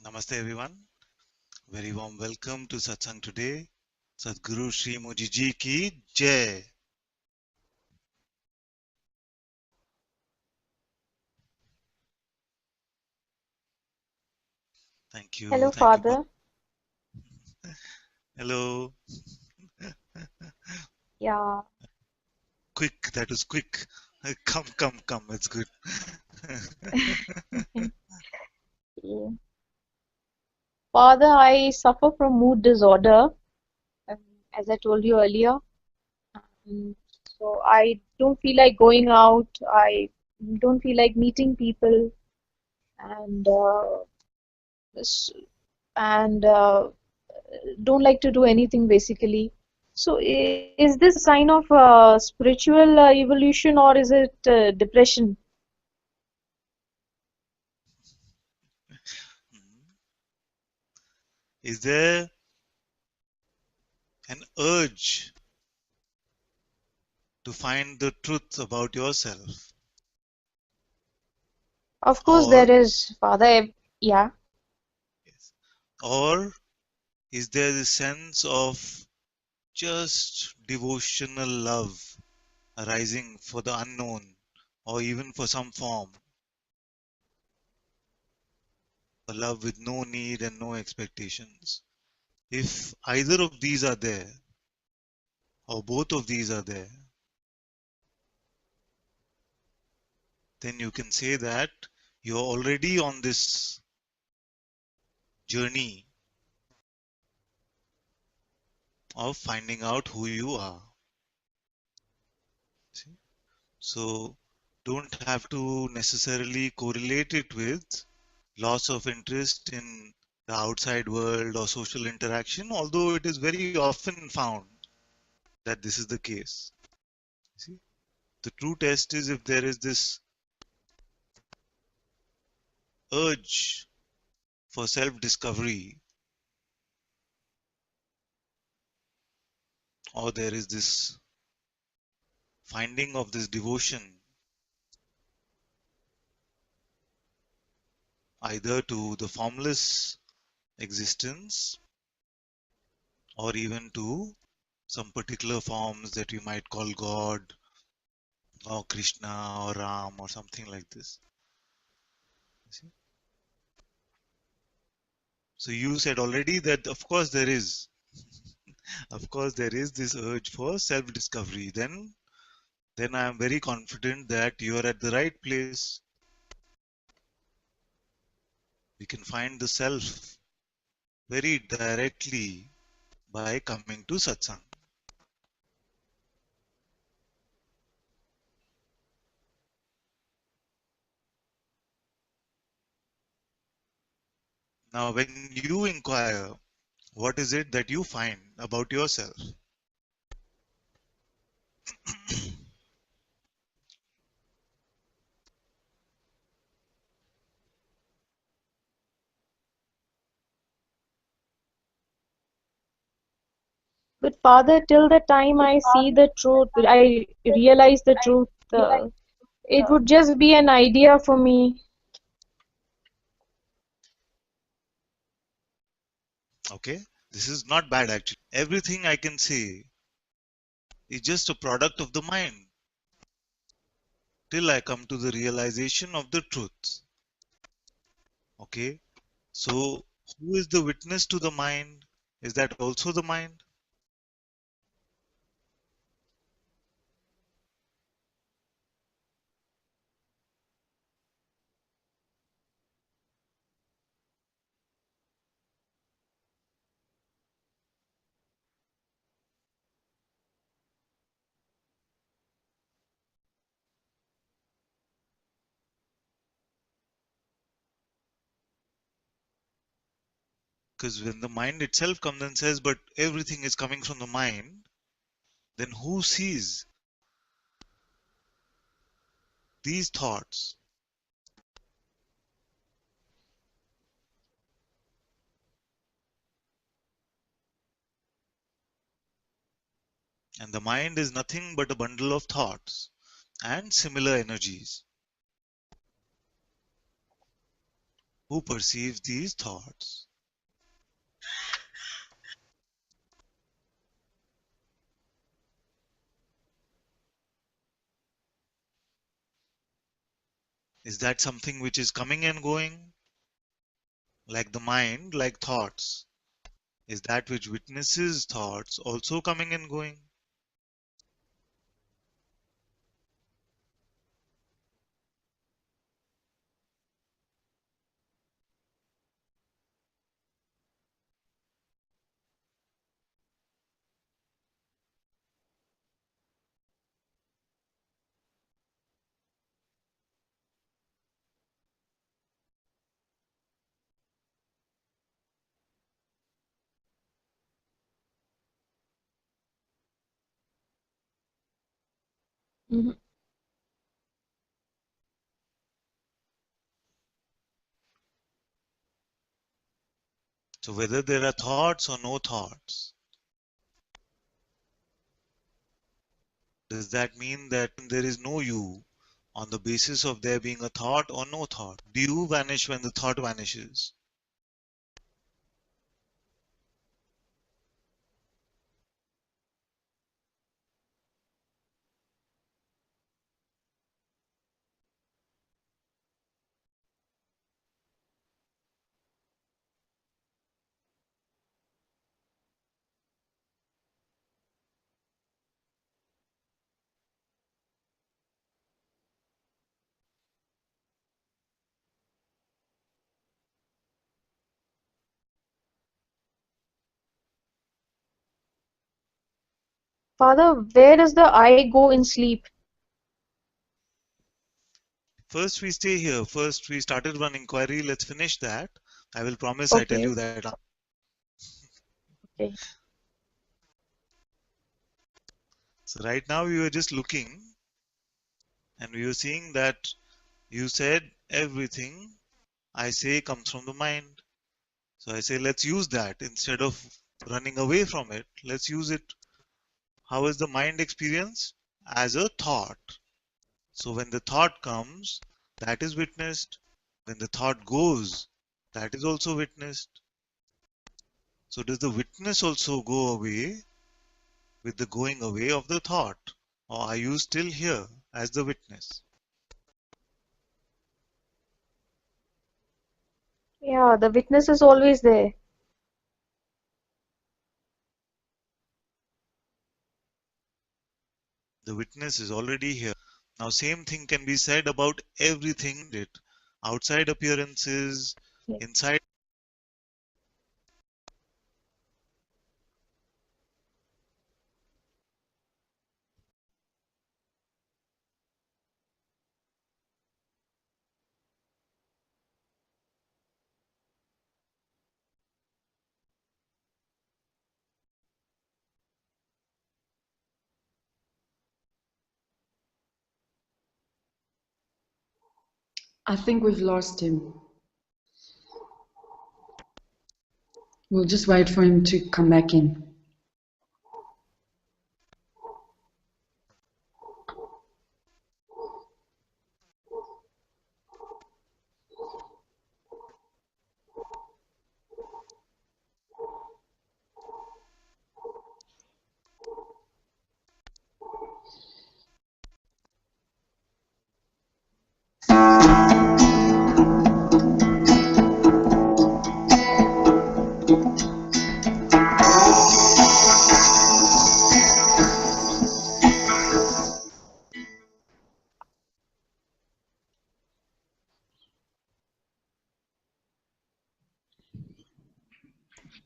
Namaste everyone. Very warm welcome to Satsang today. Sadhguru Sri Moji Ji ki Jai. Thank you. Hello, Thank you. Father. Hello. Yeah. Quick. That was quick. Come. It's good. Yeah. Father, I suffer from mood disorder, um, as I told you earlier. Um, so I don't feel like going out. I don't feel like meeting people, and s- and don't like to do anything basically. So is this a sign of spiritual evolution or is it depression? Is there an urge to find the truth about yourself? Of course, there Or, is, Father. Yeah. yes, or is there the sense of just devotional love arising for the unknown or even for some form? A love with no need and no expectations. If either of these are there, or both of these are there, then you can say that you're already on this journey of finding out who you are. See? So don't have to necessarily correlate it with loss of interest in the outside world or social interaction, although it is very often found that this is the case. See? The true test is if there is this urge for self discovery, or there is this finding of this devotion either to the formless existence or even to some particular forms that we might call God or Krishna or Ram or something like this. See? So you said already that of course there is this urge for self discovery. Then I am very confident that you are at the right place. We can find the self very directly by coming to satsang. Now, when you inquire, what is it that you find about yourself? But Father, till the time I see the truth, I realize the truth, it would just be an idea for me. Okay, this is not bad actually. Everything I can say is just a product of the mind till I come to the realization of the truth. Okay, so who is the witness to the mind? Is that also the mind? Because when the mind itself comes and says, but everything is coming from the mind, then who sees these thoughts? And the mind is nothing but a bundle of thoughts and similar energies. who perceives these thoughts. Is that something which is coming and going, like the mind, like thoughts? Is that which witnesses thoughts also coming and going? Mhm. So whether there are thoughts or no thoughts, does that mean that there is no you on the basis of there being a thought or no thought? Do you vanish when the thought vanishes? Father, where does the I go in sleep? First, we stay here. First, we started one inquiry. Let's finish that. I will promise I tell Okay, you that. okay. So, right now, we were just looking and we were seeing that you said everything I say comes from the mind. So, I say, let's use that instead of running away from it. Let's use it. How is the mind experience? As a thought. So, when the thought comes, that is witnessed. When the thought goes, that is also witnessed. So, does the witness also go away with the going away of the thought? Or are you still here as the witness? Yeah, the witness is always there. The witness is already here. Now, same thing can be said about everything it outside appearances, Yeah. inside. I think we've lost him. We'll just wait for him to come back in.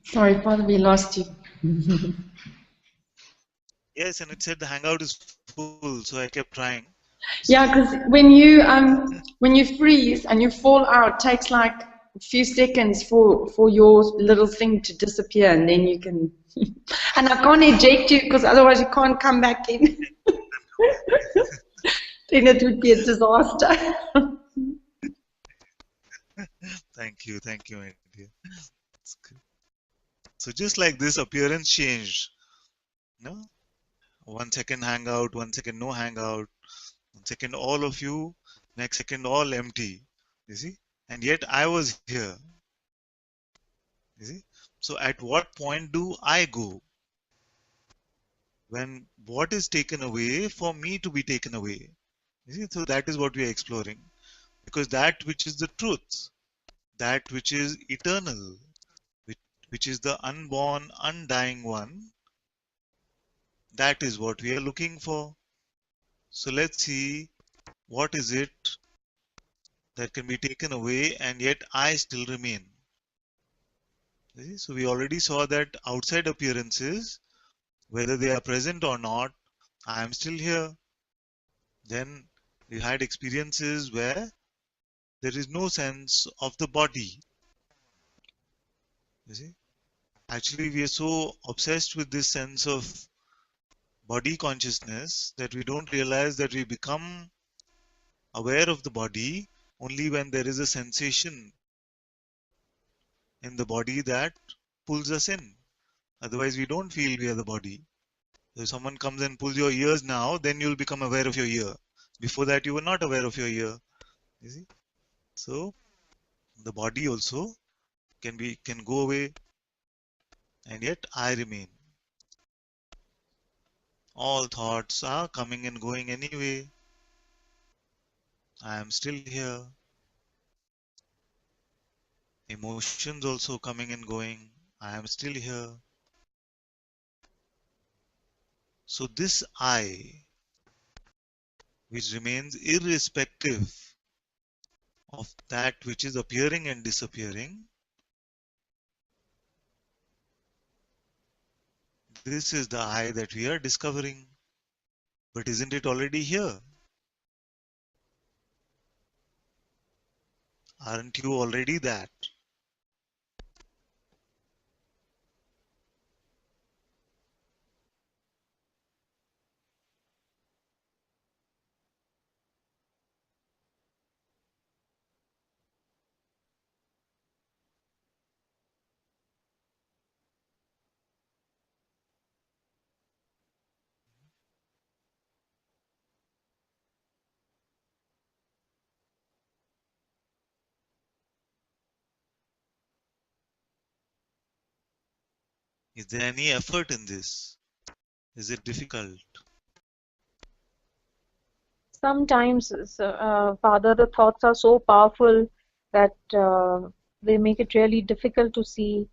Sorry, Father, we lost you. Yes, and it said the hangout is full, so I kept trying. Yeah, So, because when you freeze and you fall out, it takes like a few seconds for your little thing to disappear, and then you can. And I can't eject you because otherwise you can't come back in. Then it would be a disaster. thank you, my dear. It's good. So just like this, appearance changed. No, 1 second hangout, 1 second no hangout, 1 second all of you, next second all empty. You see? and yet I was here. You see? So at what point do I go? When what is taken away for me to be taken away? You see? So that is what we are exploring. Because that which is the truth, that which is eternal, which, which is the unborn, undying one, that is what we are looking for. So let's see what is it that can be taken away and yet I still remain. See? So we already saw that outside appearances, whether they are present or not, I am still here. Then we had experiences where there is no sense of the body. You see? Actually, we are so obsessed with this sense of body consciousness that we don't realize that we become aware of the body only when there is a sensation in the body that pulls us in. Otherwise, we don't feel we are the body. If someone comes and pulls your ears now, then you'll become aware of your ear. Before that, you were not aware of your ear. You see? So the body also can go away, and yet I remain. All thoughts are coming and going anyway. I am still here. Emotions also coming and going. I am still here. So this I, which remains irrespective of that which is appearing and disappearing, this is the I that we are discovering. But isn't it already here? Aren't you already that? Is there any effort in this? Is it difficult? Sometimes, Father, the thoughts are so powerful that they make it really difficult to see.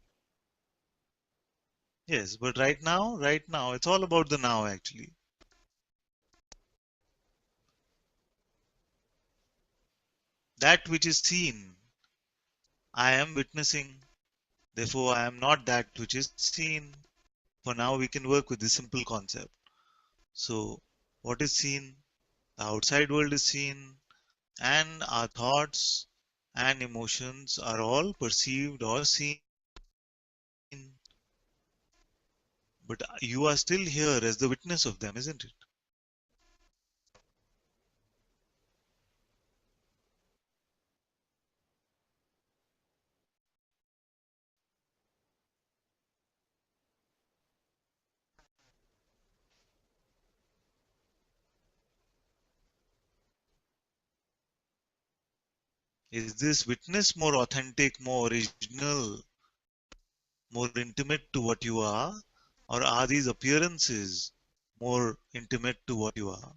Yes, but right now, it's all about the now actually. That which is seen, I am witnessing. Therefore, I am not that which is seen. For now, we can work with this simple concept. So, what is seen? The outside world is seen, and our thoughts and emotions are all perceived or seen. But you are still here as the witness of them, isn't it? Is this witness more authentic, more original, more intimate to what you are? Or are these appearances more intimate to what you are?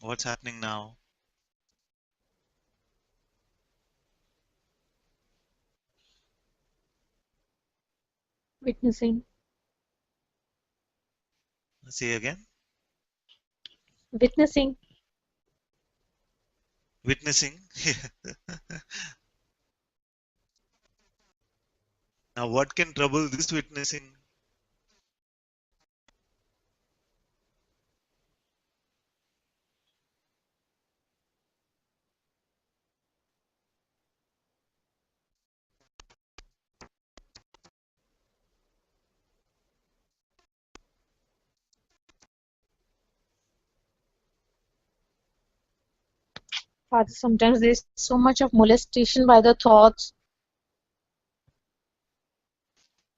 What's happening now? Witnessing, Say again. witnessing. Witnessing. Now, what can trouble this witnessing? Father, sometimes there's so much of molestation by the thoughts.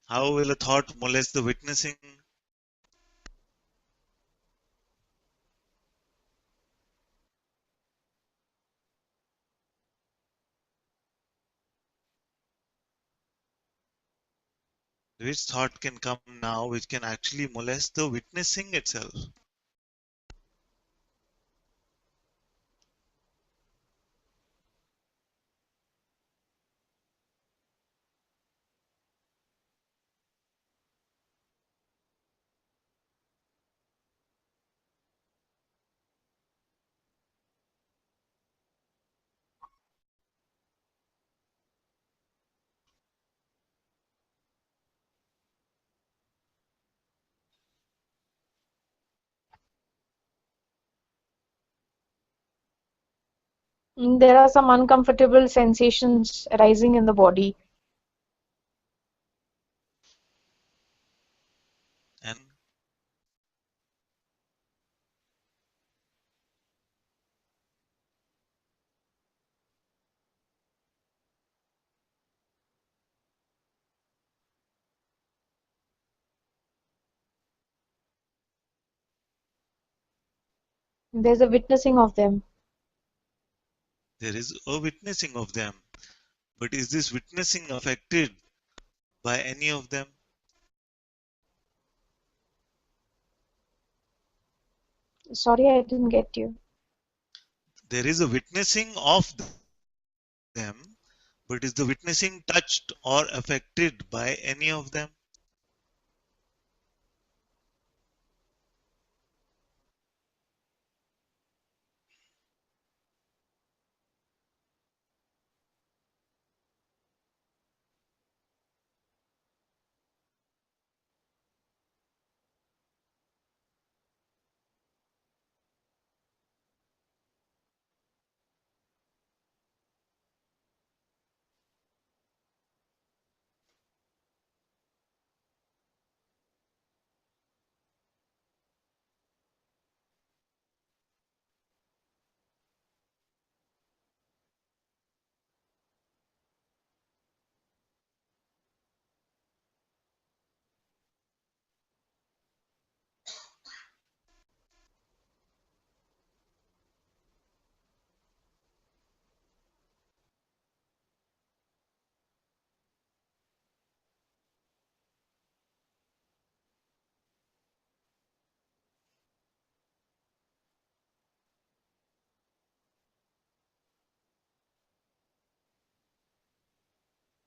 How will a thought molest the witnessing? Which thought can come now which can actually molest the witnessing itself? There are some uncomfortable sensations arising in the body. And There's a witnessing of them. there is a witnessing of them. But is this witnessing affected by any of them? Sorry, I didn't get you. There is a witnessing of them, but is the witnessing touched or affected by any of them?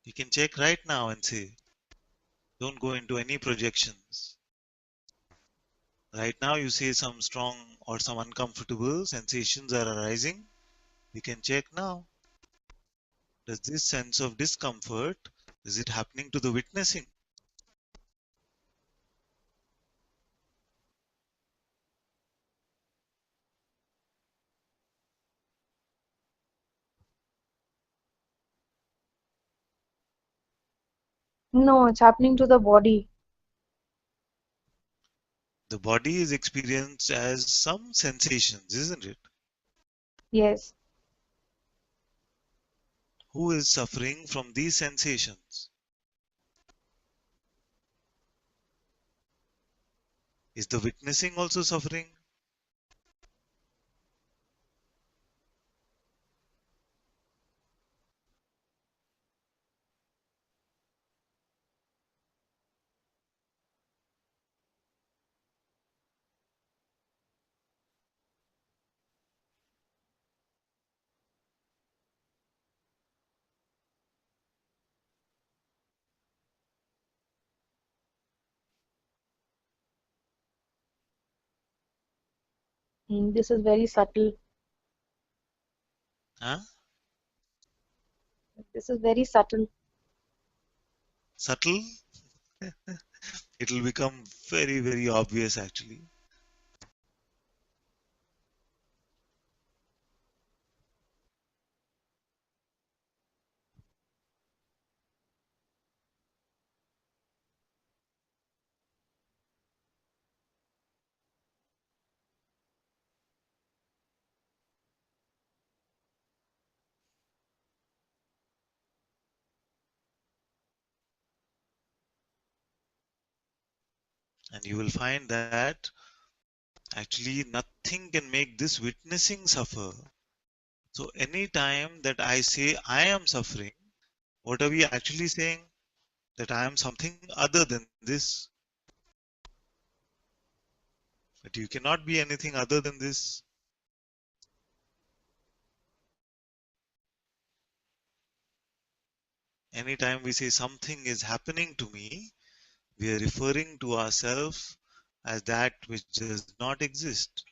You can check right now and see. Don't go into any projections. Right now, you see some strong or some uncomfortable sensations are arising. You can check now. Does this sense of discomfort, is it happening to the witnessing? No, it's happening to the body. The body is experienced as some sensations, isn't it? Yes. Who is suffering from these sensations? Is the witnessing also suffering? This is very subtle. Huh? This is very subtle. Subtle? It will become very, very obvious actually. And you will find that actually nothing can make this witnessing suffer. So anytime that I say I am suffering, what are we actually saying? That I am something other than this. But you cannot be anything other than this. Anytime we say something is happening to me, we are referring to ourselves as that which does not exist.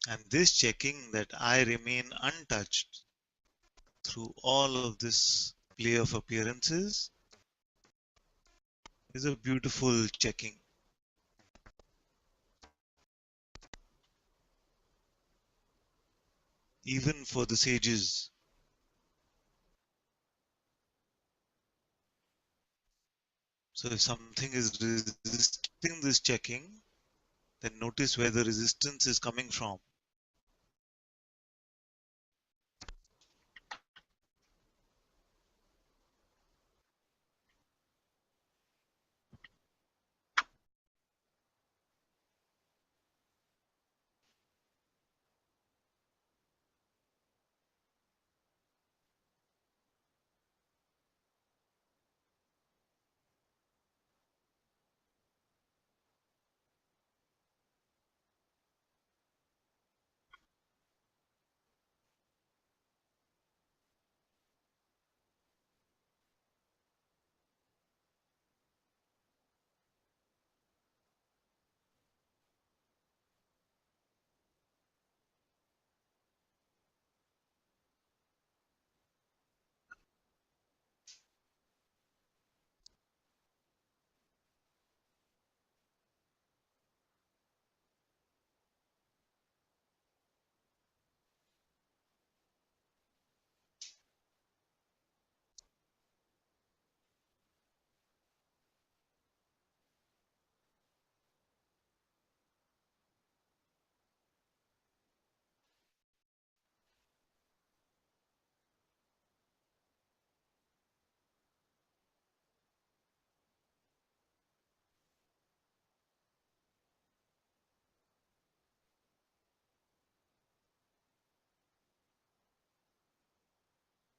And this checking that I remain untouched through all of this play of appearances is a beautiful checking. Even for the sages. So if something is resisting this checking, then notice where the resistance is coming from.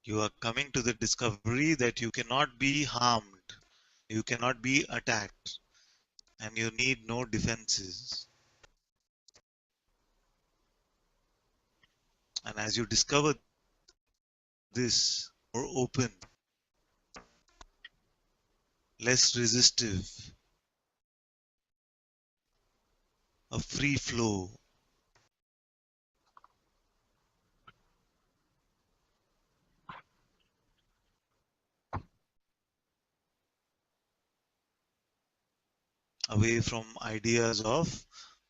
You are coming to the discovery that you cannot be harmed, you cannot be attacked, and you need no defenses. And as you discover this, more open, less resistive, a free flow. away from ideas of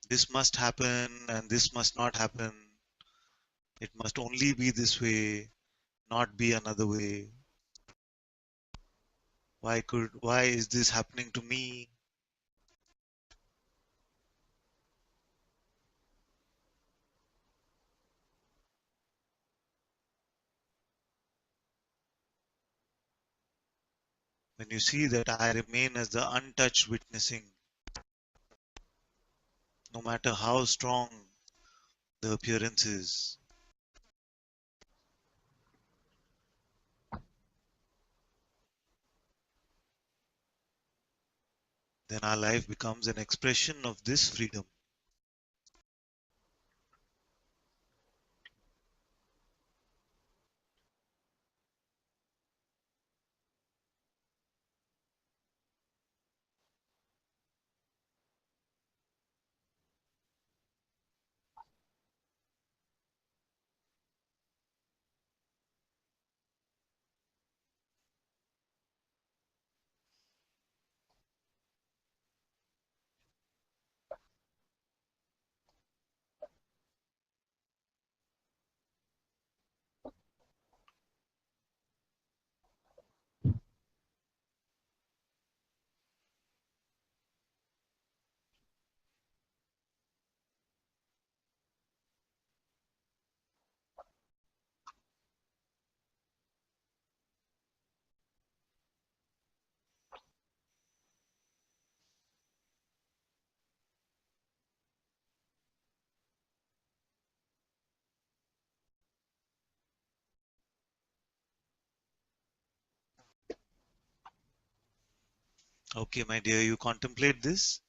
this must happen and this must not happen. It must only be this way, not be another way. Why is this happening to me? When you see that I remain as the untouched witnessing, no matter how strong the appearance is, then our life becomes an expression of this freedom. Okay, my dear, you contemplate this.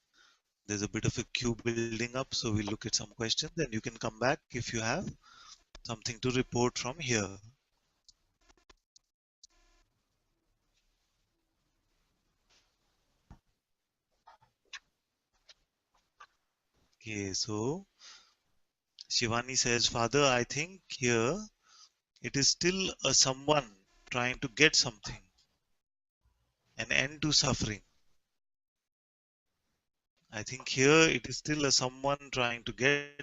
There's a bit of a queue building up, so we'll look at some questions. Then you can come back if you have something to report from here. Okay, so Shivani says, Father, I think here it is still a someone trying to get something, an end to suffering. I think here it is still a someone trying to get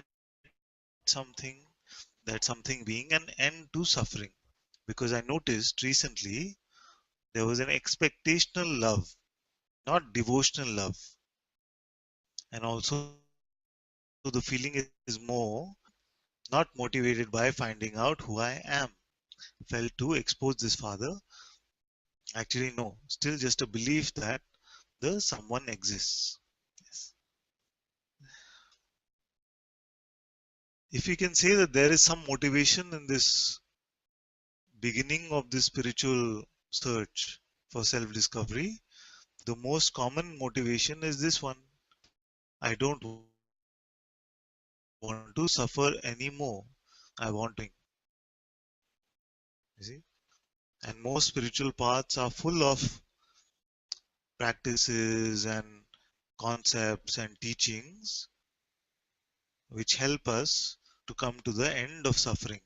something, that something being an end to suffering. Because I noticed recently there was an expectational love, not devotional love. And also the feeling is more not motivated by finding out who I am. Felt to expose this father. Actually, no, still just a belief that the someone exists. Yes. If we can say that there is some motivation in this beginning of this spiritual search for self discovery, the most common motivation is this one: I don't want to suffer anymore. I want to be free. You see? And most spiritual paths are full of practices and concepts and teachings which help us to come to the end of suffering.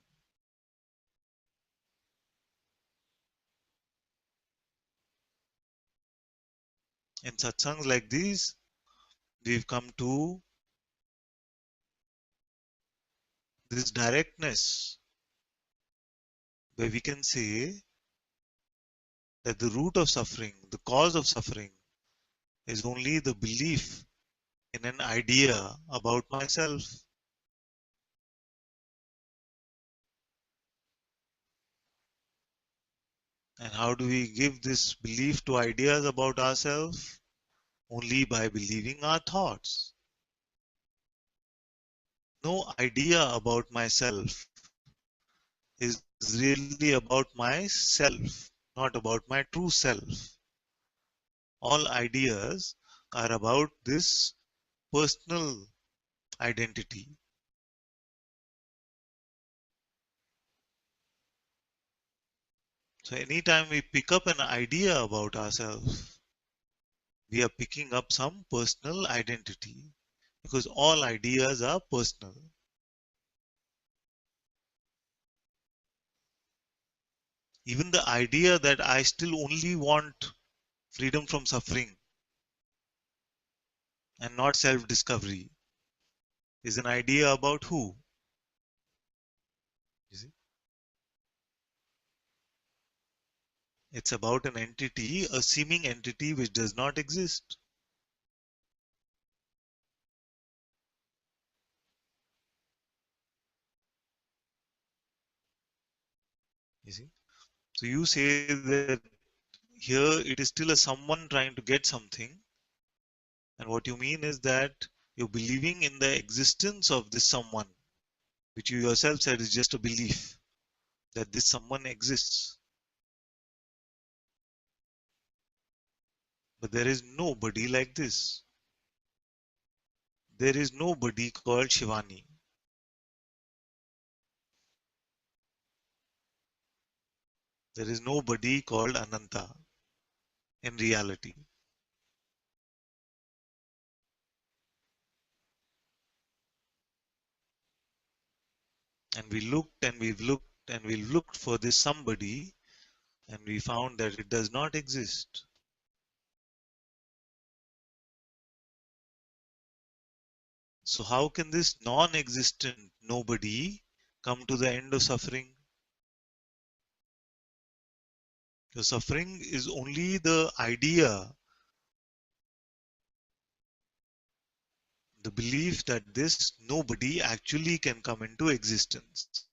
In satsangs like these, we've come to this directness where we can say that the root of suffering, the cause of suffering, is only the belief in an idea about myself. And how do we give this belief to ideas about ourselves? Only by believing our thoughts. No idea about myself is really about myself, not about my true self. All ideas are about this personal identity. So, anytime we pick up an idea about ourselves, we are picking up some personal identity because all ideas are personal. Even the idea that I still only want freedom from suffering and not self discovery, is an idea about who? You see? It's about an entity, a seeming entity which does not exist. You see? So you say that here it is still a someone trying to get something, and what you mean is that you're believing in the existence of this someone, which you yourself said is just a belief that this someone exists. But there is nobody like this. There is nobody called Shivani. There is nobody called Ananta in reality. And we looked and we've looked and we've looked for this somebody, and we found that it does not exist. So, how can this non existent nobody come to the end of suffering? Because suffering is only the idea, the belief that this nobody actually can come into existence.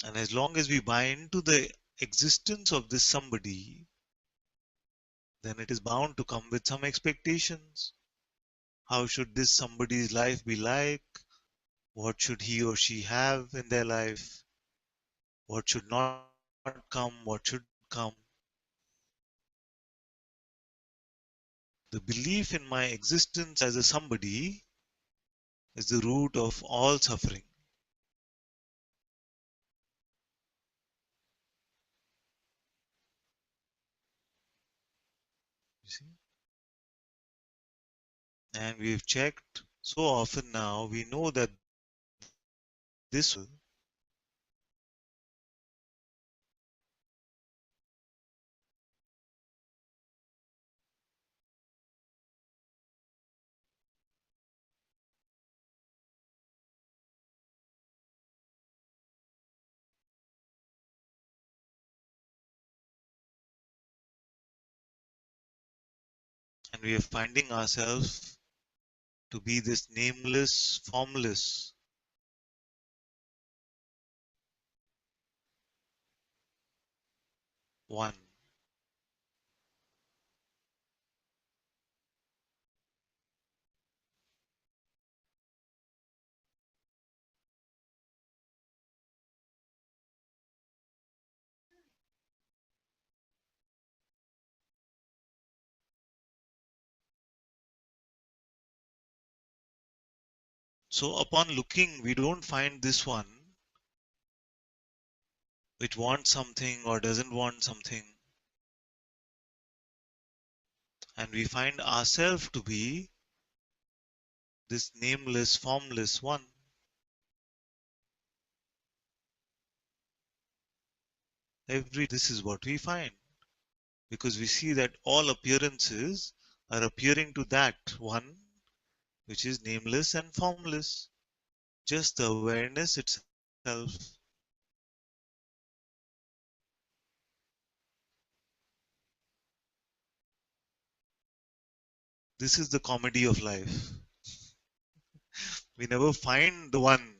And as long as we buy into the existence of this somebody, then it is bound to come with some expectations. How should this somebody's life be like? What should he or she have in their life? What should not come? What should come? The belief in my existence as a somebody is the root of all suffering. You see? And we've checked so often now, we know that this will, and we are finding ourselves to be this nameless, formless one. So upon looking, we don't find this one which wants something or doesn't want something. And we find ourselves to be this nameless, formless one. This is what we find. Because we see that all appearances are appearing to that one which is nameless and formless. Just the awareness itself. This is the comedy of life. We never find the one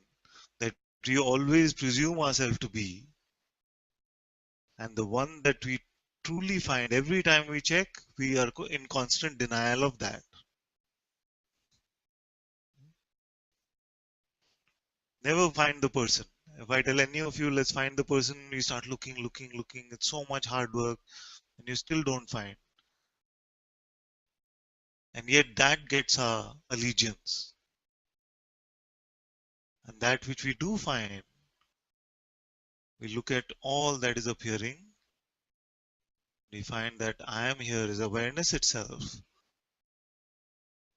that we always presume ourselves to be. And the one that we truly find every time we check, we are in constant denial of that. Never find the person. If I tell any of you, let's find the person, you start looking, looking, looking. It's so much hard work, and you still don't find. And yet that gets our allegiance. And that which we do find we look at all that is appearing, we find that I am here is awareness itself,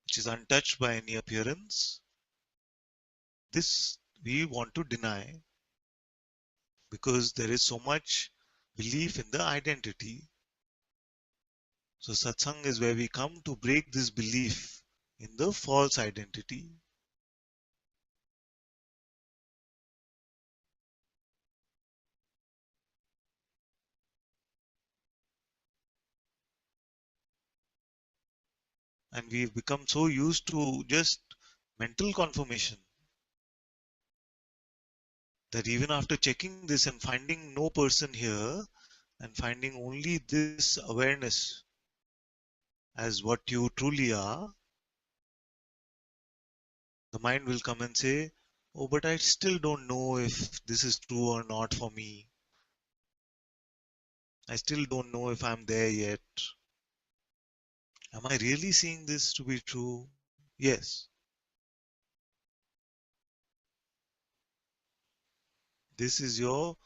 which is untouched by any appearance. This we want to deny because there is so much belief in the identity. So satsang is where we come to break this belief in the false identity. And we've become so used to just mental confirmation that even after checking this and finding no person here and finding only this awareness as what you truly are, the mind will come and say, oh, but I still don't know if this is true or not for me. I still don't know if I'm there yet. Am I really seeing this to be true? Yes. This is your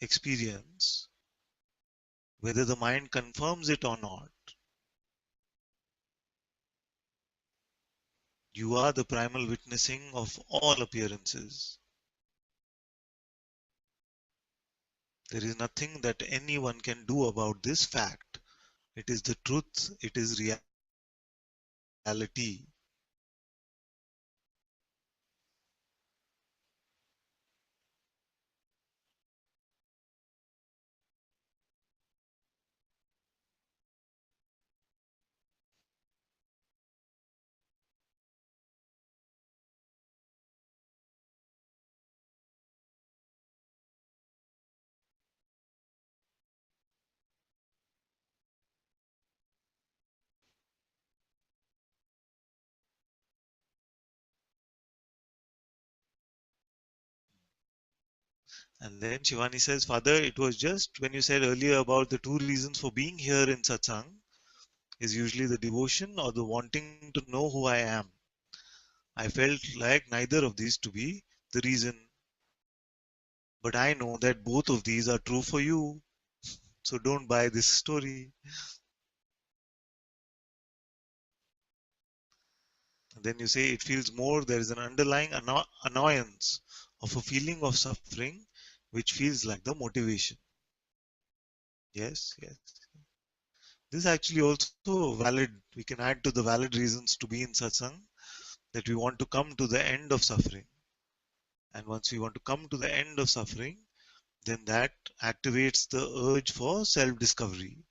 experience, whether the mind confirms it or not. You are the primal witnessing of all appearances. There is nothing that anyone can do about this fact. It is the truth, it is reality. And then Shivani says, Father, it was just when you said earlier about the two reasons for being here in satsang is usually the devotion or the wanting to know who I am. I felt like neither of these to be the reason, but I know that both of these are true for you. So don't buy this story. And then you say it feels more, there is an underlying annoyance of a feeling of suffering, which feels like the motivation. Yes, yes. This is actually also valid. We can add to the valid reasons to be in satsang that we want to come to the end of suffering. And once we want to come to the end of suffering, then that activates the urge for self discovery.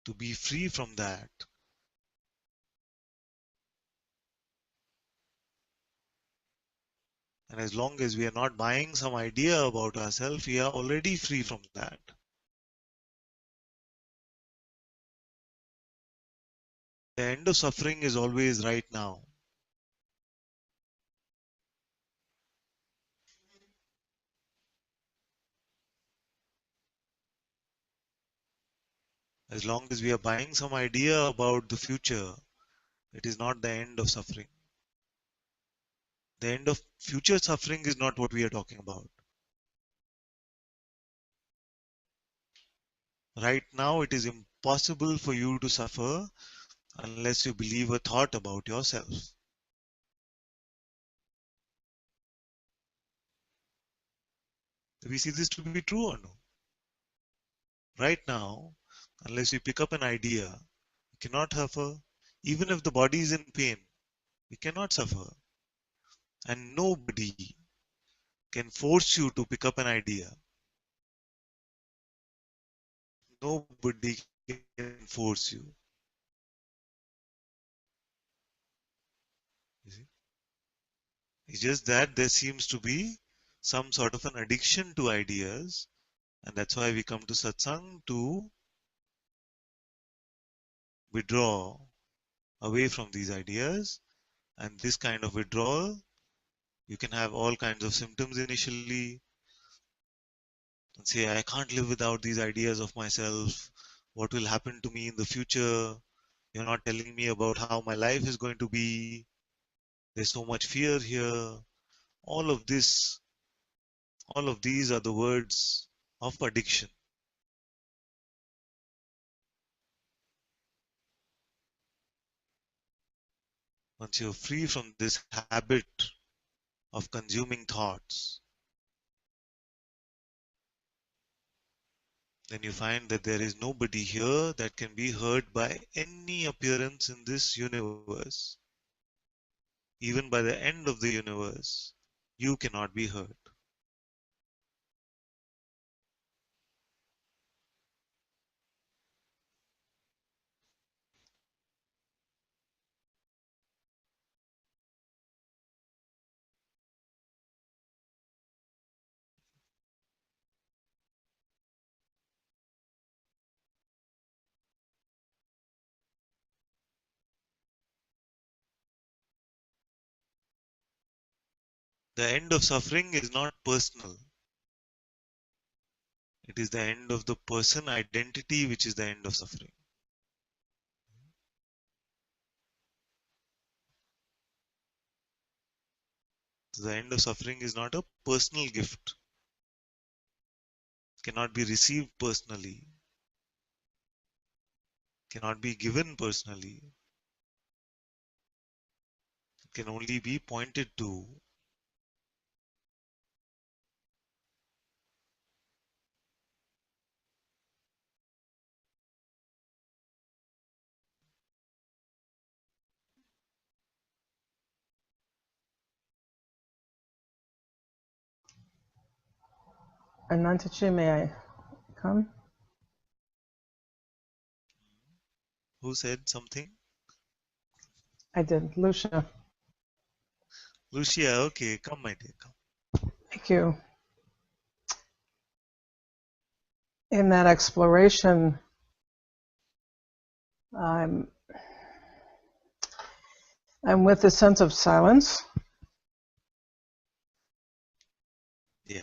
To be free from that. And as long as we are not buying some idea about ourselves, we are already free from that. The end of suffering is always right now. As long as we are buying some idea about the future, it is not the end of suffering. The end of future suffering is not what we are talking about. Right now, it is impossible for you to suffer unless you believe a thought about yourself. Do we see this to be true or no? Right now, unless we pick up an idea, we cannot suffer. Even if the body is in pain, we cannot suffer. And nobody can force you to pick up an idea. Nobody can force you. You see? It's just that there seems to be some sort of an addiction to ideas, and that's why we come to satsang to withdraw away from these ideas. And this kind of withdrawal, you can have all kinds of symptoms initially and say, I can't live without these ideas of myself. What will happen to me in the future? You're not telling me about how my life is going to be. There's so much fear here. All of this, all of these are the words of addiction. Once you're free from this habit of consuming thoughts, then you find that there is nobody here that can be hurt by any appearance in this universe. Even by the end of the universe, you cannot be hurt. The end of suffering is not personal. It is the end of the person identity which is the end of suffering. So the end of suffering is not a personal gift. It cannot be received personally. It cannot be given personally. It can only be pointed to. Ananta-Chi, may I come? Who said something? I did. Lucia, Lucia, okay, come my dear, come. thank you. In that exploration, I'm with a sense of silence, Yeah.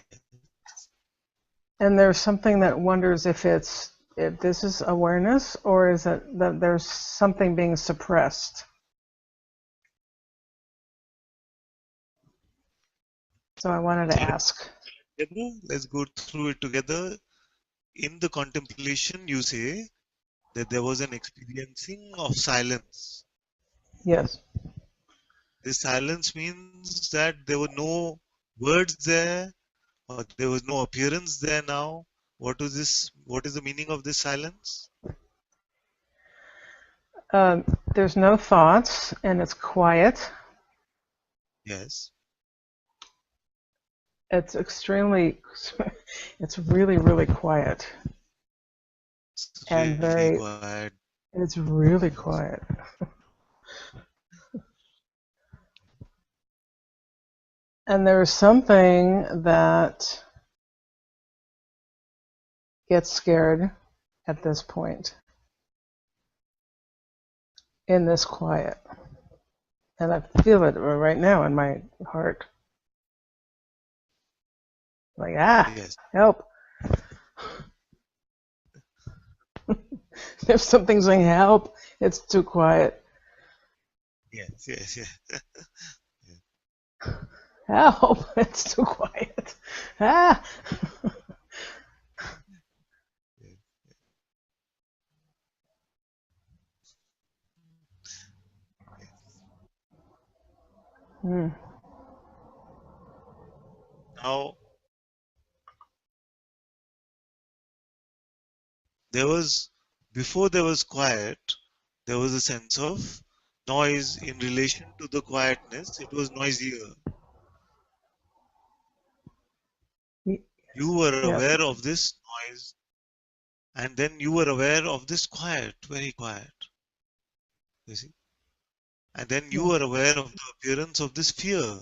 and there's something that wonders if this is awareness or is it that there's something being suppressed. So I wanted to ask. Let's go through it together. In the contemplation, you say that there was an experiencing of silence. Yes. This silence means that there were no words there, or there was no appearance there now. What is this? What is the meaning of this silence? There's no thoughts, and it's quiet. Yes. It's extremely, it's really, really quiet. It's And really quiet. it's really quiet. And there's something that gets scared at this point in this quiet. And I feel it right now in my heart. Like, Yes. help. If something's saying help, it's too quiet. Yes. Yes. Yes. Help, it's too quiet. Ah. Hmm. Now, before there was quiet, there was a sense of noise in relation to the quietness. It was noisier. You were Yep. aware of this noise, and then you were aware of this quiet, very quiet. You see? And then you were aware of the appearance of this fear,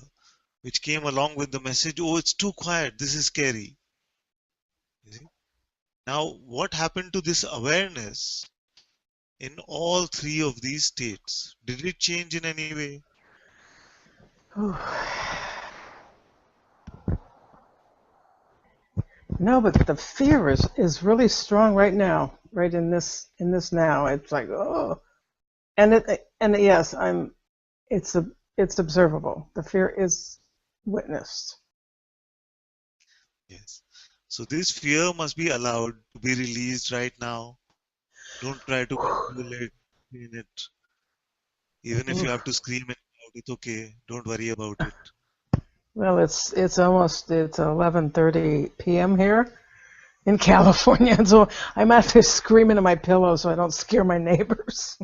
which came along with the message, oh, it's too quiet, this is scary. You see? Now, what happened to this awareness in all three of these states? Did it change in any way? No, but the fear is really strong right now, right in this now. It's like, oh. And yes, it's observable. The fear is witnessed. Yes. So this fear must be allowed to be released right now. Don't try to control it in it. Even if you have Oof. to scream it out, it's okay. Don't worry about it. Well, it's 11:30 p.m. here in California, and so I'm out there screaming in my pillow so I don't scare my neighbors.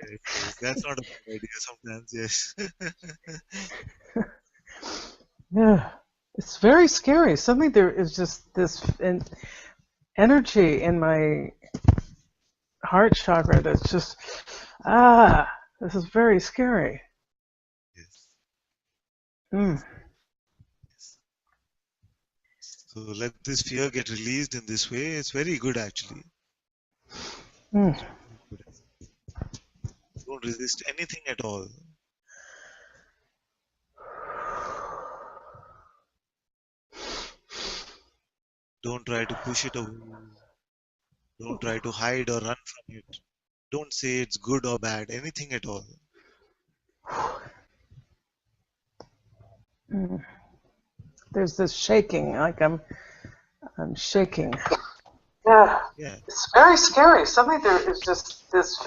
Yes, yes. That's not a bad idea sometimes, yes. Yeah, it's very scary. Suddenly there is just this energy in my heart chakra that's just this is very scary. Yes, Mm. yes. So let this fear get released in this way. It's very good actually. Mm. Good. Don't resist anything at all. Don't try to push it away. Don't try to hide or run from it. Don't say it's good or bad, anything at all. Mm. There's this shaking, like I'm shaking. Yeah, Yeah. it's very scary. Suddenly there is just this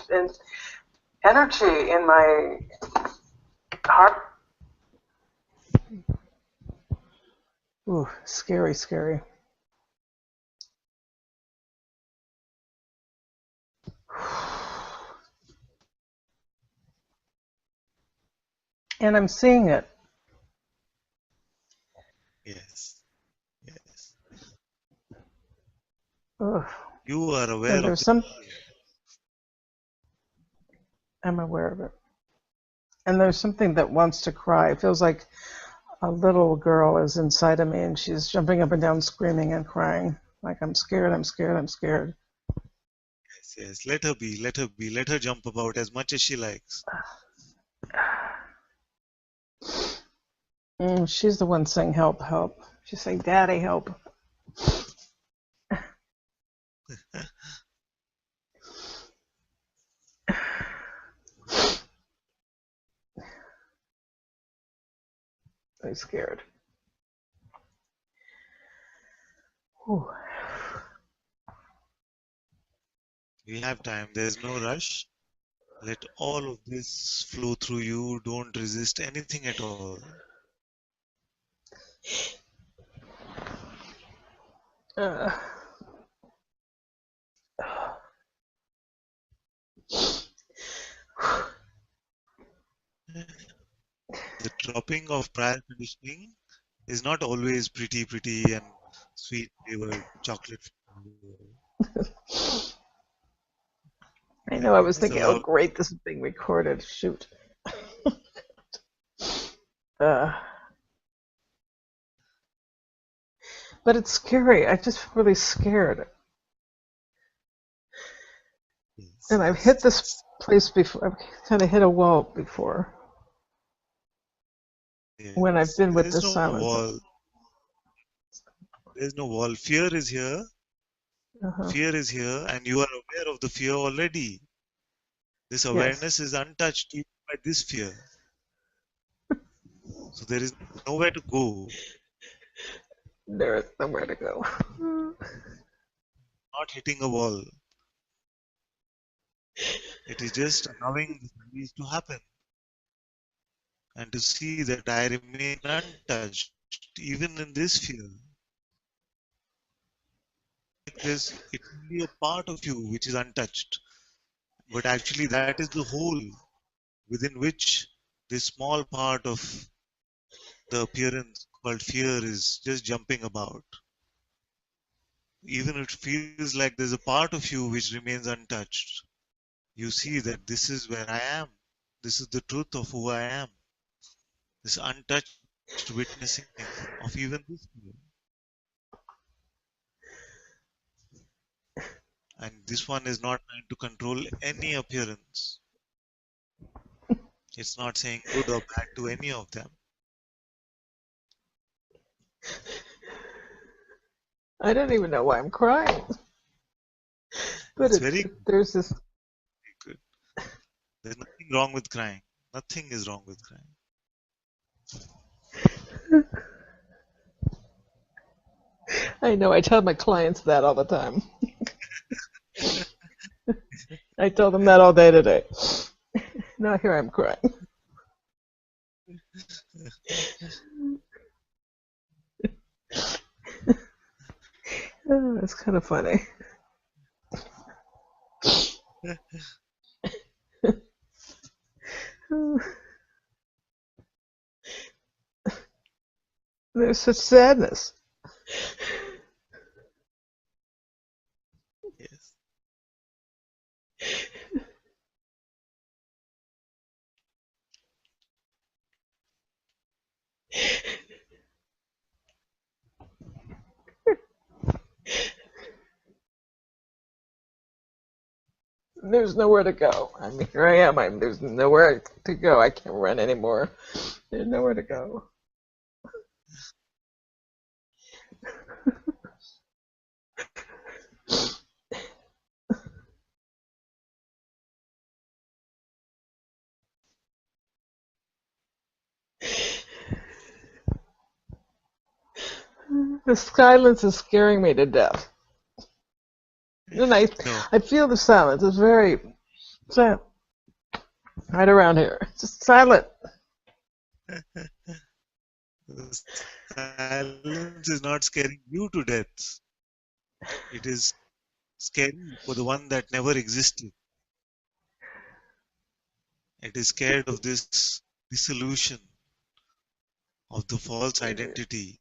energy in my heart. Ooh, scary, scary. And I'm seeing it. Yes. Yes. Ugh. You are And aware of there's the some, fear. I'm aware of it. And there's something that wants to cry. It feels like a little girl is inside of me and she's jumping up and down, screaming and crying. Like, I'm scared, I'm scared, I'm scared. Yes, yes. Let her be. Let her be. Let her jump about as much as she likes. She's the one saying, help, help. She's saying, Daddy, help. I'm scared. Whew. We have time. There's no rush. Let all of this flow through you. Don't resist anything at all. Uh, The dropping of prior conditioning is not always pretty and sweet flavored chocolate flavored. I know, I was It's thinking, oh, allowed. great, this is being recorded. Shoot. Uh, but it's scary. I just feel really scared. Yes, And I've yes, hit this yes. place before. I've kind of hit a wall before when I've Yes. been with There's the no silence. wall. There's no wall. Fear is here. Uh-huh. Fear is here, and you are aware of the fear already. This Yes, awareness is untouched even by this fear. So there is nowhere to go. there is nowhere to go. Not hitting a wall. It is just allowing this release to happen and to see that I remain untouched even in this fear. Like this, it's only a part of you which is untouched, but actually that is the whole within which this small part of the appearance called fear is just jumping about. Even it feels like there's a part of you which remains untouched. You see that this is where I am. This is the truth of who I am. This untouched witnessing of even this fear. And this one is not trying to control any appearance. It's not saying good or bad to any of them. I don't even know why I'm crying. But It's very there's this good. There's nothing wrong with crying. Nothing is wrong with crying. I know, I tell my clients that all the time. I tell them that all day today. Now here I'm crying. Oh, it's kind of funny. There's such sadness. Yes. There's nowhere to go. I mean, here I am. There's nowhere to go. I can't run anymore. There's nowhere to go. The silence is scaring me to death. And I No. feel the silence. It's very silent. Right around here. It's just silent. The silence is not scaring you to death. It is scary for the one that never existed. It is scared of this dissolution of the false identity.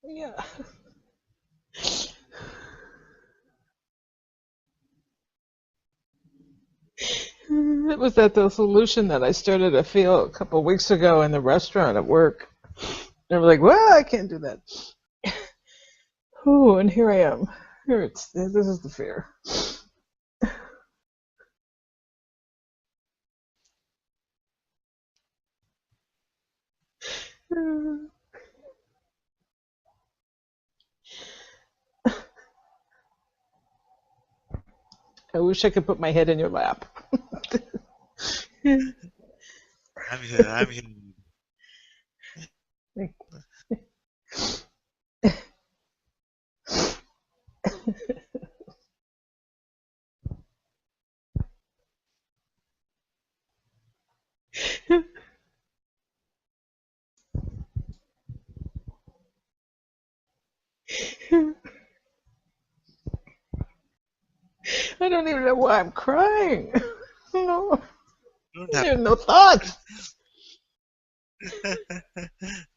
Yeah. It was that the solution that I started to feel a couple of weeks ago in the restaurant at work. They were like, well, I can't do that. Oh, and here I am. This is the fear. I wish I could put my head in your lap. I'm here. I'm here. I don't even know why I'm crying. No, Don't have there's no thoughts.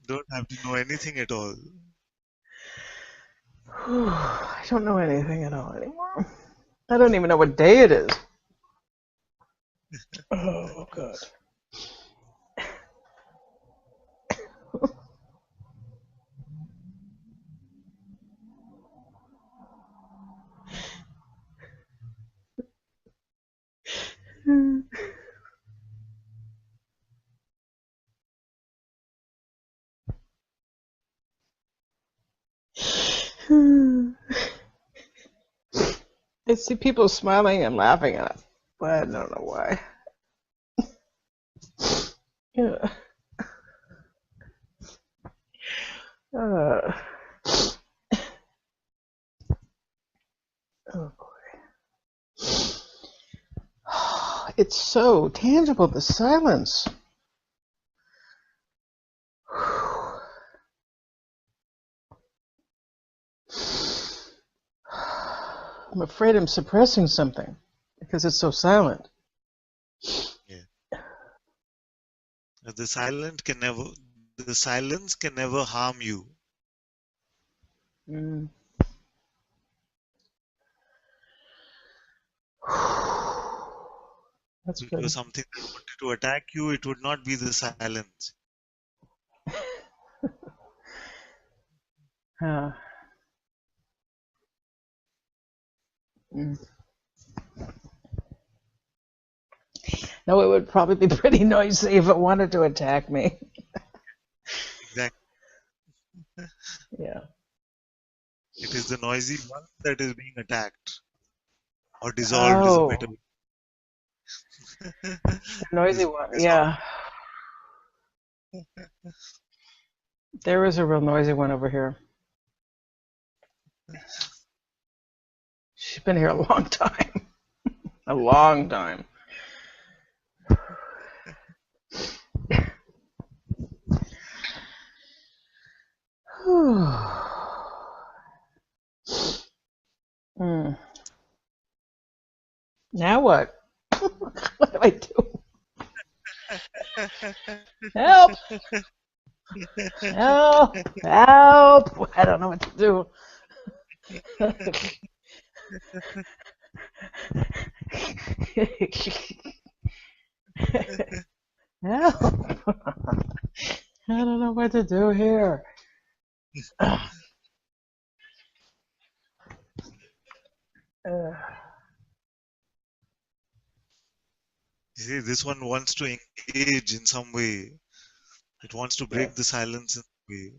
don't have to know anything at all. I don't know anything at all anymore. I don't even know what day it is. Oh, God. I see people smiling and laughing at it, but I don't know why. Yeah. Uh, oh boy. It's so tangible, the silence. I'm afraid I'm suppressing something because it's so silent. Yeah. The silence can never harm you. Mm. That's If it was good. something that wanted to attack you, it would not be the silence. Uh, mm. No, it would probably be pretty noisy if it wanted to attack me. Exactly. Yeah. It is the noisy one that is being attacked or dissolved is a Oh, better. the noisy one. This one. Yeah, there is a real noisy one over here. She's been here a long time. A long time. Hmm. Now what? What do I do? Help! Help! Help! I don't know what to do. Help! I don't know what to do here. You see, this one wants to engage in some way. It wants to break the silence in some way.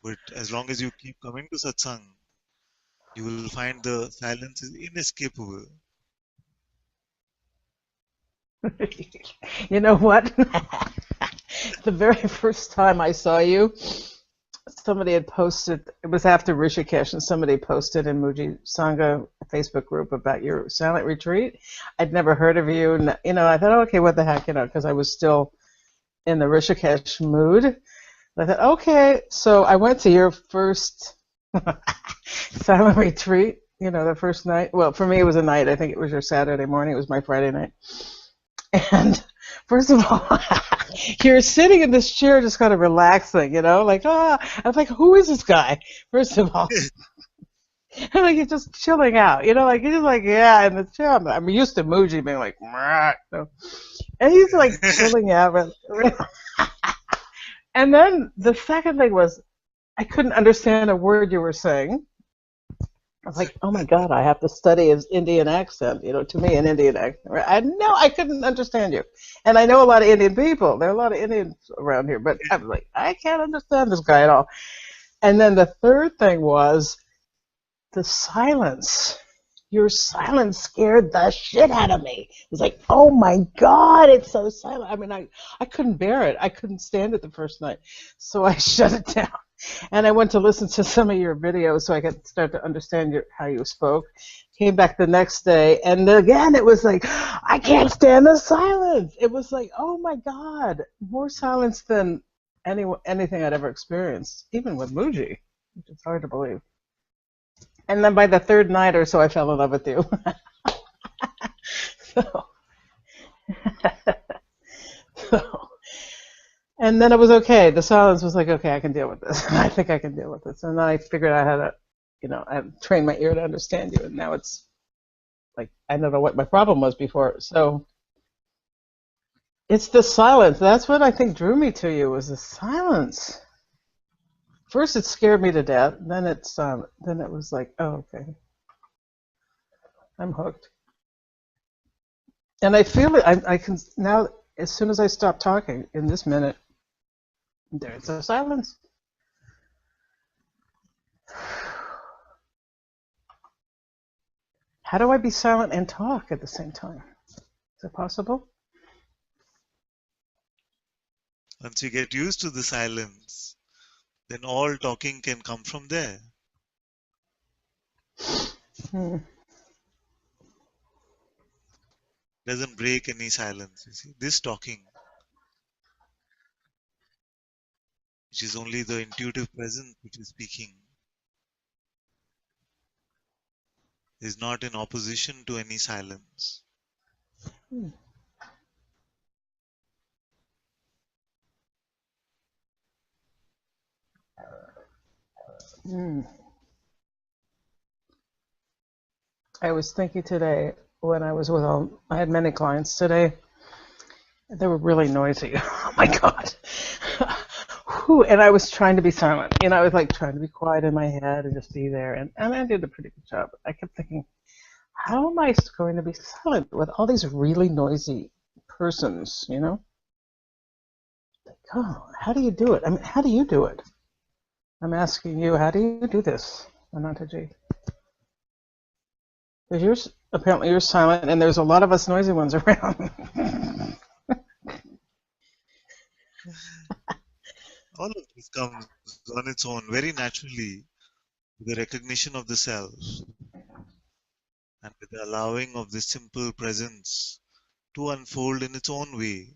But as long as you keep coming to satsang, you will find the silence is inescapable. You know what? The very first time I saw you, somebody had posted, it was after Rishikesh, and somebody posted in Muji Sangha Facebook group about your silent retreat. I'd never heard of you. And, I thought, okay, what the heck, because I was still in the Rishikesh mood. And I thought, okay. So I went to your first silent retreat, the first night. Well, for me, it was a night. I think it was your Saturday morning. It was my Friday night. And first of all, you're sitting in this chair just kind of relaxing, like, I was like, who is this guy? First of all. And like, you're just chilling out, like, you're just like, yeah, in the chair. I'm used to Muji being like, and he's like chilling out. And then the second thing was, I couldn't understand a word you were saying. I was like, oh my God, I have to study his Indian accent, to me, an Indian accent. I couldn't understand you. And I know a lot of Indian people. There are a lot of Indians around here, but I was like, I can't understand this guy at all. And then the third thing was the silence. Your silence scared the shit out of me. It was like, oh my God, it's so silent. I mean, I couldn't bear it. I couldn't stand it the first night. So I shut it down. And I went to listen to some of your videos so I could start to understand how you spoke. Came back the next day, and again, it was like, I can't stand the silence. It was like, oh my God, more silence than anything I'd ever experienced, even with Muji, which is hard to believe. And then by the third night or so, I fell in love with you. so, and then it was okay. The silence was like, okay, I can deal with this. I think I can deal with this. And then I figured out how to, I trained my ear to understand you. And now it's like, I don't know what my problem was before. So it's the silence. That's what I think drew me to you, was the silence. First, it scared me to death. Then it was like, oh, okay, I'm hooked. And I feel it. I can now. As soon as I stop talking in this minute, there's a silence. How do I be silent and talk at the same time? Is it possible? Once you get used to the silence, then all talking can come from there. Doesn't break any silence, you see. This talking, which is only the intuitive presence which is speaking, is not in opposition to any silence. I was thinking today when I was with I had many clients today. They were really noisy. Oh my God. And I was trying to be silent. I was like trying to be quiet in my head and just be there. And I did a pretty good job. I kept thinking, how am I going to be silent with all these really noisy persons, Like, oh, how do you do it? I mean, how do you do it? I'm asking you, how do you do this? Anantaji? Because apparently you're silent, and there's a lot of us noisy ones around. All of this comes on its own very naturally with the recognition of the self and with the allowing of this simple presence to unfold in its own way.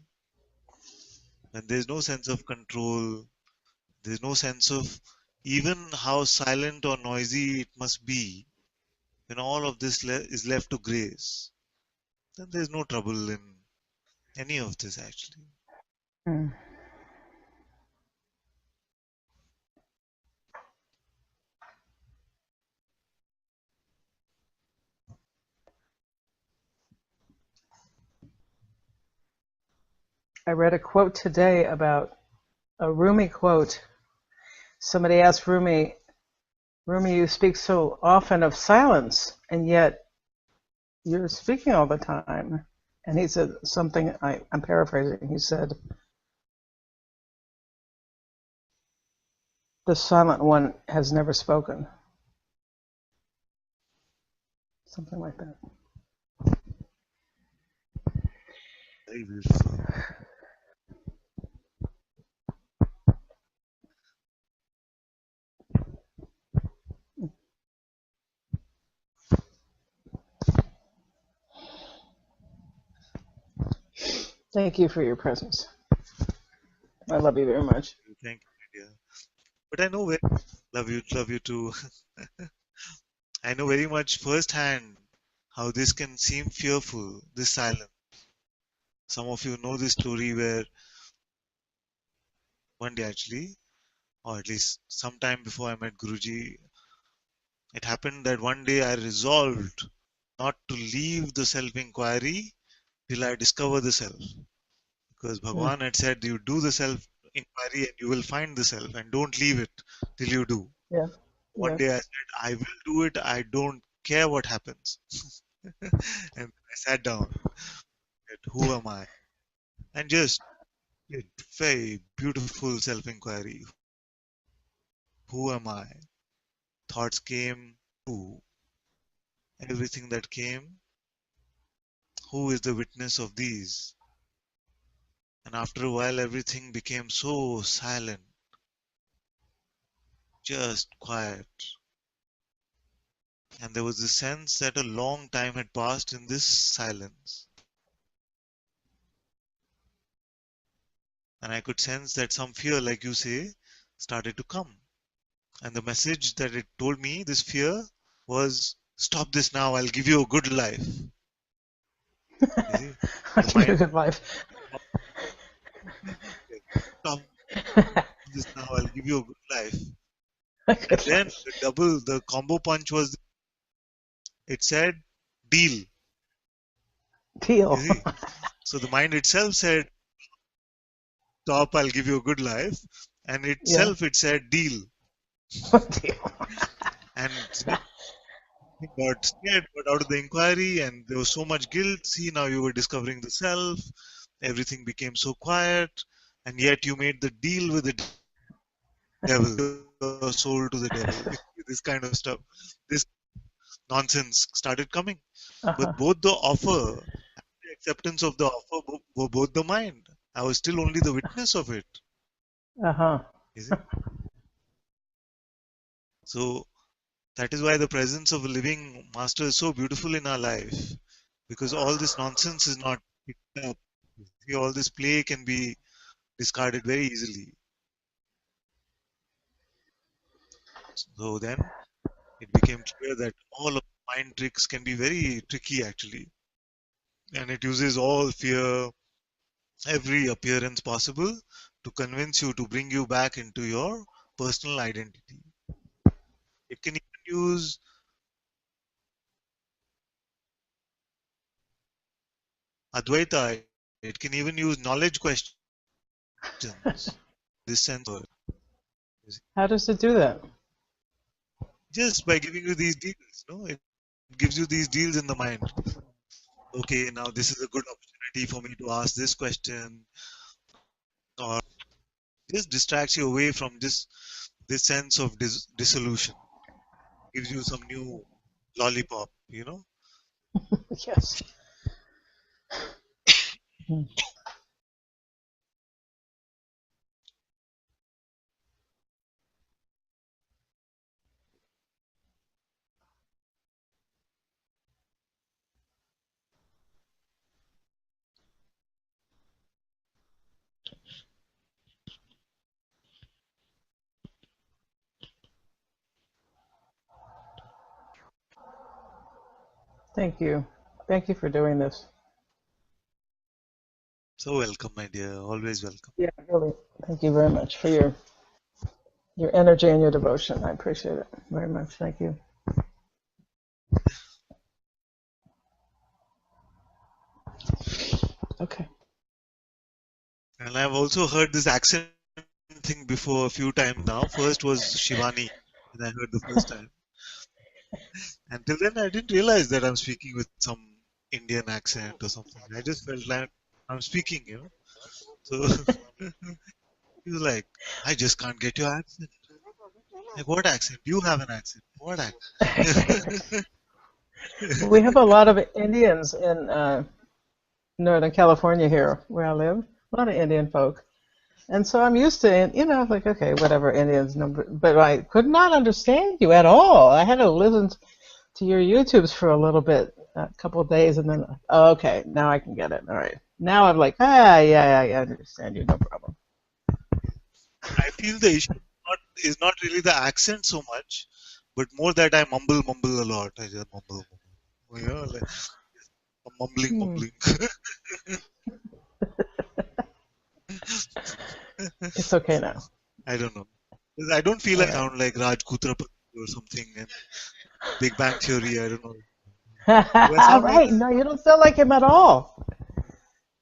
And there's no sense of control, there's no sense of even how silent or noisy it must be. When all of this is left to grace, then there's no trouble in any of this actually. Hmm. I read a quote today about a Rumi quote. Somebody asked Rumi, you speak so often of silence, and yet you're speaking all the time. And he said something, I'm paraphrasing, he said, the silent one has never spoken. Something like that. Very beautiful. Thank you for your presence. I love you very much. Thank you, dear. But I know very love you too. I know very much firsthand how this can seem fearful, this silence. Some of you know this story where one day actually, or at least sometime before I met Guruji, it happened that one day I resolved not to leave the self-inquiry till I discover the self. Because Bhagavan had said, you do the self-inquiry and you will find the self, and don't leave it till you do. Yeah. One Yeah. day I said, I will do it, I don't care what happens. And I sat down, said, who am I? And just did very beautiful self-inquiry. Who am I? Thoughts came, who? Everything that came, who is the witness of these? And after a while, everything became so silent, just quiet. And there was this sense that a long time had passed in this silence. And I could sense that some fear, like you say, started to come. And the message that it told me, this fear, was stop this now, I'll give you a good life. You see, I'll the give you a mind, good life. stop this now, I'll give you a good life. A And good then life. the combo punch was, it said, deal. You Deal. see, so the mind itself said, stop, I'll give you a good life. And Yeah. itself, it said, deal. Deal. And he got scared, got out of the inquiry, and there was so much guilt. See, now you were discovering the self, everything became so quiet, and yet you made the deal with the devil, your soul to the devil. This kind of stuff, this nonsense started coming. Uh-huh. But both the offer and the acceptance of the offer were both the mind. I was still only the witness of it. Uh-huh. You see? So that is why the presence of a living master is so beautiful in our life. Because all this nonsense is not picked up. See, all this play can be discarded very easily. So then it became clear that all of mind tricks can be very tricky actually. And it uses all fear, every appearance possible to convince you to bring you back into your personal identity. It can even use Advaita, it can even use knowledge questions, this sense of How does it do that? just by giving you these deals, it gives you these deals in the mind. Okay, now this is a good opportunity for me to ask this question, or just distracts you away from this sense of dissolution. gives you some new lollipop, you know. Yes. Thank you. Thank you for doing this. So welcome, my dear. Always welcome. Yeah, really. Thank you very much for your energy and your devotion. I appreciate it very much. Thank you. Okay. And I've also heard this accent thing before a few times now. First was Shivani, when I heard the first time. Until then, I didn't realize that I'm speaking with some Indian accent or something. I just felt like I'm speaking, you know. So he was like, I just can't get your accent. Like, what accent? You have an accent. What accent? We have a lot of Indians in Northern California here, where I live. A lot of Indian folk. And so I'm used to it, like, okay, whatever, Indians, no, but I could not understand you at all. I had to listen to your YouTubes for a little bit, a couple of days, and then, oh, okay, now I can get it. All right. Now I'm like, yeah, I understand you, no problem. I feel the issue is not really the accent so much, but more that I mumble a lot. I just mumble. You know, like mumbling. It's okay now. I don't know. I don't feel All I sound like Raj Kutrapati or something in Big Bang Theory. I don't know. right. Do I sound like No, you don't sound like him at all.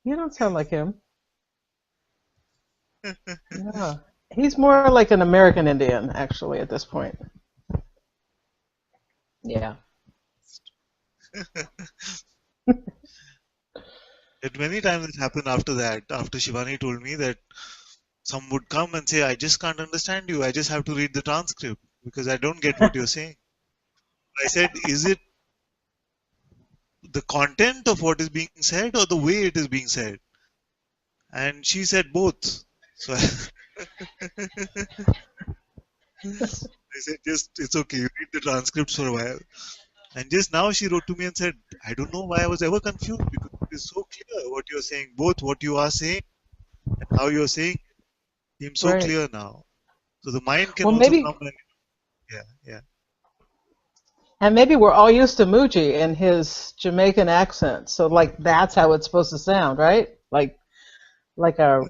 You don't sound like him. Yeah. He's more like an American Indian, actually, at this point. Yeah. it? Many times it happened after that. After Shivani told me that some would come and say, I just can't understand you. I just have to read the transcript because I don't get what you're saying. I said, is it the content of what is being said or the way it is being said? And she said both. So I said, just it's okay. You read the transcripts for a while. And just now she wrote to me and said, I don't know why I was ever confused because it is so clear what you're saying. Both what you are saying and how you're saying seems so Right. clear now. So the mind can Well, also maybe, come and yeah. and maybe we're all used to Muji and his Jamaican accent, so like that's how it's supposed to sound, right? Like a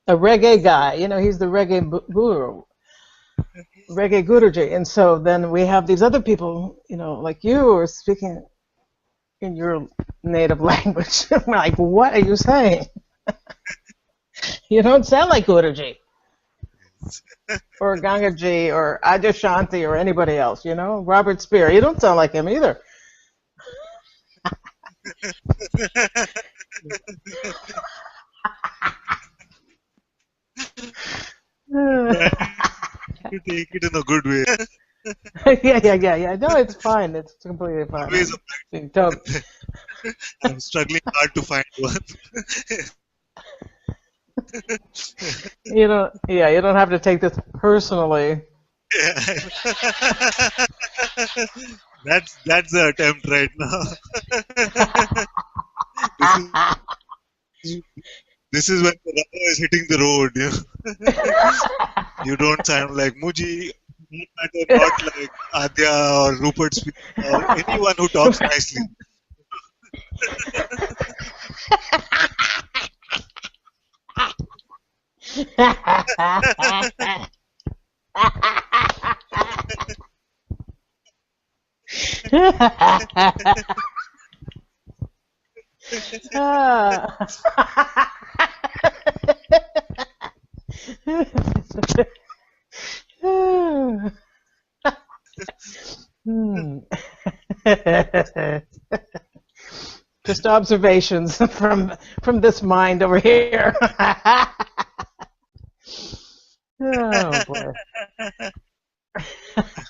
reggae guy. He's the guru, reggae guruji, and so then we have these other people, like you, are speaking in your native language. I'm like, what are you saying? You don't sound like Guruji or Gangaji or Adyashanti or anybody else, Robert Spear. You don't sound like him either. You take it in a good way. Yeah. No, it's fine. It's completely fine. Always a Being told. I'm struggling hard to find one. You don't have to take this personally. Yeah. That's the attempt right now. This is when the rubber is hitting the road. You don't sound like Muji, no matter not like Adya or Rupert Smith or anyone who talks nicely. Just observations from this mind over here. Oh boy.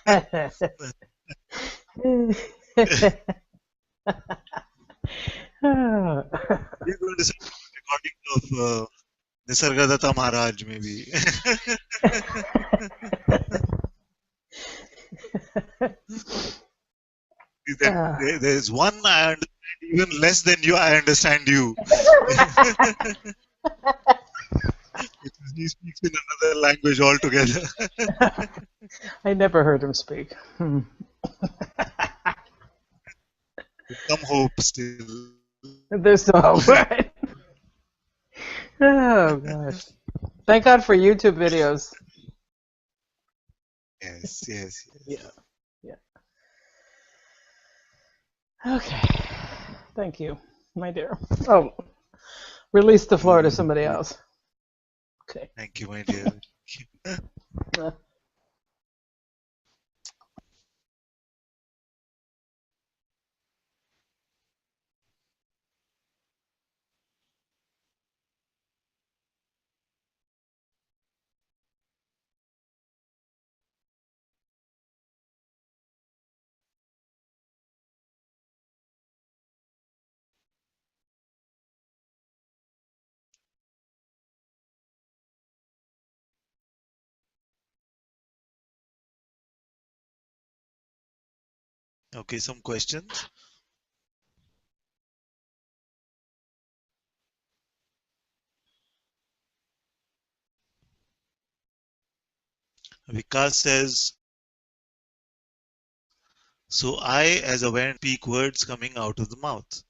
We're going to send a recording of Nisargadatta Maharaj, maybe. Then there's one I understand even less than you, I understand you. He speaks in another language altogether. I never heard him speak. Some hope still. There's no hope, right? Oh gosh! Thank God for YouTube videos. Yes, yes, yes. Yeah. Okay. Thank you, my dear. Oh, release the floor to somebody else. Okay. Thank you, my dear. Okay, some questions. Vikas says, so I, as awareness, speak words coming out of the mouth.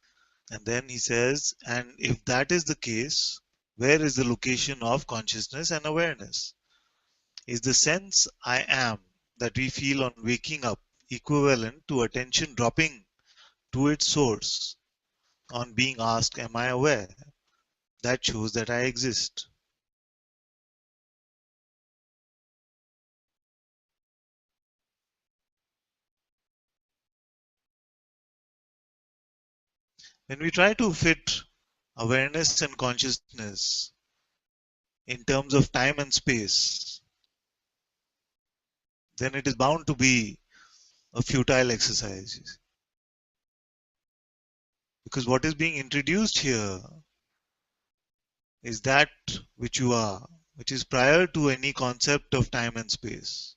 And then he says, and if that is the case, where is the location of consciousness and awareness? Is the sense I am that we feel on waking up equivalent to attention dropping to its source on being asked, am I aware? That shows that I exist. When we try to fit awareness and consciousness in terms of time and space, then it is bound to be a futile exercise. Because what is being introduced here is that which you are, which is prior to any concept of time and space.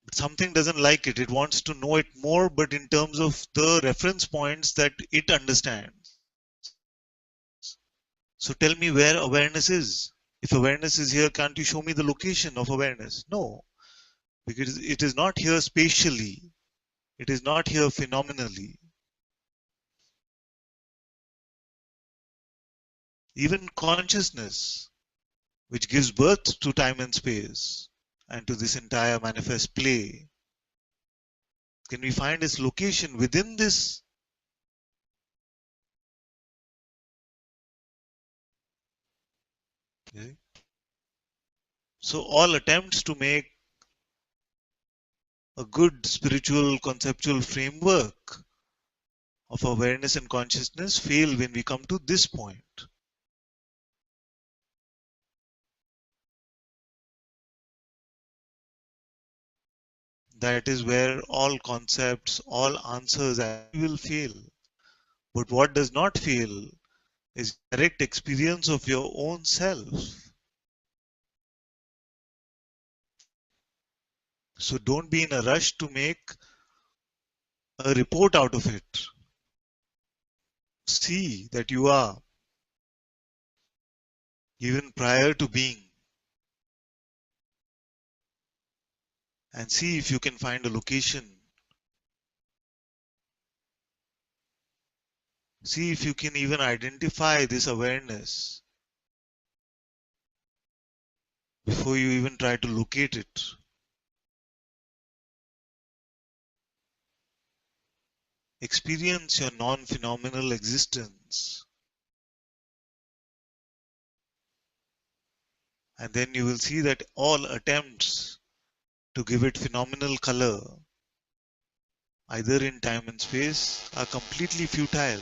But something doesn't like it. It wants to know it more, but in terms of the reference points that it understands. So tell me where awareness is. If awareness is here, can't you show me the location of awareness? No, because it is not here spatially. It is not here phenomenally. Even consciousness, which gives birth to time and space and to this entire manifest play, can we find its location within this? Okay. So all attempts to make a good spiritual conceptual framework of awareness and consciousness fail when we come to this point. That is where all concepts, all answers will fail. But what does not fail is direct experience of your own self. So don't be in a rush to make a report out of it. See that you are, even prior to being, and see if you can find a location. See if you can even identify this awareness before you even try to locate it. Experience your non-phenomenal existence, and then you will see that all attempts to give it phenomenal color, either in time and space, are completely futile.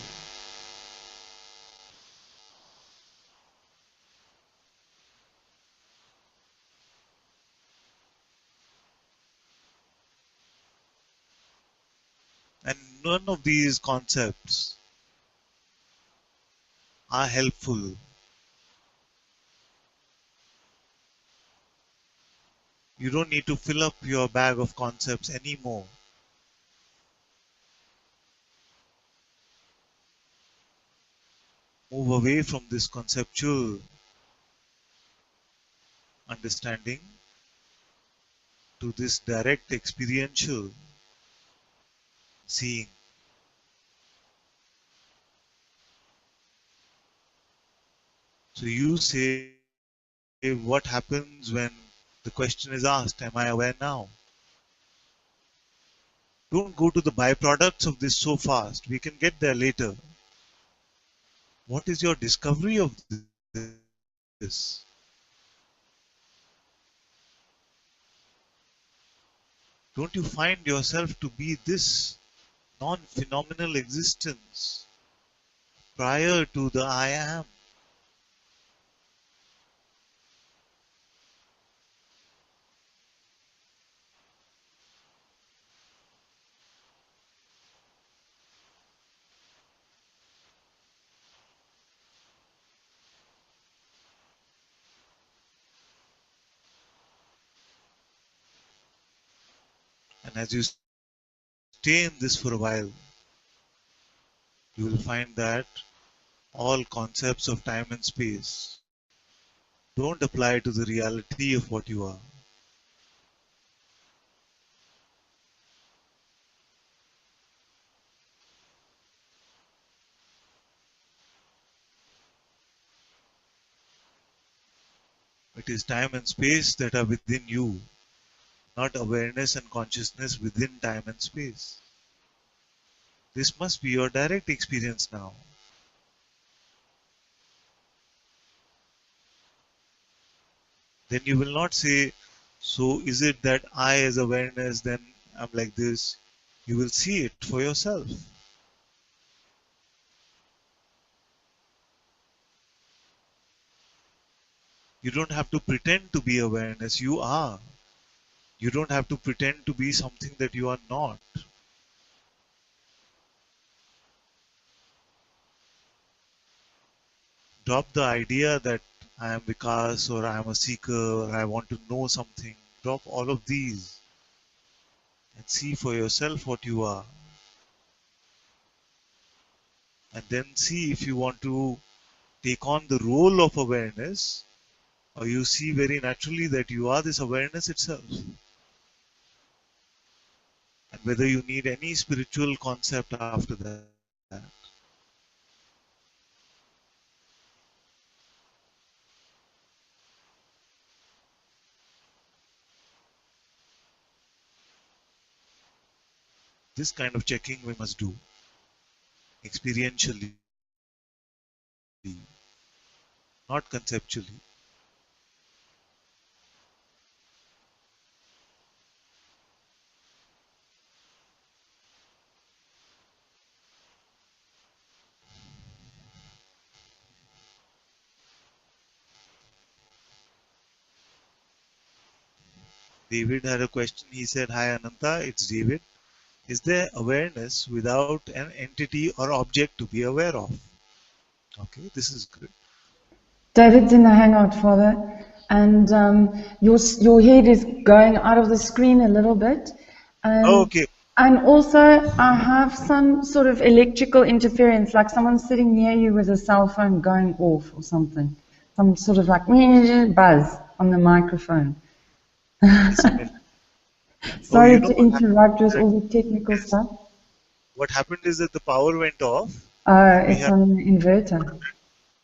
And none of these concepts are helpful. You don't need to fill up your bag of concepts anymore. Move away from this conceptual understanding to this direct experiential seeing. So you say, what happens when the question is asked, am I aware now? Don't go to the byproducts of this so fast. We can get there later. What is your discovery of this? Don't you find yourself to be this non-phenomenal existence prior to the I am? And as you stay in this for a while, you will find that all concepts of time and space don't apply to the reality of what you are. It is time and space that are within you, not awareness and consciousness within time and space. This must be your direct experience now. Then you will not say, so is it that I, as awareness, then I'm like this? You will see it for yourself. You don't have to pretend to be awareness, you are. You don't have to pretend to be something that you are not. Drop the idea that I am Vikas or I am a seeker or I want to know something. Drop all of these and see for yourself what you are. And then see if you want to take on the role of awareness or you see very naturally that you are this awareness itself. And whether you need any spiritual concept after that. This kind of checking we must do experientially, not conceptually. David had a question. He said, hi Ananta, it's David. Is there awareness without an entity or object to be aware of? Okay, this is good. David's in the hangout, Father, and your head is going out of the screen a little bit, Oh, and okay. and also I have some sort of electrical interference, like someone sitting near you with a cell phone going off or something, some sort of like buzz on the microphone. Excellent. Oh, Sorry you know to what happened? interrupt with all the technical stuff. What happened is that the power went off. We It's have on the inverter.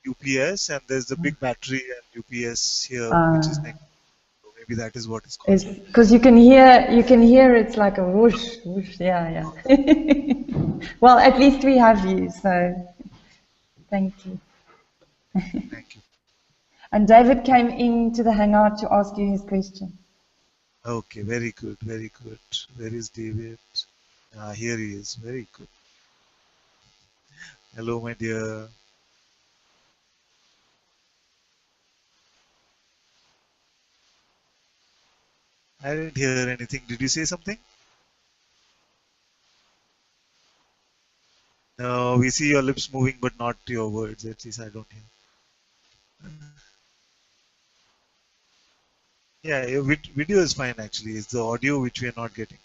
UPS and there's the big battery and UPS here, which is Uh, next. So maybe that is what is it's causing it. because you can hear it's like a whoosh, whoosh, yeah. Well, at least we have you, so thank you. Thank you. And David came into the hangout to ask you his question. Okay, very good, very good. Where is David? Ah, here he is. Very good. Hello, my dear. I didn't hear anything. Did you say something? We see your lips moving, but not your words. At least I don't hear. Yeah, your video is fine actually. It's the audio which we are not getting.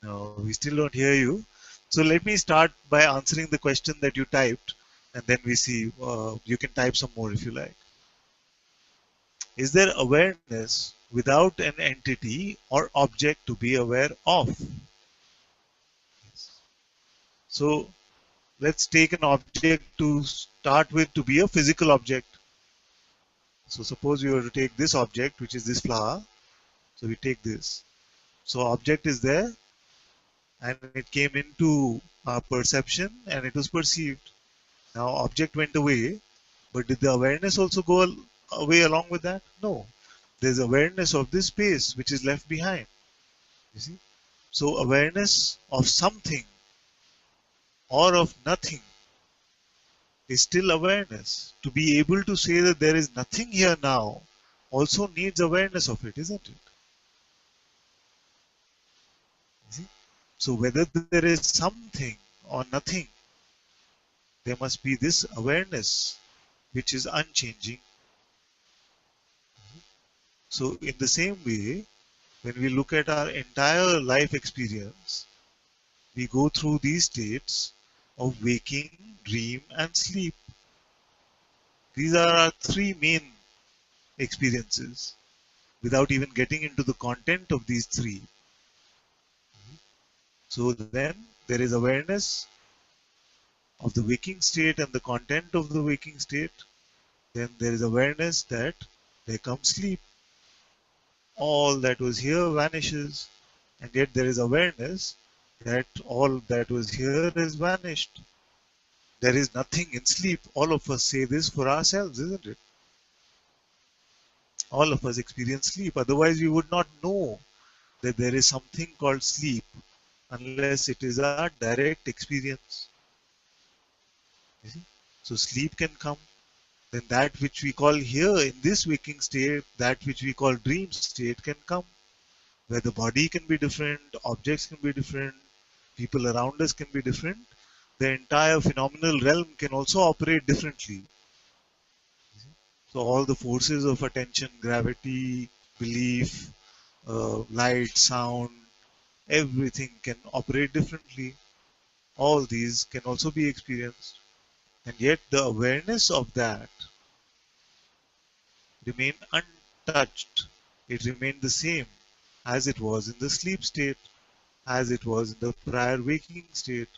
No, we still don't hear you. So let me start by answering the question that you typed, and then we see. You can type some more if you like. Is there awareness without an entity or object to be aware of? So let's take an object to start with to be a physical object. So suppose we were to take this object, which is this flower. So we take this. So object is there, and it came into our perception, and it was perceived. Now object went away, but did the awareness also go away along with that? No. There's awareness of this space which is left behind. You see? So awareness of something or of nothing is still awareness. To be able to say that there is nothing here now also needs awareness of it, isn't it? You see? So whether there is something or nothing, there must be this awareness which is unchanging. So in the same way, when we look at our entire life experience, we go through these states of waking, dream, and sleep. These are our three main experiences without even getting into the content of these three. So then there is awareness of the waking state and the content of the waking state. Then there is awareness that there comes sleep. All that was here vanishes. And yet there is awareness that all that was here has vanished. There is nothing in sleep. All of us say this for ourselves, isn't it? All of us experience sleep. Otherwise, we would not know that there is something called sleep unless it is our direct experience. You see? So sleep can come. Then that which we call here in this waking state, that which we call dream state can come, where the body can be different, objects can be different, people around us can be different. The entire phenomenal realm can also operate differently. So all the forces of attention, gravity, belief, light, sound, everything can operate differently. All these can also be experienced. And yet the awareness of that remained untouched. It remained the same as it was in the sleep state, as it was in the prior waking state.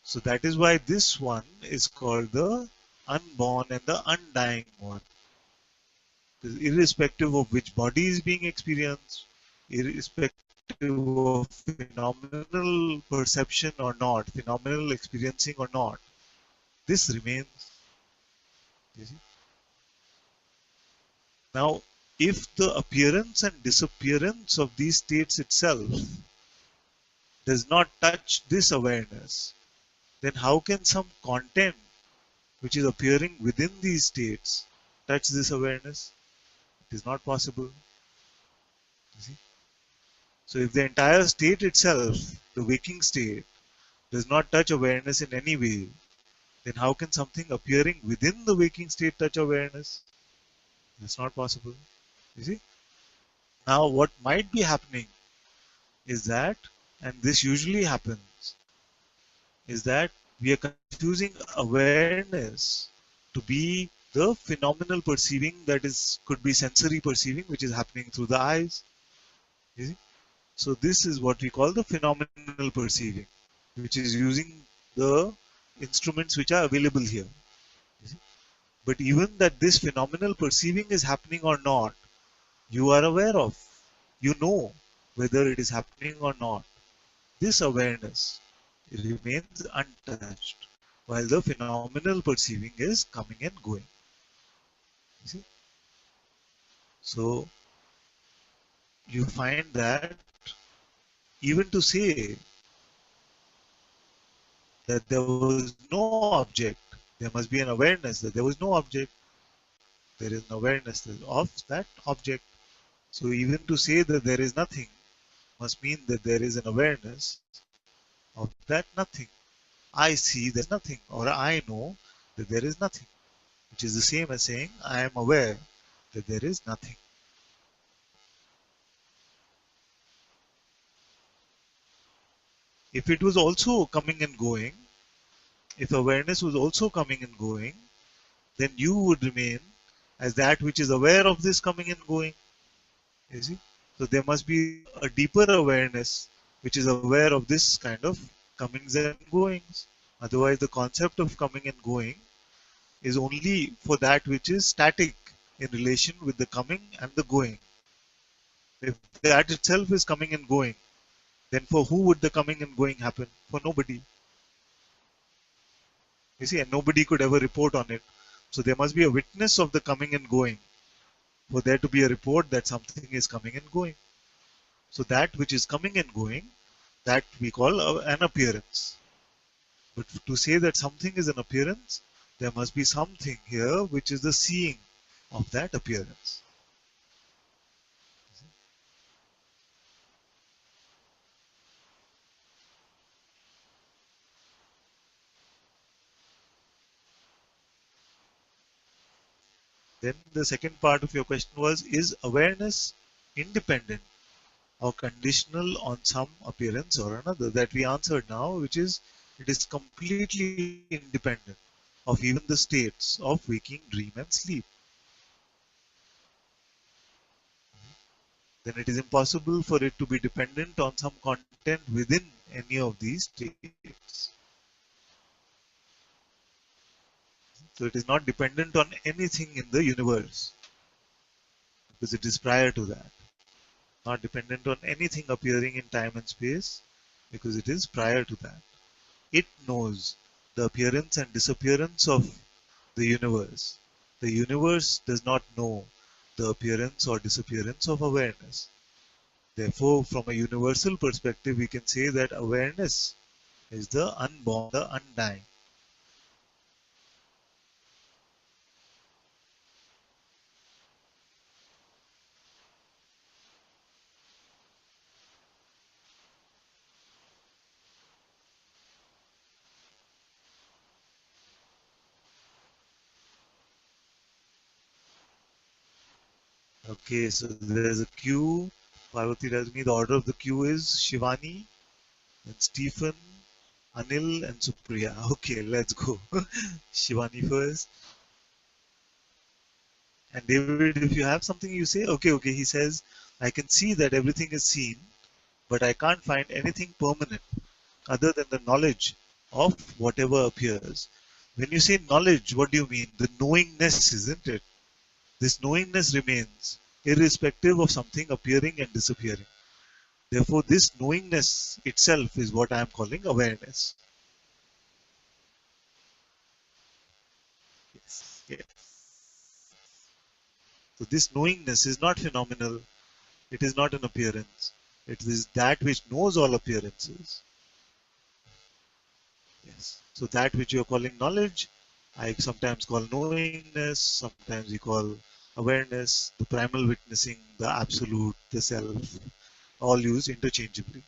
So that is why this one is called the unborn and the undying one. Irrespective of which body is being experienced, irrespective of phenomenal perception or not, phenomenal experiencing or not, this remains. You see? Now, if the appearance and disappearance of these states itself does not touch this awareness, then how can some content which is appearing within these states touch this awareness? It is not possible. You see? So if the entire state itself, the waking state, does not touch awareness in any way, then how can something appearing within the waking state touch awareness? That's not possible. You see? Now what might be happening is that, and this usually happens, is that we are confusing awareness to be the phenomenal perceiving that is could be sensory perceiving, which is happening through the eyes. You see? So this is what we call the phenomenal perceiving, which is using the instruments which are available here. You see? But even that this phenomenal perceiving is happening or not, you are aware of. You know whether it is happening or not. This awareness remains untouched, while the phenomenal perceiving is coming and going. You see? So you find that even to say that there was no object. There must be an awareness that there was no object. There is an awareness of that object. So even to say that there is nothing must mean that there is an awareness of that nothing. I see there is nothing, or I know that there is nothing, which is the same as saying I am aware that there is nothing. If it was also coming and going, if awareness was also coming and going, then you would remain as that which is aware of this coming and going. You see? So there must be a deeper awareness which is aware of this kind of comings and goings. Otherwise, the concept of coming and going is only for that which is static in relation with the coming and the going. If that itself is coming and going, then for who would the coming and going happen? For nobody. You see, and nobody could ever report on it. So there must be a witness of the coming and going for there to be a report that something is coming and going. So that which is coming and going, that we call an appearance. But to say that something is an appearance, there must be something here which is the seeing of that appearance. Then the second part of your question was, is awareness independent or conditional on some appearance or another? That we answered now, which is it is completely independent of even the states of waking, dream, and sleep. Then it is impossible for it to be dependent on some content within any of these states. So it is not dependent on anything in the universe because it is prior to that. Not dependent on anything appearing in time and space because it is prior to that. It knows the appearance and disappearance of the universe. The universe does not know the appearance or disappearance of awareness. Therefore, from a universal perspective, we can say that awareness is the unborn, the undying. Okay, so there's a queue. Parvati tells me the order of the queue is Shivani, then Stephen, Anil, and Supriya. Okay, let's go. Shivani first. And David, if you have something you say, okay, he says, I can see that everything is seen, but I can't find anything permanent other than the knowledge of whatever appears. When you say knowledge, what do you mean? The knowingness, isn't it? This knowingness remains irrespective of something appearing and disappearing. Therefore, this knowingness itself is what I am calling awareness. Yes. So this knowingness is not phenomenal. It is not an appearance. It is that which knows all appearances. Yes. So that which you are calling knowledge, I sometimes call knowingness, sometimes we call awareness, the primal witnessing, the absolute, the self, all used interchangeably.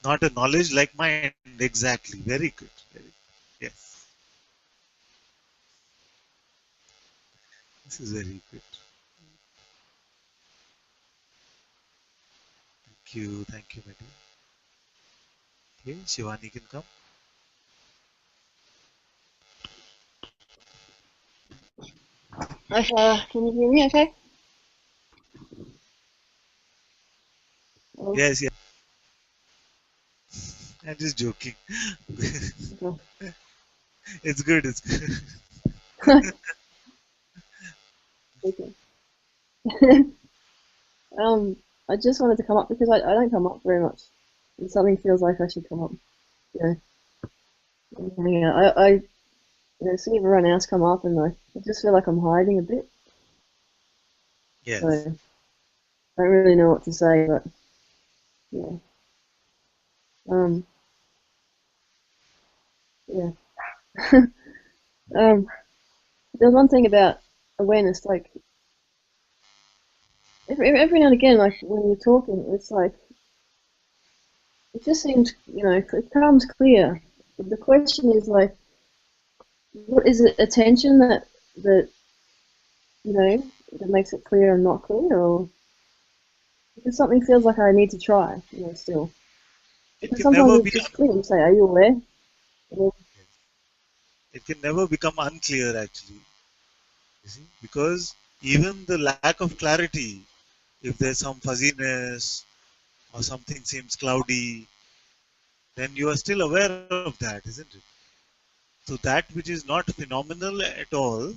Not a knowledge like mind, exactly. Very good. Very good. Yes. This is very good. Thank you, Mehdi. Okay, Shivani can come. Hi, Sarah. Can you hear me okay? Oh, Yes, yeah. I'm just joking. okay. It's good. It's good. Okay. I just wanted to come up because I don't come up very much. And something feels like I should come up. you know, hang out. See everyone else come up, and I just feel like I'm hiding a bit. So Yes. I don't really know what to say, but yeah. Yeah. There's one thing about awareness, like every now and again, like when you're talking, it's like it just seems, it comes clear. The question is like, what is it? Attention that you know that makes it clear and not clear, or because something feels like I need to try, still. It Because can sometimes never it's be just clear. You say, "Are you aware?" it can never become unclear actually. You see? Because even the lack of clarity, if there's some fuzziness or something seems cloudy, then you are still aware of that, isn't it? So that which is not phenomenal at all,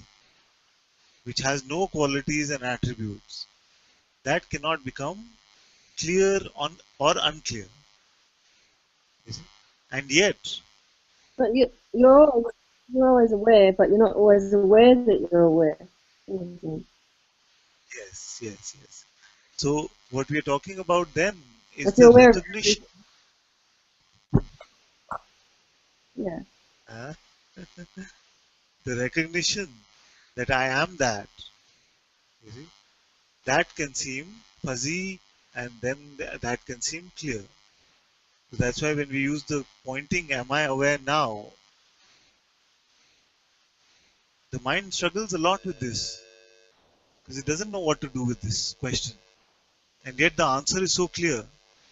which has no qualities and attributes, that cannot become clear on or unclear. You see? And yet, But you're always aware, but you're not always aware that you're aware. Mhm. yes. So what we are talking about then is Like you're the aware of recognition, everything. Yeah. uh, the recognition that I am that. You see, that can seem fuzzy, and then that can seem clear. So that's why when we use the pointing, am I aware now? The mind struggles a lot with this because it doesn't know what to do with this question. And yet the answer is so clear,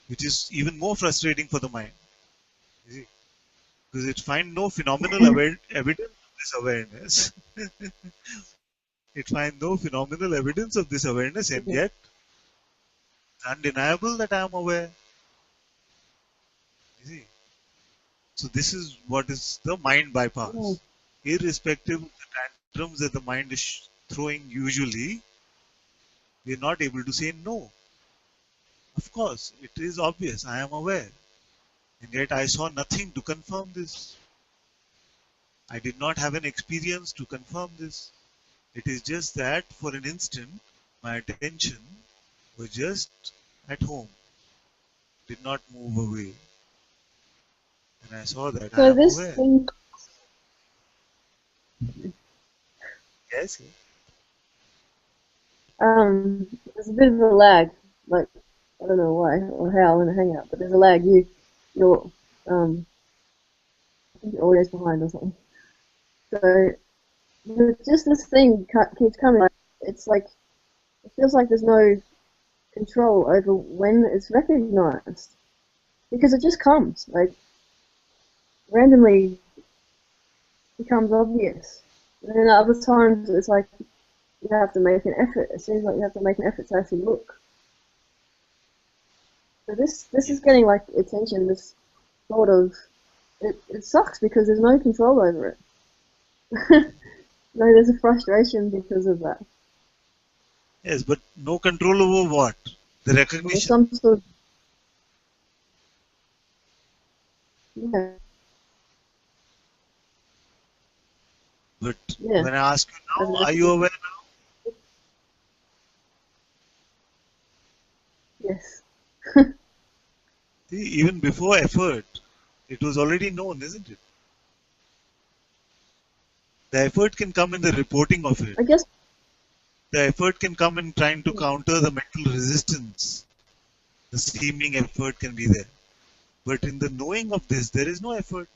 which is even more frustrating for the mind. You see? Because it finds no phenomenal evidence of this awareness. It finds no phenomenal evidence of this awareness, and Yeah. yet it's undeniable that I am aware. You see? So this is what is the mind Yeah. bypass. Irrespective of the tantrums that the mind is throwing usually, we are not able to say no. Of course, it is obvious, I am aware. And yet I saw nothing to confirm this. I did not have an experience to confirm this. It is just that for an instant, my attention was just at home, did not move away. And I saw that I So am this aware. thing, Yes, yes. there's a bit of a lag. Like I don't know why or how in a hangout, but there's a lag. Your I think your audio's behind or something. So just this thing keeps coming. Like, it's like it feels like there's no control over when it's recognized because it just comes like randomly becomes obvious. And then other times it's like you have to make an effort. It seems like you have to make an effort to actually look. So this is Yes. getting like attention. This sort of it sucks because there's no control over it. No, there's a frustration because of that. Yes, but no control over what? The There's recognition. some sort of yeah, But yeah. when I ask you Over now, the are you recognition. aware now? Yes. See, even before effort, it was already known, isn't it? The effort can come in the reporting of it. I guess. The effort can come in trying to Yeah. counter the mental resistance. The seeming effort can be there. But in the knowing of this, there is no effort.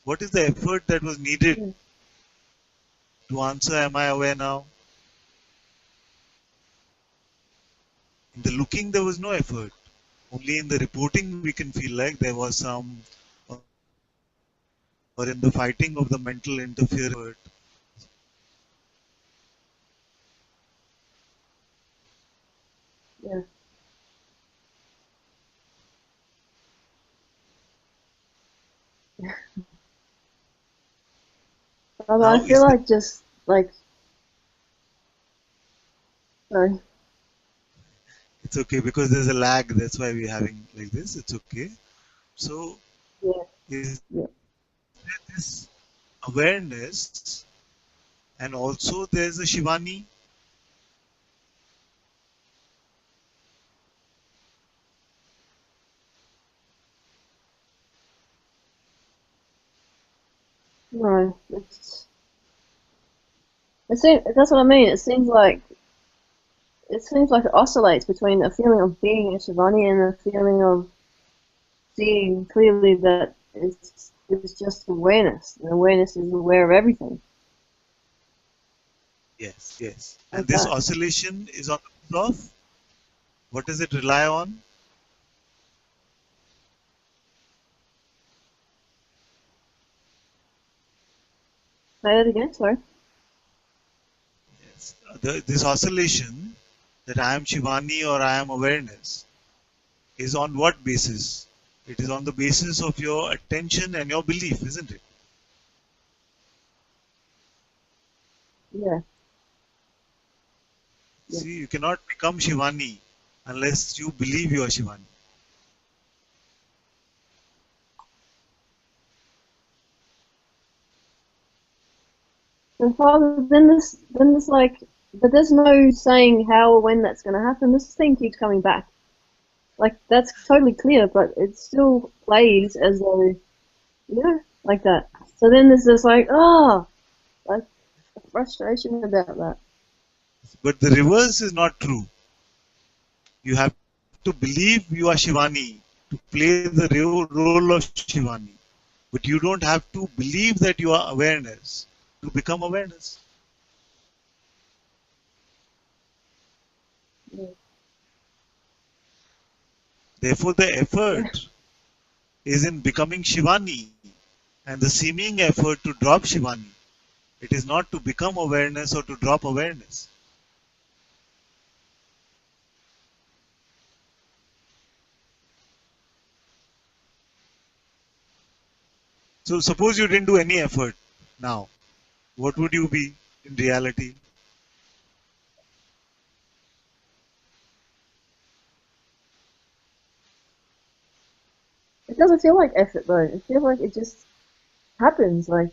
What is the effort that was needed Yeah. to answer, am I aware now? In the looking, there was no effort. Only in the reporting, we can feel like there was some, or in the fighting of the mental interference, there was some effort. Yeah. But I Now, feel is that like sorry. It's okay because there's a lag. That's why we're having like this. It's okay. So Yeah, is yeah. there this awareness, and also there's a Shivani. No, that's what I mean. It seems like it oscillates between a feeling of being a Shivani and a feeling of seeing clearly that it's just awareness. And awareness is aware of everything. Yes, yes. And Like this that. oscillation is on the basis of what does it rely on? Say that again, sorry. Yes. This oscillation that I am Shivani or I am awareness is on what basis? It is on the basis of your attention and your belief, isn't it? Yeah, yeah. See, you cannot become Shivani unless you believe you are Shivani. So Father, then this like, but there's no saying how or when that's going to happen. This thing keeps coming back. Like that's totally clear, but it still plays as though, like that. So then there's this like, like a frustration about that. But the reverse is not true. You have to believe you are Shivani to play the role of Shivani. But you don't have to believe that you are awareness to become awareness. Yeah. Therefore, the effort is in becoming Shivani and the seeming effort to drop Shivani. It is not to become awareness or to drop awareness. So, suppose you didn't do any effort now, what would you be in reality? It doesn't feel like effort though. It feels like it just happens. Like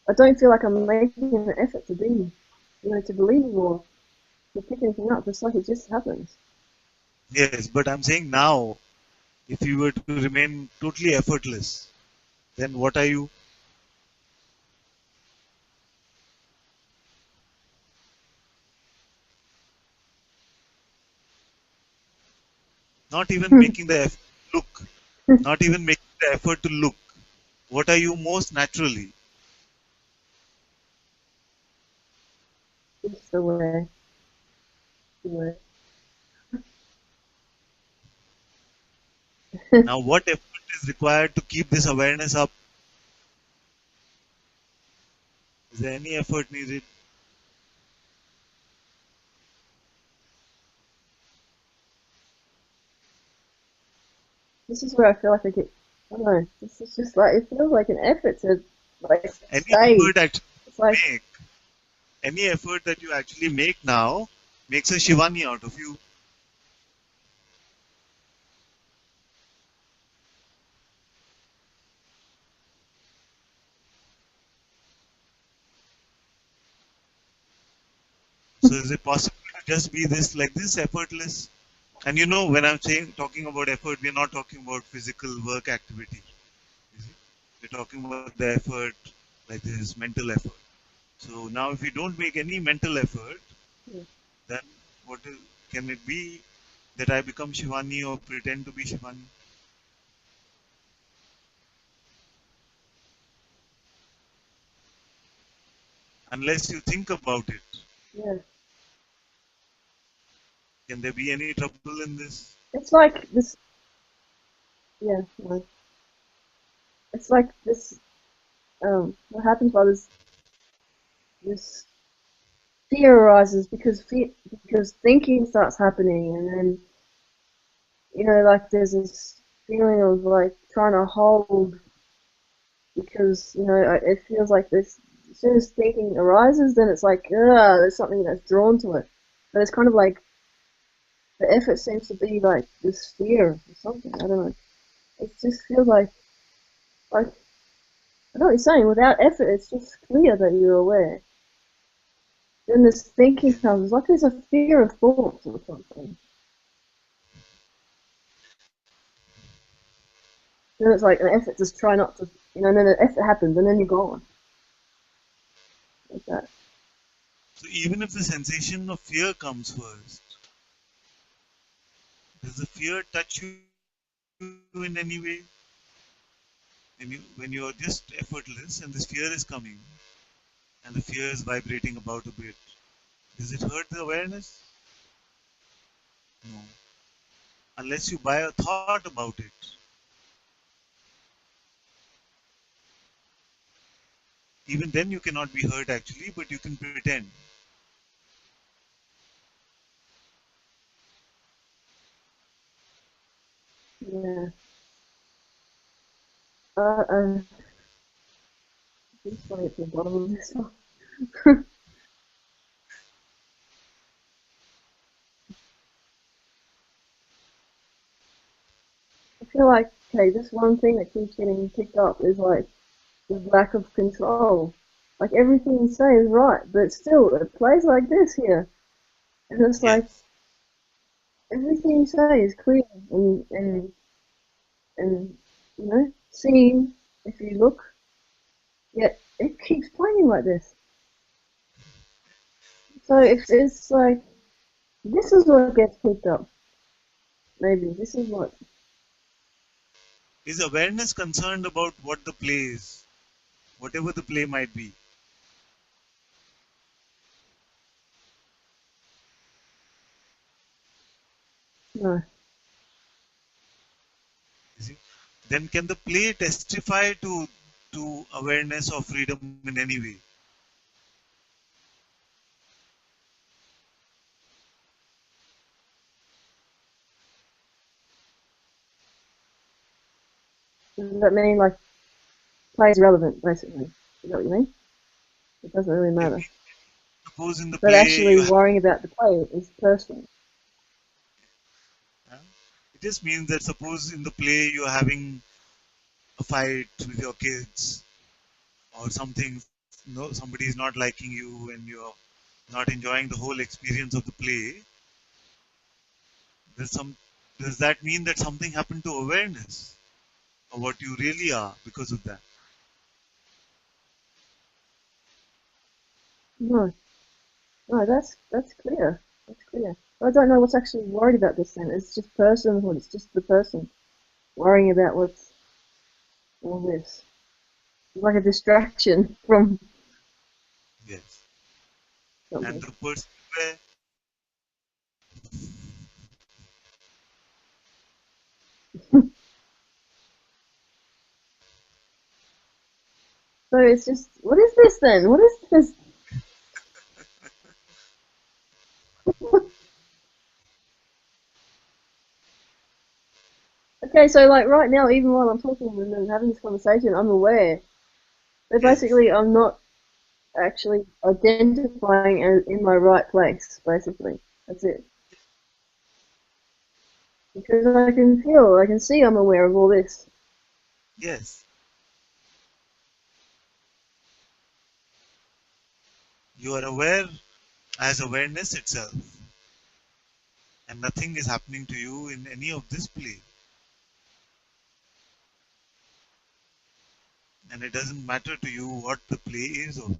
I don't feel like I'm making an effort to be, to believe or to pick anything up. It's like it just happens. Yes, but I'm saying now, if you were to remain totally effortless, then what are you? Not even making the effort to look. Not even making the effort to look. What are you most naturally? Just aware, aware. Now, what effort is required to keep this awareness up? Is there any effort needed? This is where I feel like I get. I don't know. This is just like it feels like an effort to like Any stay. effort actually It's like make, any effort that you actually make now makes a Shivani out of you. So is it possible to just be this like this effortless? And when I'm saying talking about effort, we're not talking about physical work activity. We're talking about the effort like this mental effort. So now if you don't make any mental effort, yeah. then what is, can it be that I become Shivani or pretend to be Shivani? Unless you think about it, Yeah. can there be any trouble in this? It's like this. Yeah. No. It's like this. What happens while this fear arises because thinking starts happening, and then like there's this feeling of like trying to hold because it feels like this. As soon as thinking arises, then it's like there's something that's drawn to it, but it's kind of like the effort seems to be like this fear or something. I don't know. It just feels like I know what you're saying. Without effort, it's just clear that you're aware. Then this thinking Yes. comes. It's like there's a fear of thoughts or something. Then it's like an effort. Just try not to, And then an effort happens, and then you're gone. Like that. So even if the sensation of fear comes first, does the fear touch you in any way? When you're just effortless and this fear is coming and the fear is vibrating about a bit, does it hurt the awareness? No. Unless you buy a thought about it. Even then you cannot be hurt actually, but you can pretend. Yeah. I'm just trying to get to the bottom of this one. I feel like, okay, this one thing that keeps getting picked up is like the lack of control. Like everything you say is right, but still it plays like this here. And it's like Yes. everything you say is clear and seen if you look, yet it keeps playing like this. So if Yes. it's like this is what gets picked up. Maybe this is what Is awareness concerned about what the play is, whatever the play might be? no. You see? Then can the play testify to awareness or freedom in any way? Does that mean like play is irrelevant basically? Is that what you mean? It doesn't really It matter. means suppose in the But play actually you have, worrying about the play is personal. uh, it just means that suppose in the play you're having a fight with your kids or something, no, somebody is not liking you and you're not enjoying the whole experience of the play. There's some. Does that mean that something happened to awareness of what you really are because of that? No, no, that's clear. That's clear. I don't know what's actually worried about this then. It's just personhood. It's just the person worrying about what's all this. It's like a distraction from Yes. And something. the person where So it's just, what is this then? What is this? Okay, so like right now, even while I'm talking and having this conversation, I'm aware. But yes, basically, I'm not actually identifying as in my right place, basically. That's it. Because I can feel, I can see I'm aware of all this. yes, you are aware as awareness itself, and nothing is happening to you in any of this play, and it doesn't matter to you what the play is also.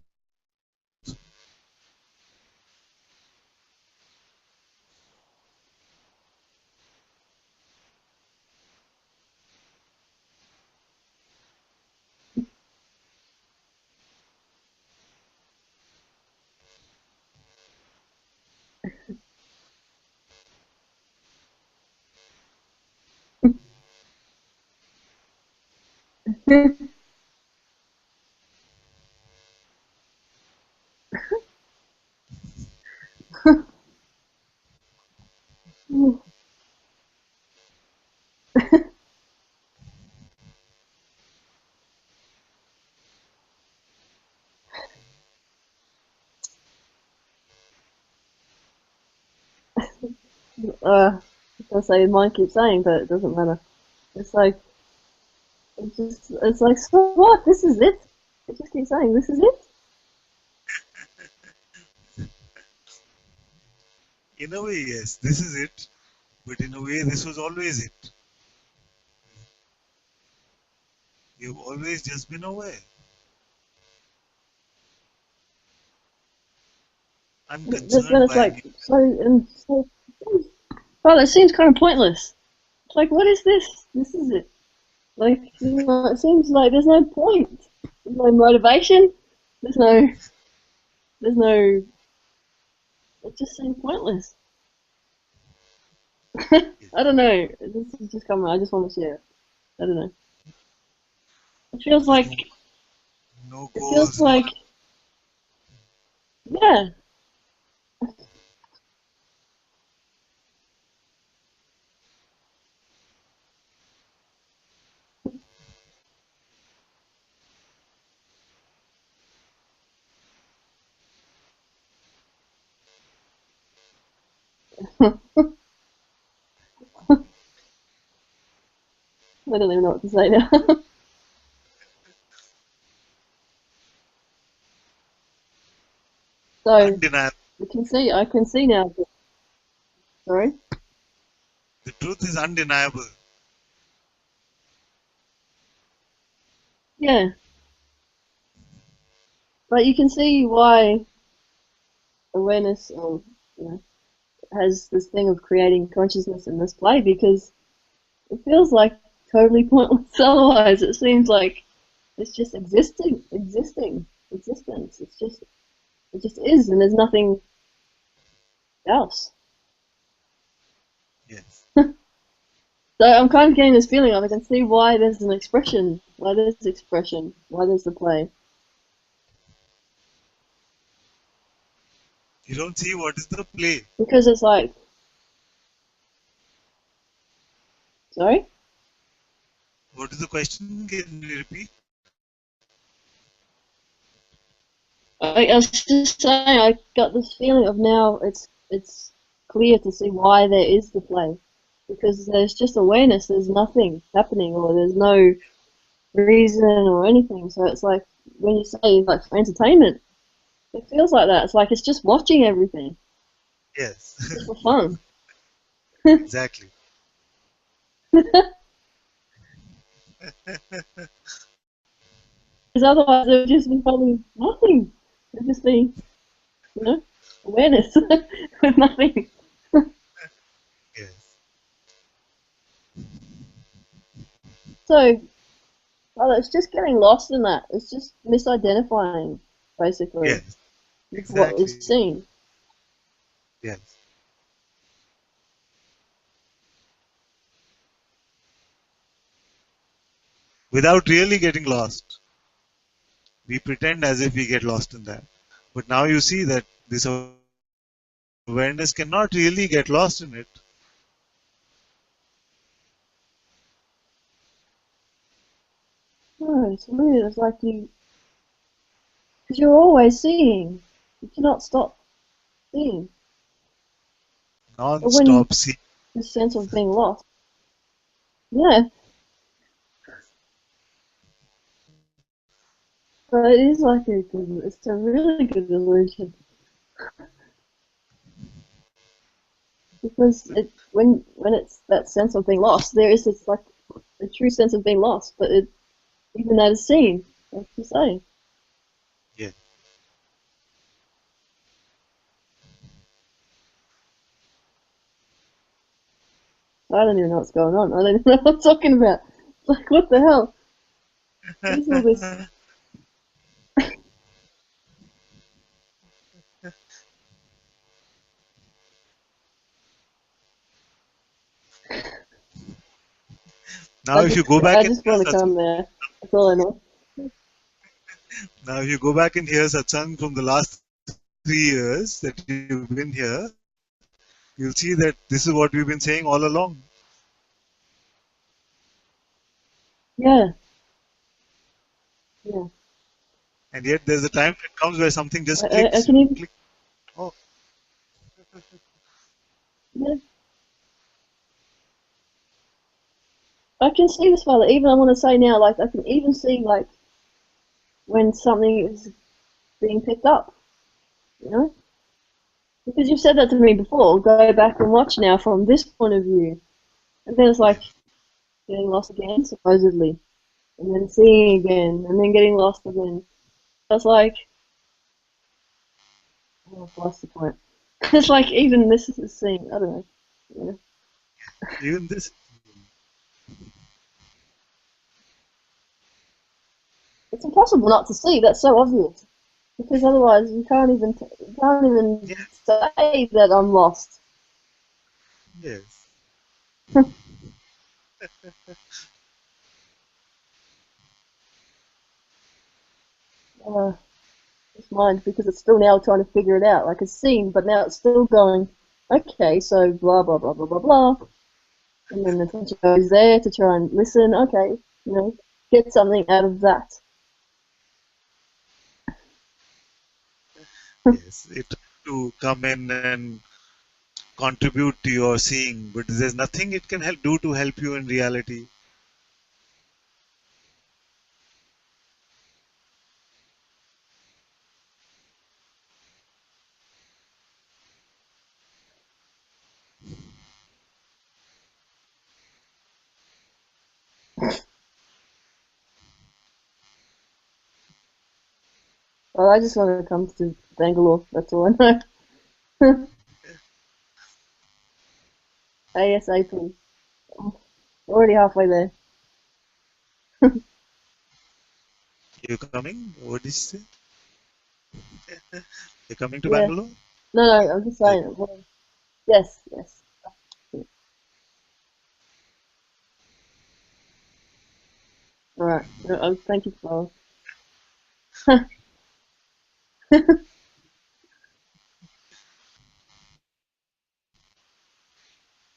I say mine keeps saying, but it doesn't matter. It's like, it's like, so what? This is it. It just keeps saying, this is it. In a way, yes, this is it. But in a way, this was always it. You've always just been aware. Then Unconcerned it's by like, any. well, it seems kind of pointless. It's like, what is this? This is it. Like, it seems like there's no point. There's no motivation. There's no, it just seems pointless. I don't know. This is just coming. I just want to share. I don't know. It feels like, No it feels goals, like, yeah. I don't even know what to say now. So undeniable. I can see now. Sorry. The truth is undeniable. Yeah, but you can see why awareness, you know, has this thing of creating consciousness in this play because it feels like totally pointless. Otherwise, it seems like it's just existence. It just is, and there's nothing else. Yes. So I'm kind of getting this feeling of I can see why there's an expression, why there's the play. You don't see what is the play. Because it's like, sorry? What is the question? Can you repeat? I was just saying I got this feeling of now it's clear to see why there is the play. Because there's just awareness, there's nothing happening or there's no reason or anything. So it's like when you say like for entertainment, it feels like that. It's like it's just watching everything. Yes. Just for fun. Exactly. Because otherwise it would just be probably nothing. It would just be, you know, awareness with nothing. Yes. So, well, it's just getting lost in that. It's just misidentifying, basically, Yes. with what Exactly. is seen. Yes. Without really getting lost. We pretend as if we get lost in that. But now you see that this awareness cannot really get lost in it. No, it's weird. It's like because you're always seeing. You cannot stop seeing. But when Non-stop see. the sense of being lost, yeah, but it is like it's a really good illusion because when it's that sense of being lost, there is this like a true sense of being lost, but even that is seen, like you say. Yeah. I don't even know what's going on. I don't even know what I'm talking about. It's like, what the hell? What is all this? Now if you go I back and just hear want to Satsang, come there. That's all I know. now if you go back and hear Satsang from the last 3 years that you've been here, you'll see that this is what we've been saying all along. Yeah, yeah. And yet there's a time that comes where something just I clicks. can even, Click. Oh, yeah. I can see this, Father. Even I want to say now, like I can even see like when something is being picked up, you know, because you've said that to me before. Go back and watch now from this point of view, and then it's like Yes. getting lost again, supposedly, and then seeing again, and then getting lost again. It's like, oh, I've lost the point. It's like even this is the same. I don't know. Yeah. Even this. It's impossible not to see. That's so obvious. Because otherwise, you can't even Yes. say that I'm lost. Yes. Uh, it's mind because it's still now trying to figure it out. Like it's seen, but now it's still going. Okay, so blah blah blah blah blah blah, and then the teacher goes there to try and listen. Okay, you know, get something out of that. Yes. It to come in and contribute to your seeing, but there's nothing it can do to help you in reality. Well, I just want to come to Bangalore. That's all I know. ASAP. I'm already halfway there. You coming? What did you say? You're coming to Yeah. Bangalore? No, I'm just Like, saying. Well, yes, yes. All right. Thank you for.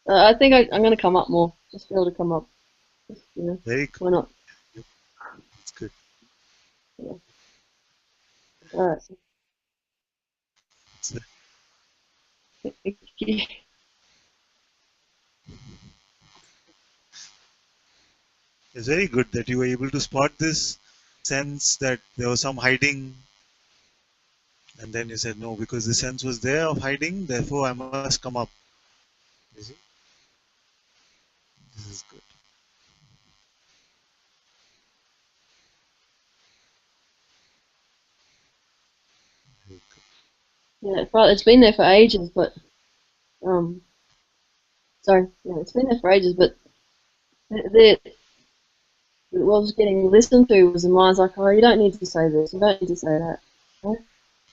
I think I'm going to come up more. Just be able to come up. Just, you know, very good. why not? It's good. Yeah. All right. It's, Thank you. it's very good that you were able to spot this sense that there was some hiding, and then you said no because the sense was there of hiding, therefore I must come up. You see, this is good. Very Yeah, it's been there for ages, but um, sorry, yeah, it's been there for ages, but what was getting listened to was the mind's like, oh, you don't need to say this, you don't need to say that. You know?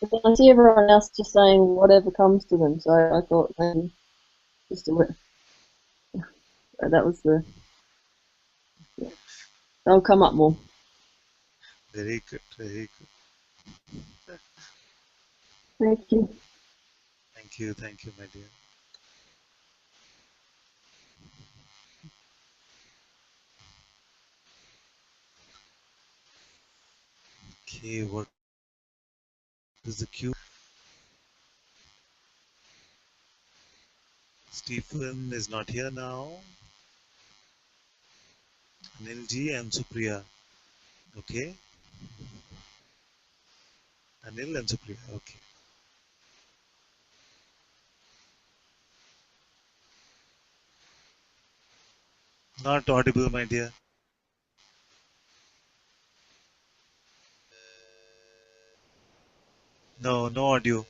But then I see everyone else just saying whatever comes to them, so I thought maybe just do it. That was the. Yeah. They'll come up more. Very good. Very good. Thank you. Thank you. Thank you, my dear. Okay, what is the cue? Stephen is not here now. Anilji and Supriya. Okay. Anil and Supriya. Okay. Not audible, my dear. No, no audio.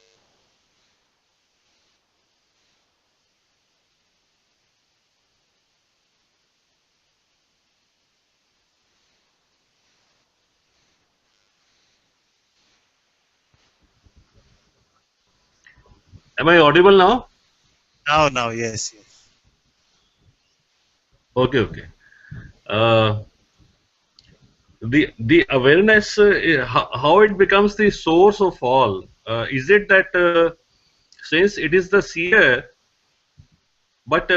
Am I audible now? Now, yes, yes. Okay, okay. Uh, the awareness, how it becomes the source of all? Is it that since it is the seer, but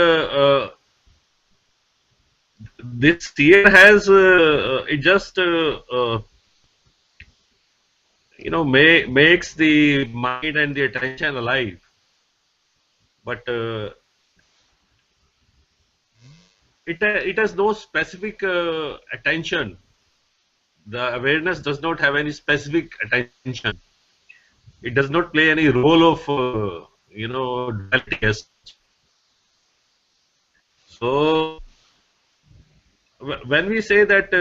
this seer has it just makes the mind and the attention alive, but it has no specific attention. The awareness does not have any specific attention. It does not play any role of duality as such. So when we say that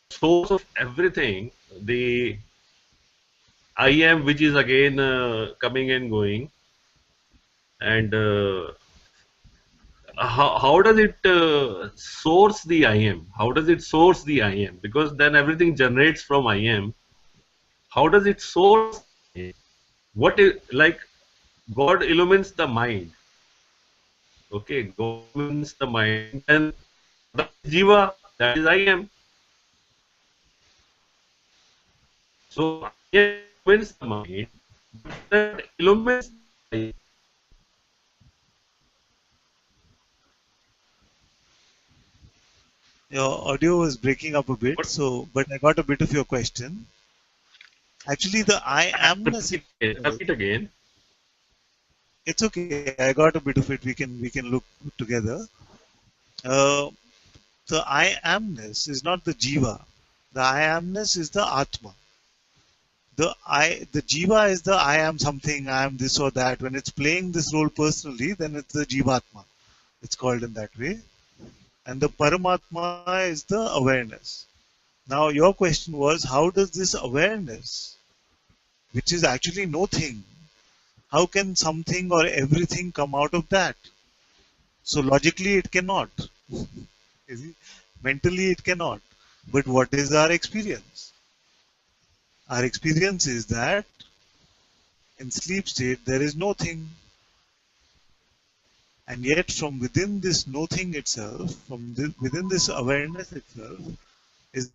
source of everything, the I am, which is again coming and going, and how does it source the I am? How does it source the I am? Because then everything generates from I am. How does it source the I am? What is, like, God illumines the mind. Okay, God illumines the mind, and that is Jiva, that is I am. So I am illumines the mind, but that illumines the I am. Your audio was breaking up a bit, But but I got a bit of your question. Actually, the I amness itself, repeat again. it's okay. I got a bit of it. We can look together. Uh, the I amness is not the jiva. The I amness is the atma. The jiva is the I am something, I am this or that. When it's playing this role personally, then it's the jivatma. It's called in that way. And the paramatma is the awareness. Now your question was, how does this awareness, which is actually nothing, how can something or everything come out of that? So logically it cannot. You see? Mentally it cannot. But what is our experience? Our experience is that in sleep state there is nothing. And yet from within this nothing itself, within this awareness itself, is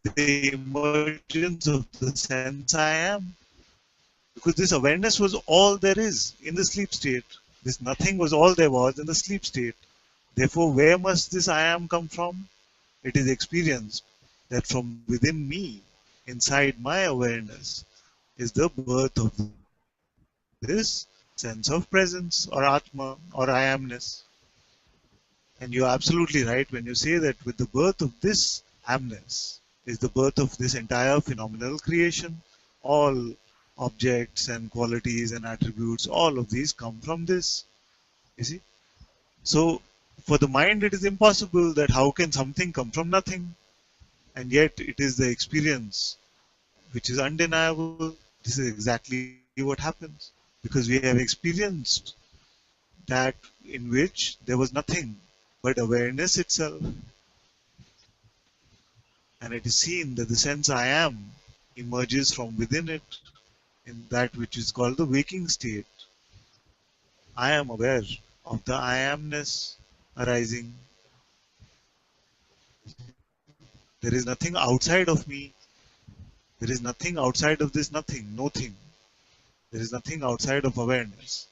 the emergence of the sense I am. Because this awareness was all there is in the sleep state. This nothing was all there was in the sleep state. Therefore, where must this I am come from? It is experience that from within me, inside my awareness, is the birth of this sense of presence or Atma or I amness. And you're absolutely right when you say that with the birth of this amness is the birth of this entire phenomenal creation. All objects and qualities and attributes, all of these come from this. You see? So for the mind it is impossible that how can something come from nothing? And yet it is the experience which is undeniable. This is exactly what happens. Because we have experienced that in which there was nothing but awareness itself. And it is seen that the sense I am emerges from within it in that which is called the waking state. I am aware of the I amness arising. There is nothing outside of me. There is nothing outside of this nothing, nothing. There is nothing outside of awareness.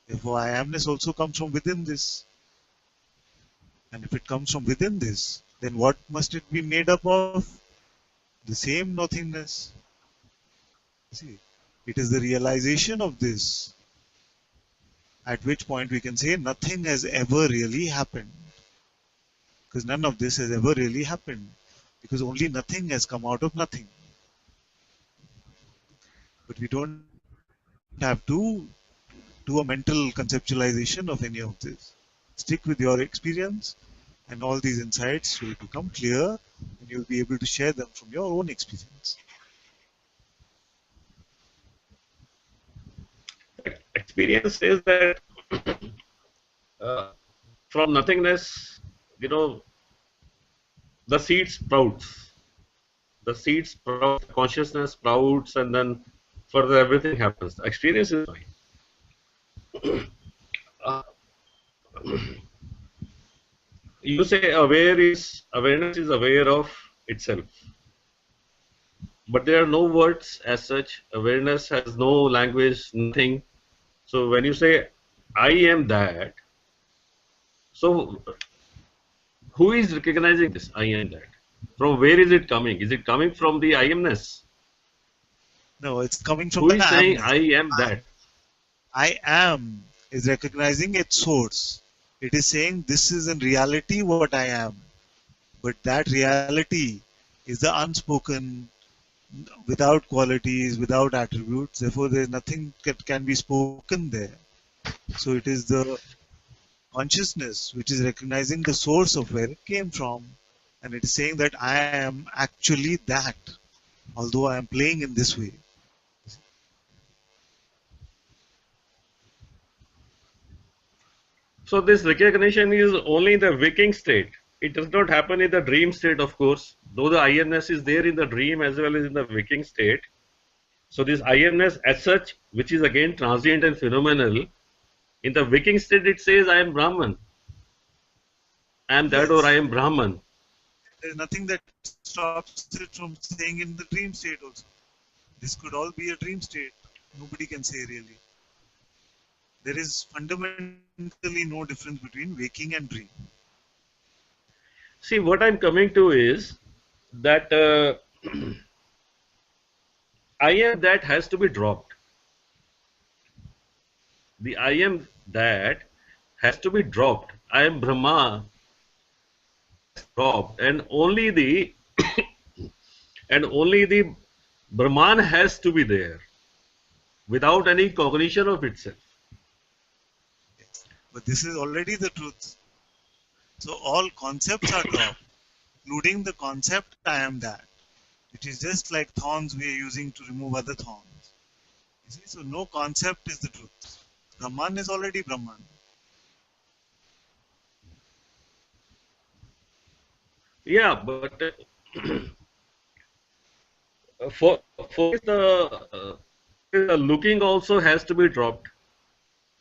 Therefore, I amness also comes from within this. And if it comes from within this, then what must it be made up of? The same nothingness. See, it is the realization of this at which point we can say nothing has ever really happened. Because none of this has ever really happened. Because only nothing has come out of nothing. But we don't have to do a mental conceptualization of any of this. Stick with your experience, and all these insights will become clear, and you'll be able to share them from your own experience. Experience says that from nothingness, you know, the seed sprouts. The seed sprouts, consciousness sprouts, and then further everything happens. Experience is fine. Uh, you say awareness is aware of itself, but there are no words as such. Awareness has no language, nothing. So when you say I am that, so who is recognizing this I am that? From where is it coming? Is it coming from the I amness? No, it's coming from Who the is saying amness. I am that? I am is recognizing its source. It is saying this is in reality what I am. But that reality is the unspoken, without qualities, without attributes. Therefore, there is nothing that can be spoken there. So it is the consciousness which is recognizing the source of where it came from. And it is saying that I am actually that, although I am playing in this way. So this recognition is only in the waking state. It does not happen in the dream state, of course, though the I-ness is there in the dream as well as in the waking state. So this I-ness as such, which is again transient and phenomenal, in the waking state it says I am Brahman. I am that, or I Yes. am Brahman. There is nothing that stops it from saying in the dream state also. This could all be a dream state. Nobody can say really. There is fundamentally no difference between waking and dream. See, what I'm coming to is that I am that has to be dropped. The I am that has to be dropped. I am Brahma dropped, and only the Brahman has to be there without any cognition of itself. But this is already the truth. So all concepts are dropped, including the concept I am that. It is just like thorns we are using to remove other thorns. You see, so no concept is the truth. Brahman is already Brahman. Yeah, but for the looking also has to be dropped.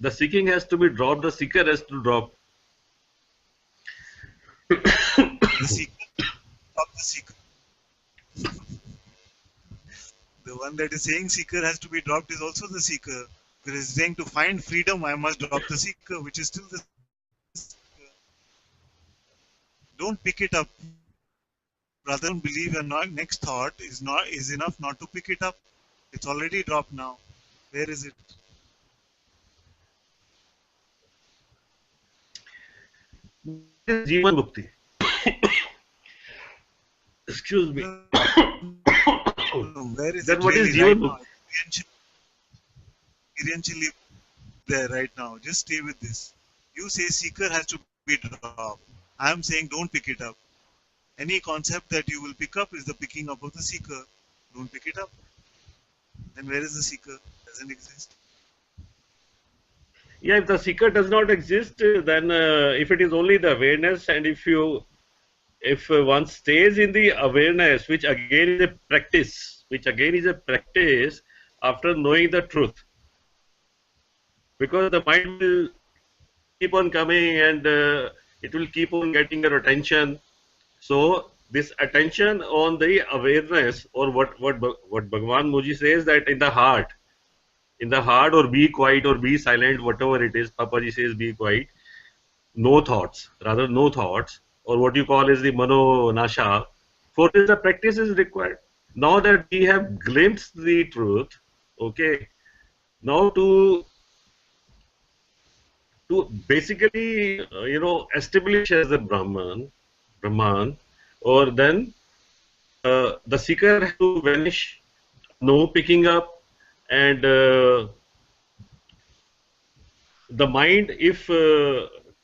The seeking has to be dropped. The seeker has to drop. The seeker, stop the seeker. The one that is saying seeker has to be dropped is also the seeker. Because it's saying to find freedom, I must drop the seeker, which is still the seeker. Don't pick it up. Rather than believe your next thought is enough not to pick it up. It's already dropped now. Where is it? Jivan Mukti. Excuse me. Where is Then it what really is right Jivan now? Mukti? Experientially there right now. Just stay with this. You say seeker has to be dropped. I am saying don't pick it up. Any concept that you will pick up is the picking up of the seeker. Don't pick it up. Then where is the seeker? Doesn't exist. Yeah, if the seeker does not exist, then if it is only the awareness, and if one stays in the awareness, which again is a practice after knowing the truth, because the mind will keep on coming and it will keep on getting your attention. So this attention on the awareness, or what Bhagavan Muji says, that in the heart or be quiet or be silent, whatever it is, Papaji says be quiet, no thoughts, or what you call is the mano nasha. For this the practice is required. Now that we have glimpsed the truth, okay, now to basically establish as a Brahman, or then the seeker has to vanish, no picking up, and the mind, if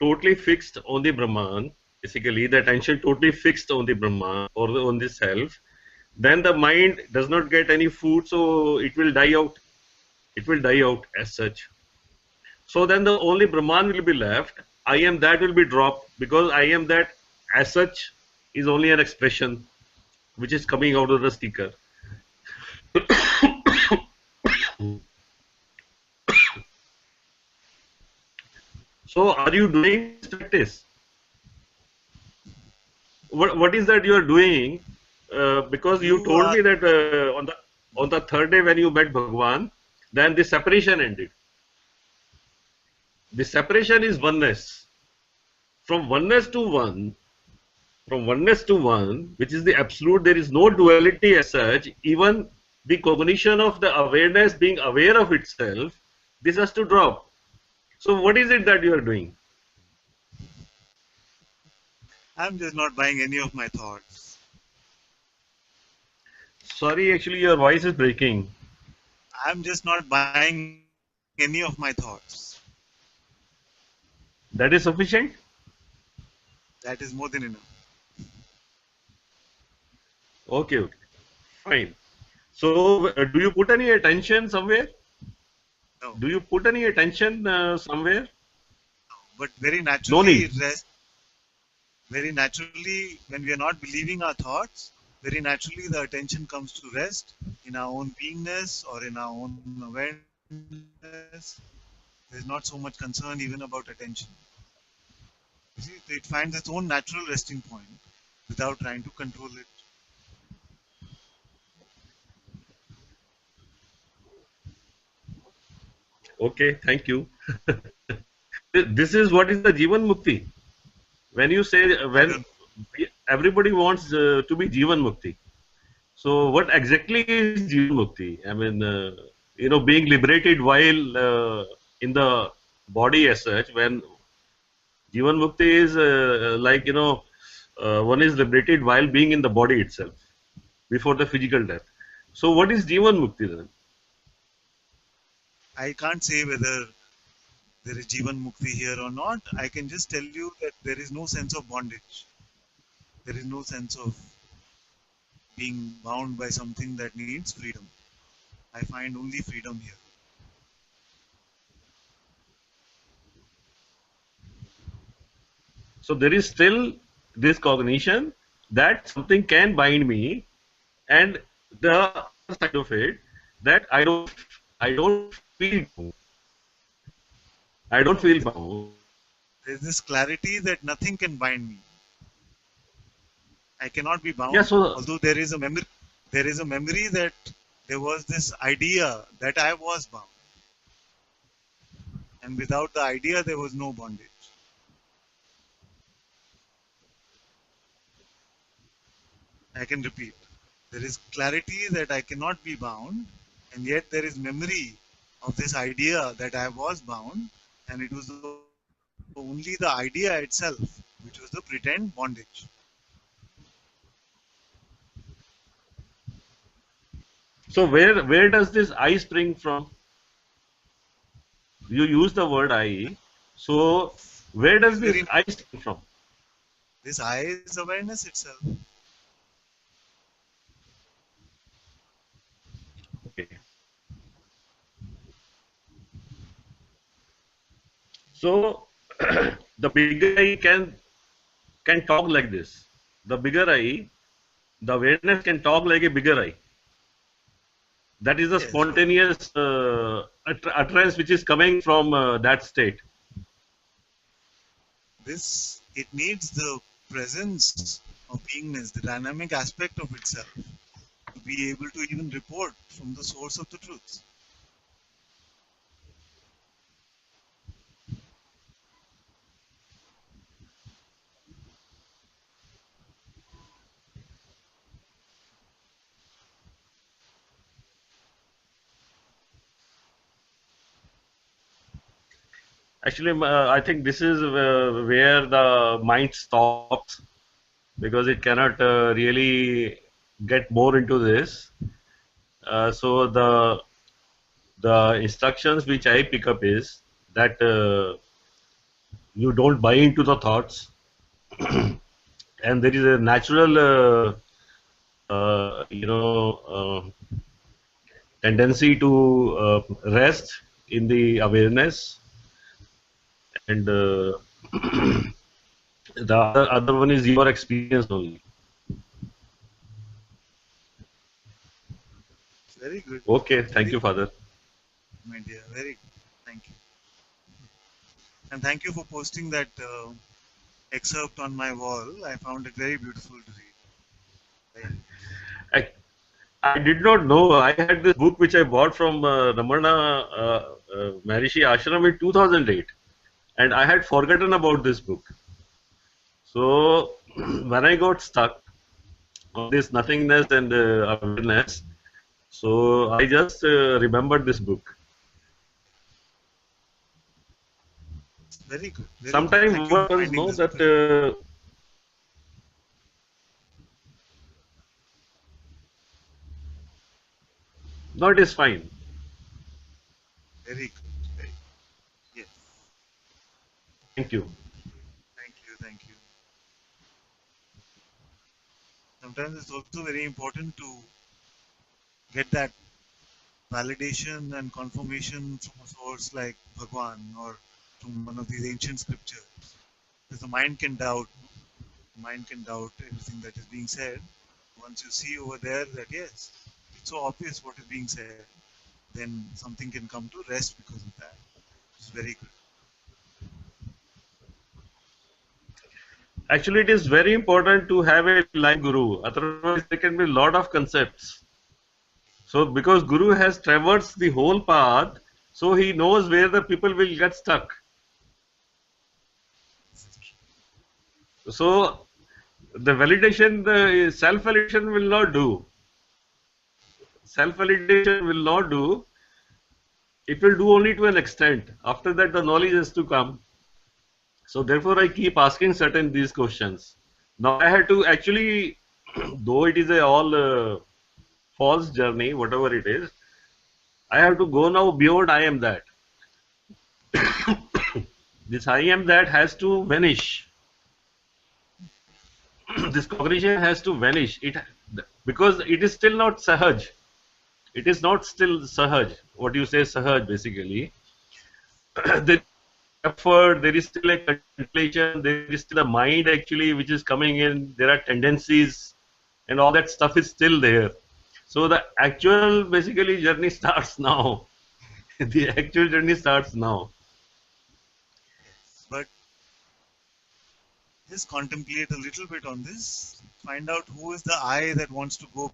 totally fixed on the Brahman, basically the attention totally fixed on the Brahman or on the self, then the mind does not get any food, so it will die out. It will die out as such. So then the only Brahman will be left. I am that will be dropped, because I am that as such is only an expression which is coming out of the seeker. So are you doing this practice? What is that you are doing? Because you You told are me that on the third day when you met Bhagwan, then the separation ended. The separation is oneness. From oneness to one, which is the absolute, there is no duality as such. Even the cognition of the awareness being aware of itself, this has to drop. So what is it that you are doing? I'm just not buying any of my thoughts. Sorry, actually, your voice is breaking. I'm just not buying any of my thoughts. That is sufficient? That is more than enough. Okay, okay. Fine. So, do you put any attention somewhere? No. Do you put any attention somewhere? But very No naturally, need. when we are not believing our thoughts, very naturally the attention comes to rest in our own beingness or in our own awareness. There's not so much concern even about attention. You see, it finds its own natural resting point without trying to control it. Okay, thank you. This is what is the Jivan Mukti. When you say, I when don't. everybody wants to be Jivan Mukti. So, what exactly is Jivan Mukti? I mean, being liberated while in the body as such, when Jivan Mukti is like, one is liberated while being in the body itself, before the physical death. So, what is Jivan Mukti then? I can't say whether there is Jivan Mukti here or not. I can just tell you that there is no sense of bondage. There is no sense of being bound by something that needs freedom. I find only freedom here. So, there is still this cognition that something can bind me, and the other side of it, that I don't feel bound. I don't No, feel bound. there's this clarity that nothing can bind me. I cannot be Yeah, bound, so although there is a memory. There is a memory that there was this idea that I was bound, and without the idea, there was no bondage. I can repeat. There is clarity that I cannot be bound, and yet there is memory of this idea that I was bound, and it was only the idea itself which was the pretend bondage. so where does this I spring from? You use the word I. So where It is does very this I spring from? this I is awareness itself. Okay. So the bigger I can talk like this. The bigger I, the awareness can talk like a bigger I. That is the Yes, but spontaneous utterance which is coming from that state. this it needs the presence of beingness, the dynamic aspect of itself, to be able to even report from the source of the truth. Actually, I think this is where the mind stops, because it cannot really get more into this. So the instructions which I pick up is that you don't buy into the thoughts, and there is a natural tendency to rest in the awareness, and the other one is your experience only. Very good, Okay, thank very you, good, Father. my dear. Very good. Thank you, and thank you for posting that excerpt on my wall. I found it very beautiful to read. Very nice. I, I did not know. I had this book which I bought from Ramana Maharishi Ashram in 2008, and I had forgotten about this book. So when I got stuck on this nothingness and awareness, so I just remembered this book. Very good, very good. Sometimes Thank you for one does finding know this book. that Now it is fine. Very good. Very, yes. Thank you. Thank you. Thank you. Sometimes it's also very important to get that validation and confirmation from a source like Bhagwan or from one of these ancient scriptures. Because the mind can doubt. The mind can doubt everything that is being said. Once you see over there that yes, it's so obvious what is being said, then something can come to rest because of that. It's very good. Actually, it is very important to have a line guru. Otherwise, there can be a lot of concepts. So, because guru has traversed the whole path, so he knows where the people will get stuck. So, the validation, the self-validation will not do. Self-validation will not do. It will do only to an extent. After that, the knowledge has to come. So, therefore, I keep asking certain these questions. Now, I had to actually, though it is a all false journey, whatever it is, I have to go now beyond I am that. This I am that has to vanish. This cognition has to vanish. It because it is still not sahaj. It is not still sahaj. What you say sahaj basically. There is effort. There is still a contemplation. There is still a mind actually which is coming in. There are tendencies, and all that stuff is still there. So the actual basically journey starts now. The actual journey starts now. But just contemplate a little bit on this. Find out who is the I that wants to go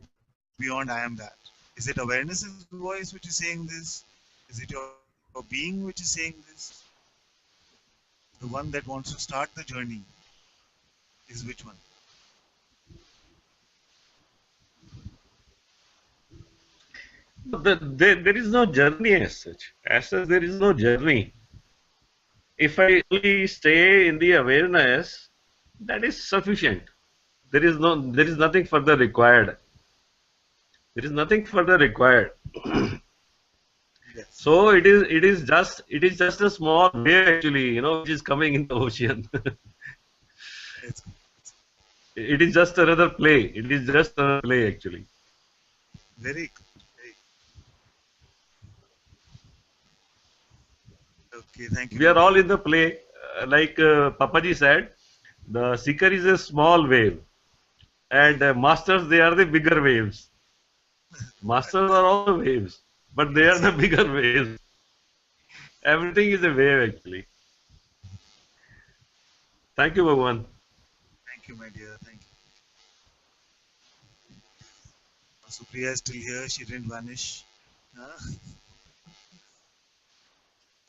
beyond I am that. Is it awareness's voice which is saying this? Is it your being which is saying this? The one that wants to start the journey is which one? There is no journey as such. As such, there is no journey. If I only stay in the awareness, that is sufficient. There is nothing further required. There is nothing further required. Yes. So it is just a small wave actually, which is coming in the ocean. It's It is just another play. It is just another play actually. very good. Very good. Okay, thank you, We my are all dear. in the play. Like Papaji said, the seeker is a small wave, and masters they are the bigger waves. Masters are all the waves, but they are the bigger waves. Everything is a wave actually. Thank you, Bhagwan. Thank you, my dear. Thank you. Supriya is still here. She didn't vanish. Huh?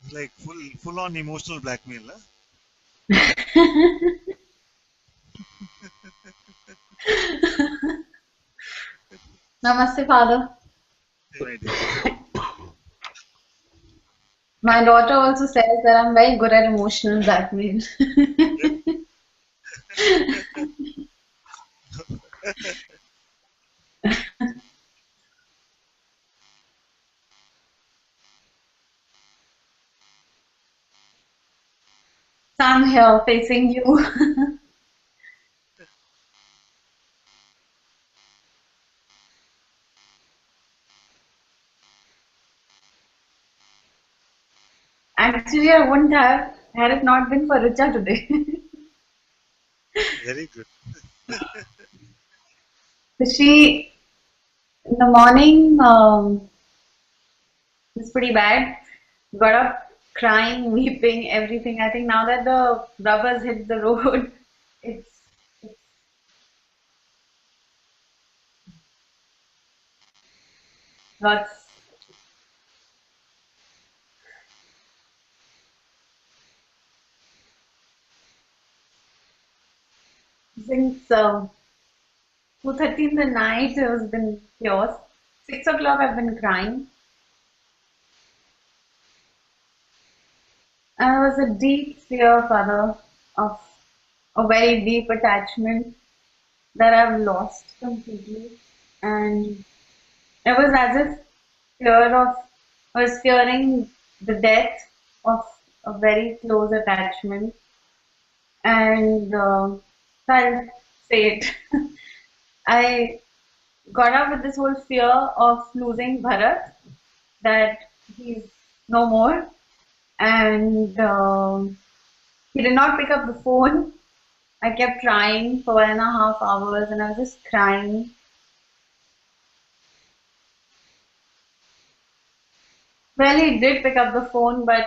It's like full on emotional blackmail. Huh? Namaste, Father. Hey, my dear. My daughter also says that I'm very good at emotional blackmail. So I'm here facing you. Actually, I wouldn't have had it not been for Richa today. Very good. She, in the morning, was pretty bad. Got up crying, weeping, everything. I think now that the rubbers hit the road, it's lots. Since 2:30 in the night, it has been chaos. 6 o'clock, I've been crying. And it was a deep fear, Father, of a very deep attachment that I've lost completely. And it was as if I was fearing the death of a very close attachment, and I'll say it. I got up with this whole fear of losing Bharat, that he's no more, and he did not pick up the phone. I kept trying for 1.5 hours, and I was just crying. Well, he did pick up the phone, but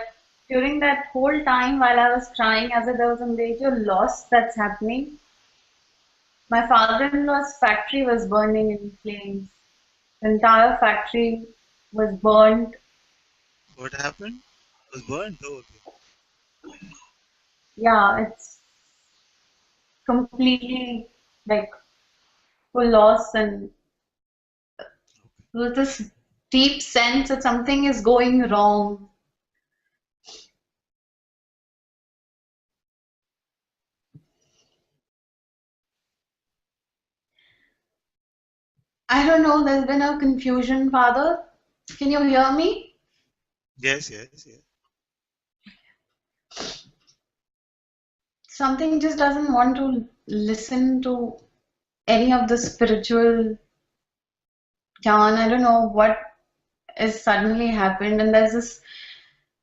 during that whole time while I was crying as if there was a major loss that's happening, my father-in-law's factory was burning in flames. The entire factory was burned. What happened? It was burned. Oh, okay. Yeah, it's completely like full loss, and with this deep sense that something is going wrong. I don't know, there's been a confusion, Father. Can you hear me? Yes, yes, yes. Something just doesn't want to listen to any of the spiritual yarn. I don't know what is suddenly happened, and there's this.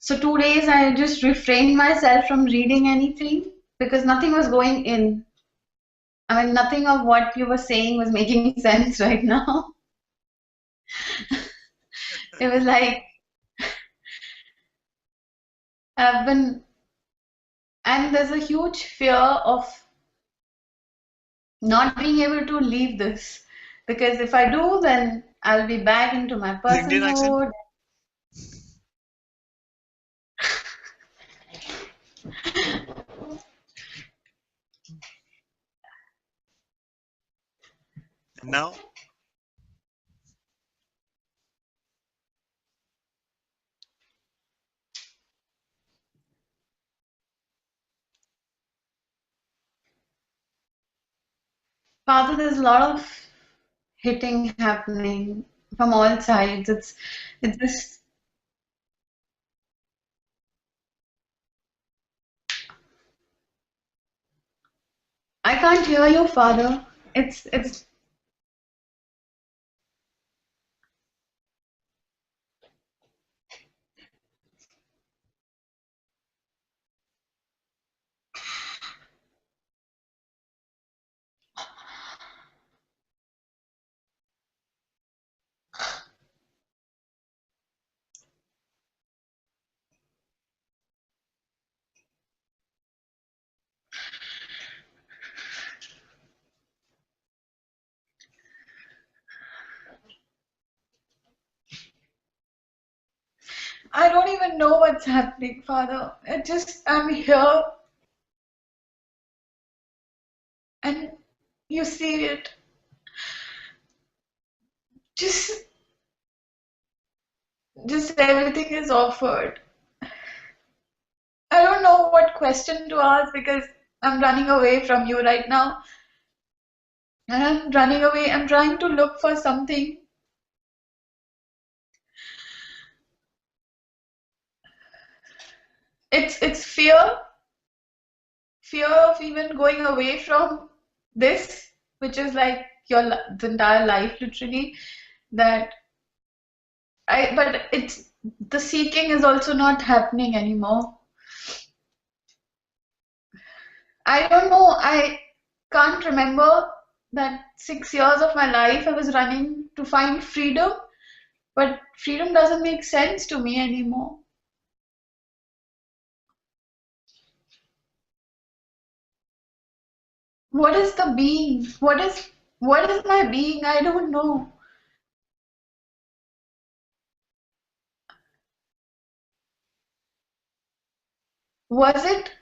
So 2 days I just refrained myself from reading anything because nothing was going in. I mean, nothing of what you were saying was making sense right now. It was like I've been, and there's a huge fear of not being able to leave this, because if I do, then I'll be back into my The Indian accent? personhood. And now? Father, there's a lot of hitting happening from all sides. It's just, I can't hear you, Father. It's I don't even know what's happening, Father. I'm here and you see it. Just just everything is offered. I don't know what question to ask because I'm running away from you right now. And I'm running away. I'm trying to look for something. It's fear of even going away from this, which is like the entire life literally. That but it's the seeking is also not happening anymore. I don't know. I can't remember that 6 years of my life I was running to find freedom, but freedom doesn't make sense to me anymore. What is the being? What is my being? I don't know. Was it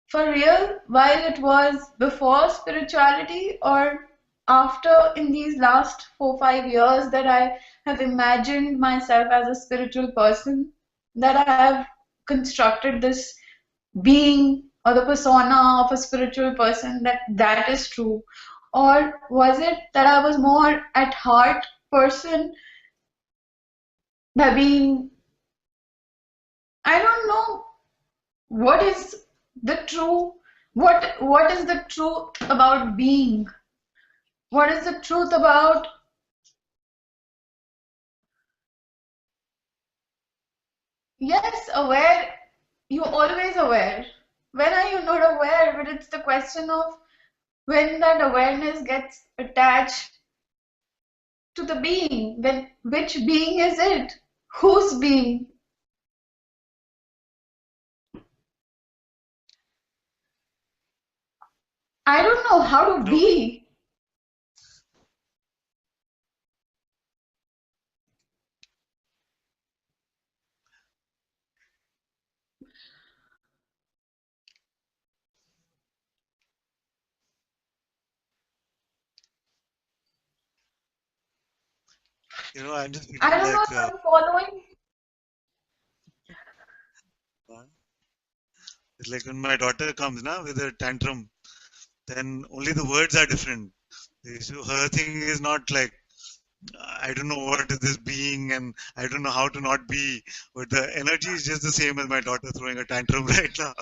for real while it was before spirituality, or after in these last 4 5 years that I have imagined myself as a spiritual person, that I have constructed this being or the persona of a spiritual person, that is true? Or was it that I was more at heart person by being, I don't know what is the true, what is the truth about being? What is the truth about, yes, aware, you're always aware. When are you not aware? But it's the question of when that awareness gets attached to the being, then which being is it? Whose being? I don't know how to You know, be. I'm just I feeling don't know like if I'm following. it's like when my daughter comes now with a tantrum, then only the words are different. So her thing is not like I don't know what is this being and I don't know how to not be, but the energy is just the same as my daughter throwing a tantrum right now.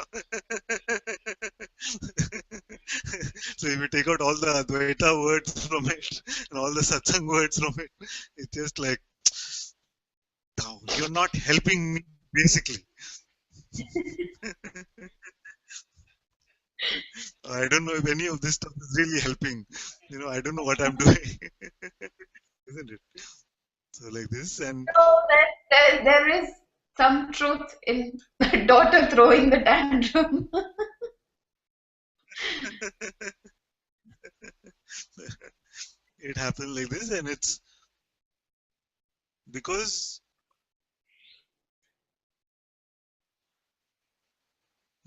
So if you take out all the Advaita words from it and all the Satsang words from it, it's just like, "No, you're not helping me, basically. I don't know if any of this stuff is really helping. I don't know what I'm doing, isn't it? So like this, and So there is some truth in the daughter throwing the tantrum. it happened like this, and it's because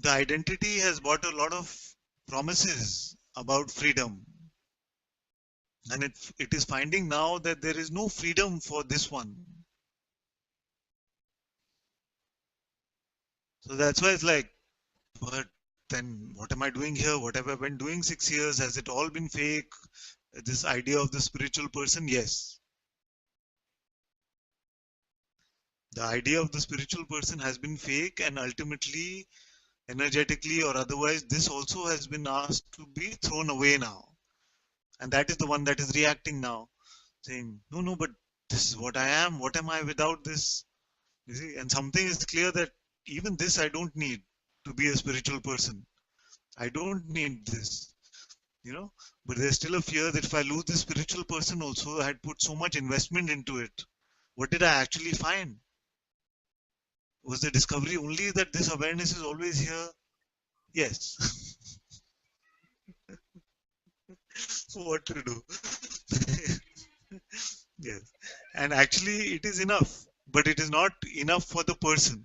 the identity has brought a lot of promises about freedom, and it is finding now that there is no freedom for this one. So that's why it's like, but then what am I doing here? What have I been doing 6 years? Has it all been fake? This idea of the spiritual person, yes. The idea of the spiritual person has been fake, and ultimately, energetically or otherwise, this also has been asked to be thrown away now. And that is the one that is reacting now, saying, no, no, but this is what I am. What am I without this? You see, and something is clear that even this I don't need to be a spiritual person. I don't need this, you know. But there's still a fear that if I lose this spiritual person also, I had put so much investment into it. What did I actually find? Was the discovery only that this awareness is always here? Yes. What to do? Yes. And actually, it is enough, but it is not enough for the person.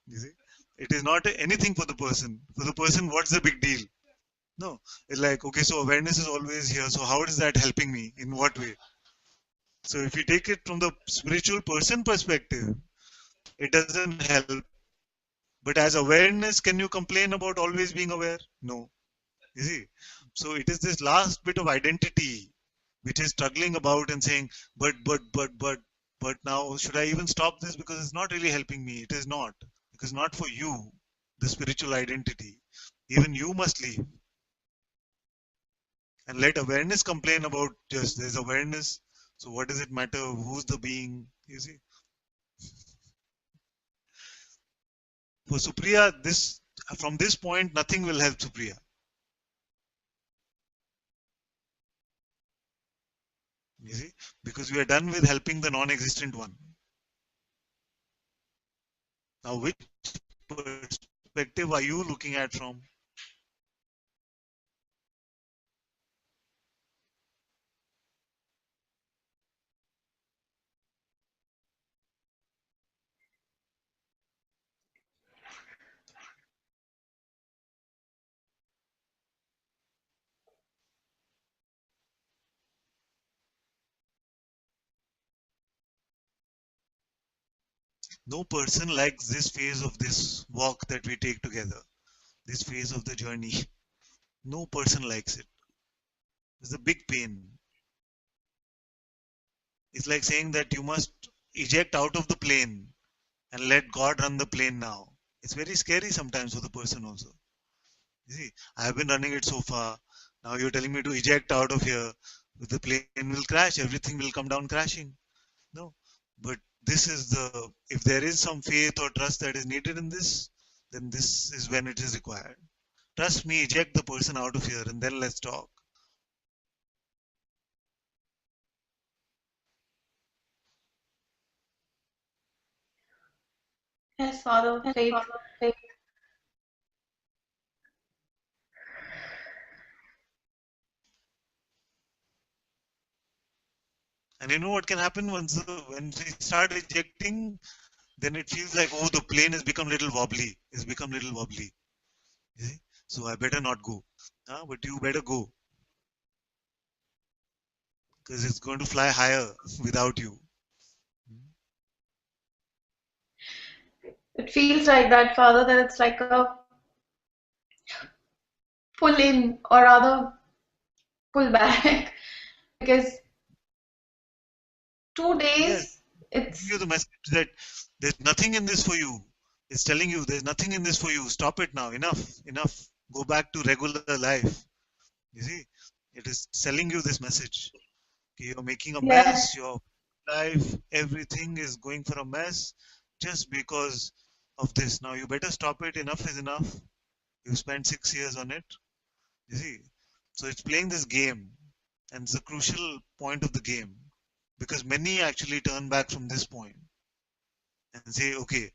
You see, it is not anything for the person. For the person, what's the big deal? No, it's like, okay, so awareness is always here. So how is that helping me? In what way? So if you take it from the spiritual person perspective, it doesn't help. But as awareness, can you complain about always being aware? No. You see? So it is this last bit of identity which is struggling about and saying, but now should I even stop this because it's not really helping me? It is not. Because not for you, the spiritual identity. Even you must leave. And let awareness complain about just there's awareness. So what does it matter? Who's the being? You see? For Supriya, this from this point, nothing will help Supriya. You see? Because we are done with helping the non-existent one. Now, which perspective are you looking at from? No person likes this phase of this walk that we take together, this phase of the journey. No person likes it. It's a big pain. It's like saying that you must eject out of the plane and let God run the plane now. It's very scary sometimes for the person also. You see, I have been running it so far. Now you're telling me to eject out of here. The plane will crash. Everything will come down crashing. No, but this is the, if there is some faith or trust that is needed in this, then this is when it is required. Trust me, eject the person out of here and then let's talk. Yes, Father, faith. And you know what can happen when we start ejecting, then it feels like, oh, the plane has become little wobbly. It's become little wobbly. You see? So I better not go. But you better go because it's going to fly higher without you. It feels like that, Father, that it's like a pull in or rather pull back because 2 days Yes, giving you it's the message that there's nothing in this for you. It's telling you there's nothing in this for you. Stop it now. Enough. Enough. Go back to regular life. You see, it is telling you this message. Okay, you're making a yes, mess. Your life, everything is going for a mess just because of this. Now you better stop it. Enough is enough. You spent 6 years on it. You see, so it's playing this game, and it's a crucial point of the game because many actually turn back from this point and say, okay,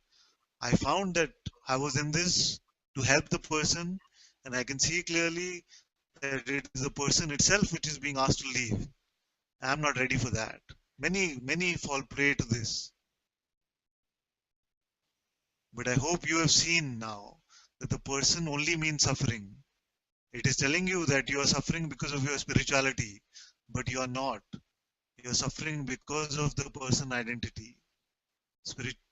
I found that I was in this to help the person, and I can see clearly that it is the person itself which is being asked to leave. I'm not ready for that. Many fall prey to this. But I hope you have seen now that the person only means suffering. It is telling you that you are suffering because of your spirituality, but you are not. You are suffering because of the person identity.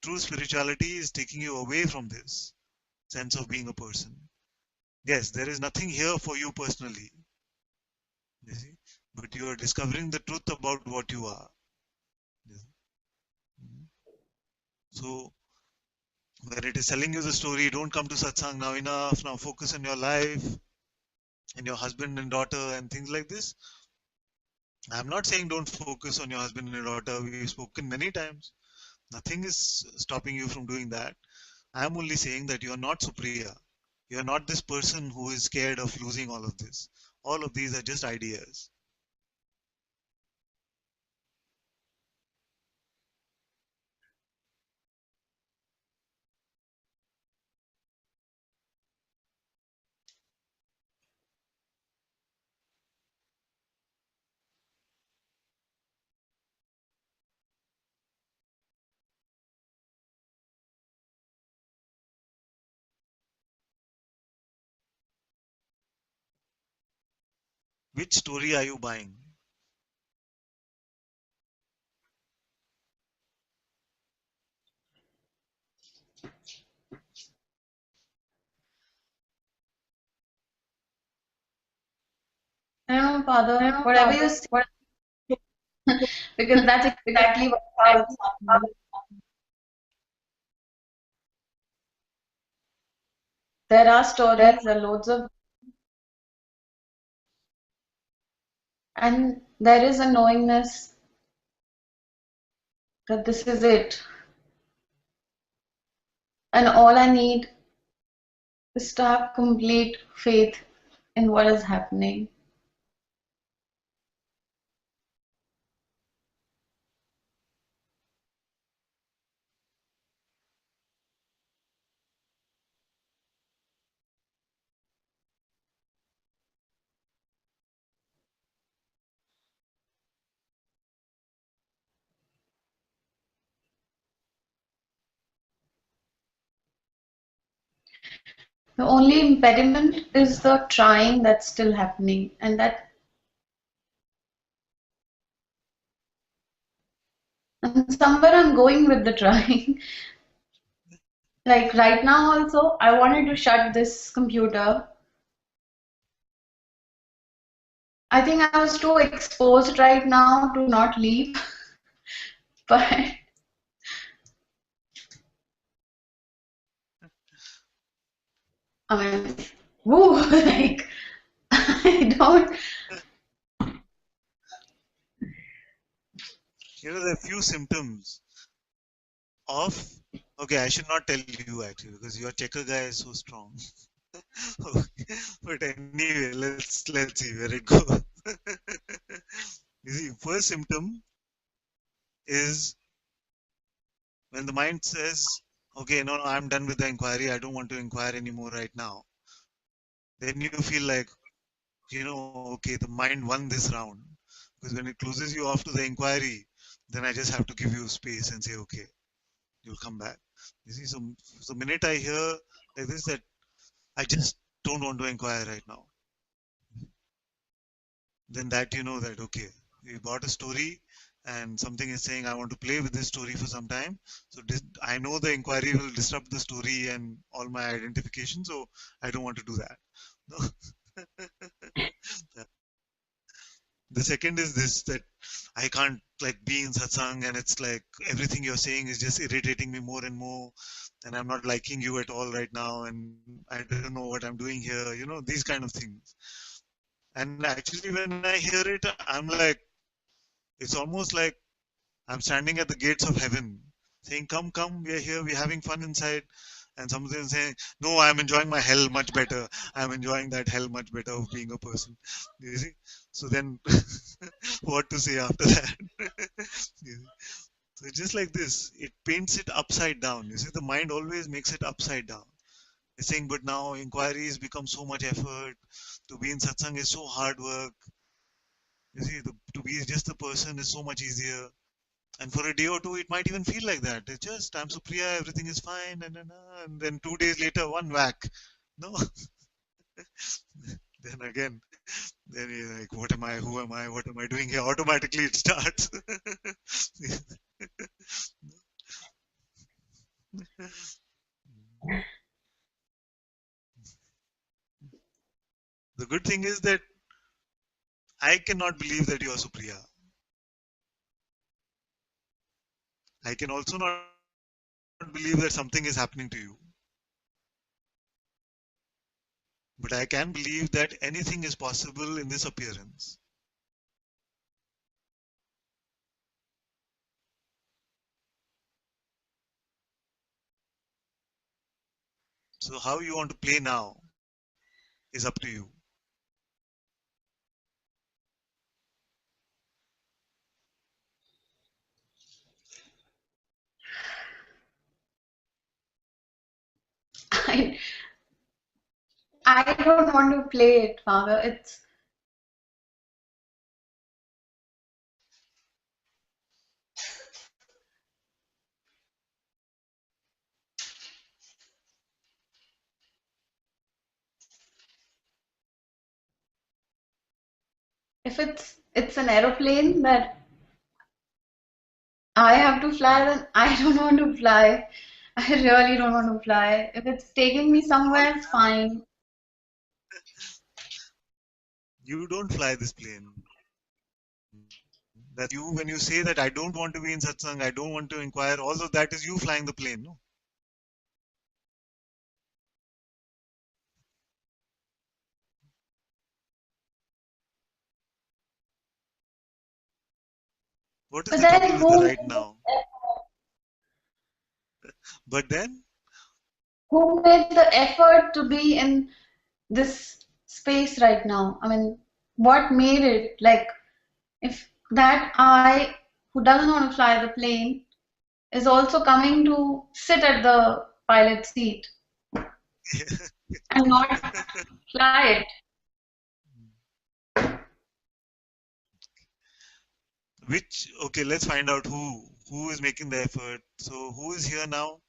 True spirituality is taking you away from this sense of being a person. Yes, there is nothing here for you personally, you see, but you are discovering the truth about what you are. So when it is telling you the story, don't come to satsang now, enough, now focus on your life and your husband and daughter and things like this. I'm not saying don't focus on your husband and your daughter. We've spoken many times. Nothing is stopping you from doing that. I'm only saying that you are not Supriya. You are not this person who is scared of losing all of this. All of these are just ideas. Which story are you buying? I don't know, Father, whatever you say, because that's exactly what Father's happening. There are stories, there are loads of, and there is a knowingness that this is it. And all I need is to have complete faith in what is happening. The only impediment is the trying that's still happening, and somewhere I'm going with the trying. Like right now, also, I wanted to shut this computer. I think I was too exposed right now to not leave, but I mean, woo, like, I don't, There are few symptoms of. Okay, I should not tell you actually because your checker guy is so strong. Okay. But anyway, let's see where it goes. You see, first symptom is when the mind says, "Okay, no, I'm done with the inquiry. I don't want to inquire anymore right now." Then you feel like, okay, the mind won this round because when it closes you off to the inquiry, then I just have to give you space and say, "Okay, you'll come back." You see, so the minute I hear like this, that I just don't want to inquire right now, then that you know that okay, we bought a story and something is saying I want to play with this story for some time. So I know the inquiry will disrupt the story and all my identification, so I don't want to do that. No. The second is this, that I can't like be in satsang and it's like everything you're saying is just irritating me more and more, and I'm not liking you at all right now, and I don't know what I'm doing here, these kind of things. And actually when I hear it, I'm like, it's almost like I'm standing at the gates of heaven saying, "Come, come, we are here, we're having fun inside." And somebody is saying, "No, I'm enjoying my hell much better. I'm enjoying that hell much better of being a person." You see? So then, what to say after that? You see? So it's just like this, it paints it upside down. You see, the mind always makes it upside down. It's saying, but now inquiries become so much effort. To be in satsang is so hard work. You see, to be just the person is so much easier. And for a day or two, it might even feel like that. It's just, I'm Supriya, everything is fine, and then 2 days later, one whack. No, then again, then you're like, what am I? Who am I? What am I doing here? Automatically, it starts. The good thing is that I cannot believe that you are Supriya. I can also not believe that something is happening to you. But I can believe that anything is possible in this appearance. So how you want to play now is up to you. I, I don't want to play it, Father. If it's an aeroplane that I have to fly, then I don't want to fly. I really don't want to fly. If it's taking me somewhere, it's fine. You don't fly this plane. That's you when you say that I don't want to be in satsang, I don't want to inquire, all of that is you flying the plane. No? What is But the trouble then with the right now? But then, who made the effort to be in this space right now? I mean, what made it like if that I who doesn't want to fly the plane is also coming to sit at the pilot seat and not fly it. okay, let's find out who is making the effort. So who is here now?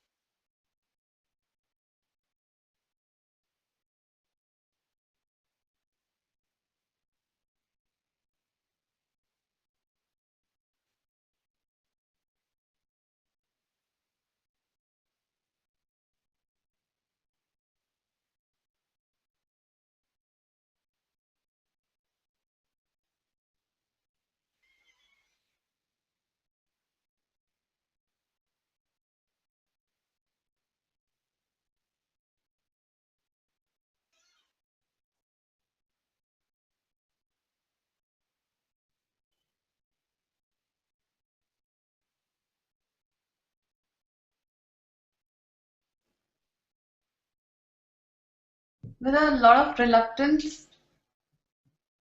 with a lot of reluctance,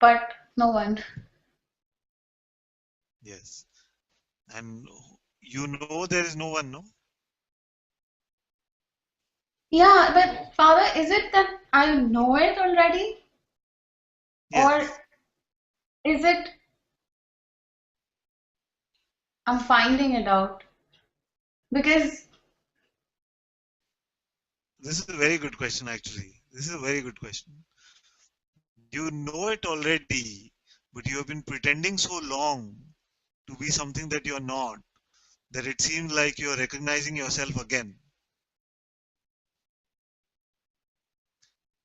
but no one. Yes. And you know there is no one, no? Yeah, but Father, is it that I know it already? Or Yes. is it I'm finding it out? Because This is a very good question, actually. This is a very good question. You know it already, but you have been pretending so long to be something that you're not that it seems like you're recognizing yourself again.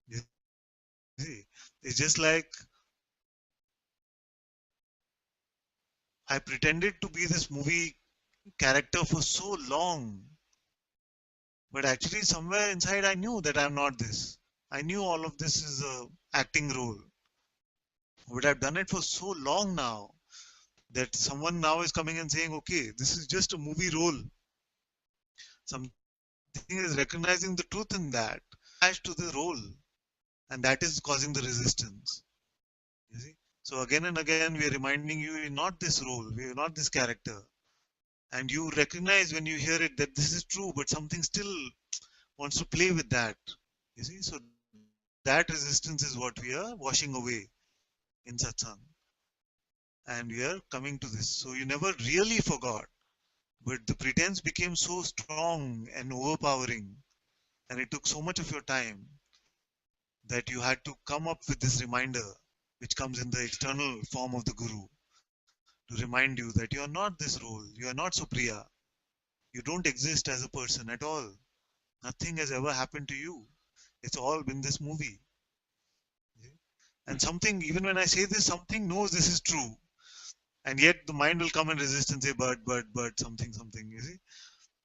You see, it's just like I pretended to be this movie character for so long, but actually, somewhere inside, I knew that I'm not this. I knew all of this is a acting role, but I've done it for so long now that someone now is coming and saying, okay, this is just a movie role. Something is recognizing the truth in that. Attached to the role, and that is causing the resistance. You see? So again and again, we are reminding you, you're not this role, we're not this character. And you recognize when you hear it that this is true, but something still wants to play with that. You see? So that resistance is what we are washing away in Satsang. And we are coming to this. So you never really forgot. But the pretense became so strong and overpowering, and it took so much of your time that you had to come up with this reminder, which comes in the external form of the Guru, to remind you that you are not this role, you are not Supriya, you don't exist as a person at all. Nothing has ever happened to you. It's all been this movie. And something, even when I say this, something knows this is true. And yet the mind will come and resist and say, but, something, something, you see.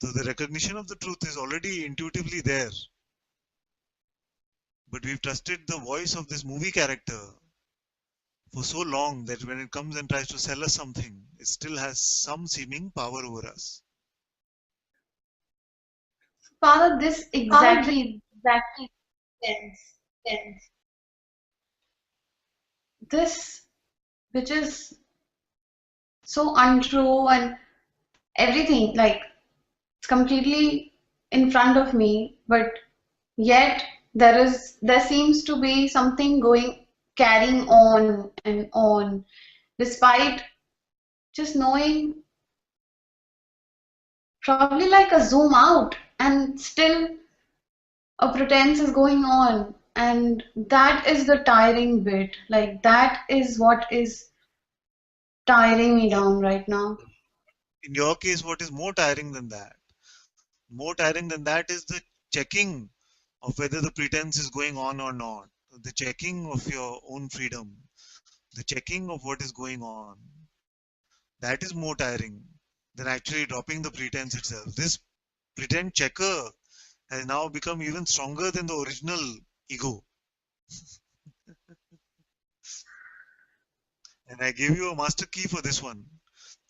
So the recognition of the truth is already intuitively there. But we've trusted the voice of this movie character for so long that when it comes and tries to sell us something, it still has some seeming power over us. Father, this Father, this exactly exactly ends. ends. This, which is so untrue and everything, like it's completely in front of me, but yet there seems to be something going carrying on and on, despite just knowing probably like a zoom out and still a pretense is going on. And that is the tiring bit. Like that is what is tiring me down right now. In your case, what is more tiring than that? More tiring than that is the checking of whether the pretense is going on or not, the checking of your own freedom, the checking of what is going on. That is more tiring than actually dropping the pretense itself. This pretend checker has now become even stronger than the original ego. And I gave you a master key for this one.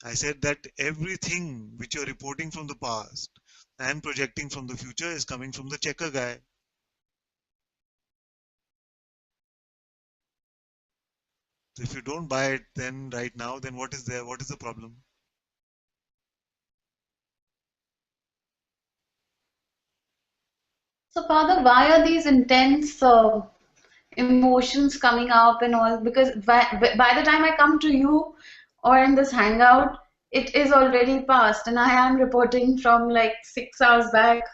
I said that everything which you're reporting from the past and projecting from the future is coming from the checker guy. So if you don't buy it then right now, then what is there? What is the problem? So, Father, why are these intense emotions coming up and all? Because by the time I come to you or in this hangout, it is already past, and I am reporting from like 6 hours back.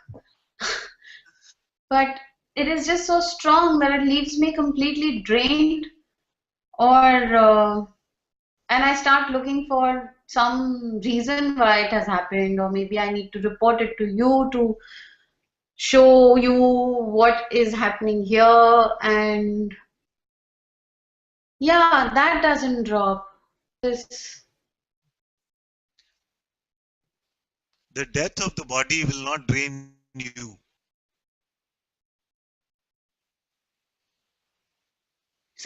But it is just so strong that it leaves me completely drained, or and I start looking for some reason why it has happened, or maybe I need to report it to you to show you what is happening here. And yeah, that doesn't drop. This, The death of the body will not drain you.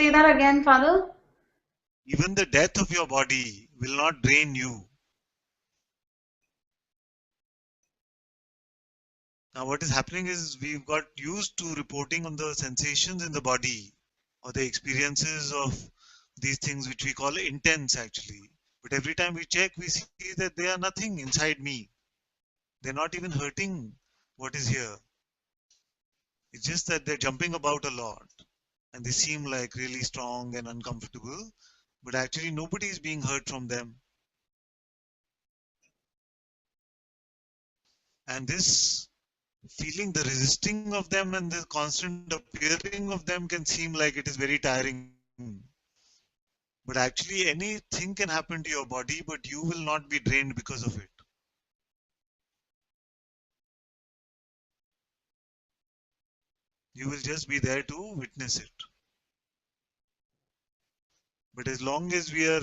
say that again, Father. Even the death of your body will not drain you. Now, what is happening is we've got used to reporting on the sensations in the body or the experiences of these things which we call intense actually. But every time we check, we see that they are nothing inside me. They're not even hurting what is here. It's just that they're jumping about a lot and they seem like really strong and uncomfortable, but actually nobody is being hurt from them. And this feeling, the resisting of them and the constant appearing of them can seem like it is very tiring. But actually, anything can happen to your body, but you will not be drained because of it. You will just be there to witness it. But as long as we are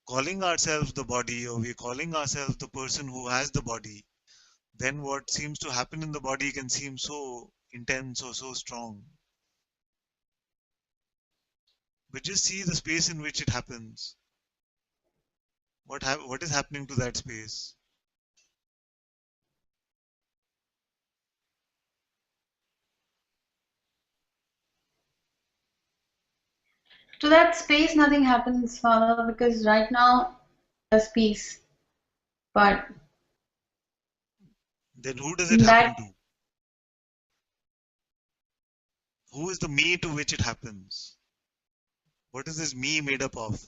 calling ourselves the body or we're calling ourselves the person who has the body, then what seems to happen in the body can seem so intense or so strong. But just see the space in which it happens. What is happening to that space? To that space, nothing happens, Father, because right now there's peace. But Then who does it that happen to? Who is the me to which it happens? What is this me made up of?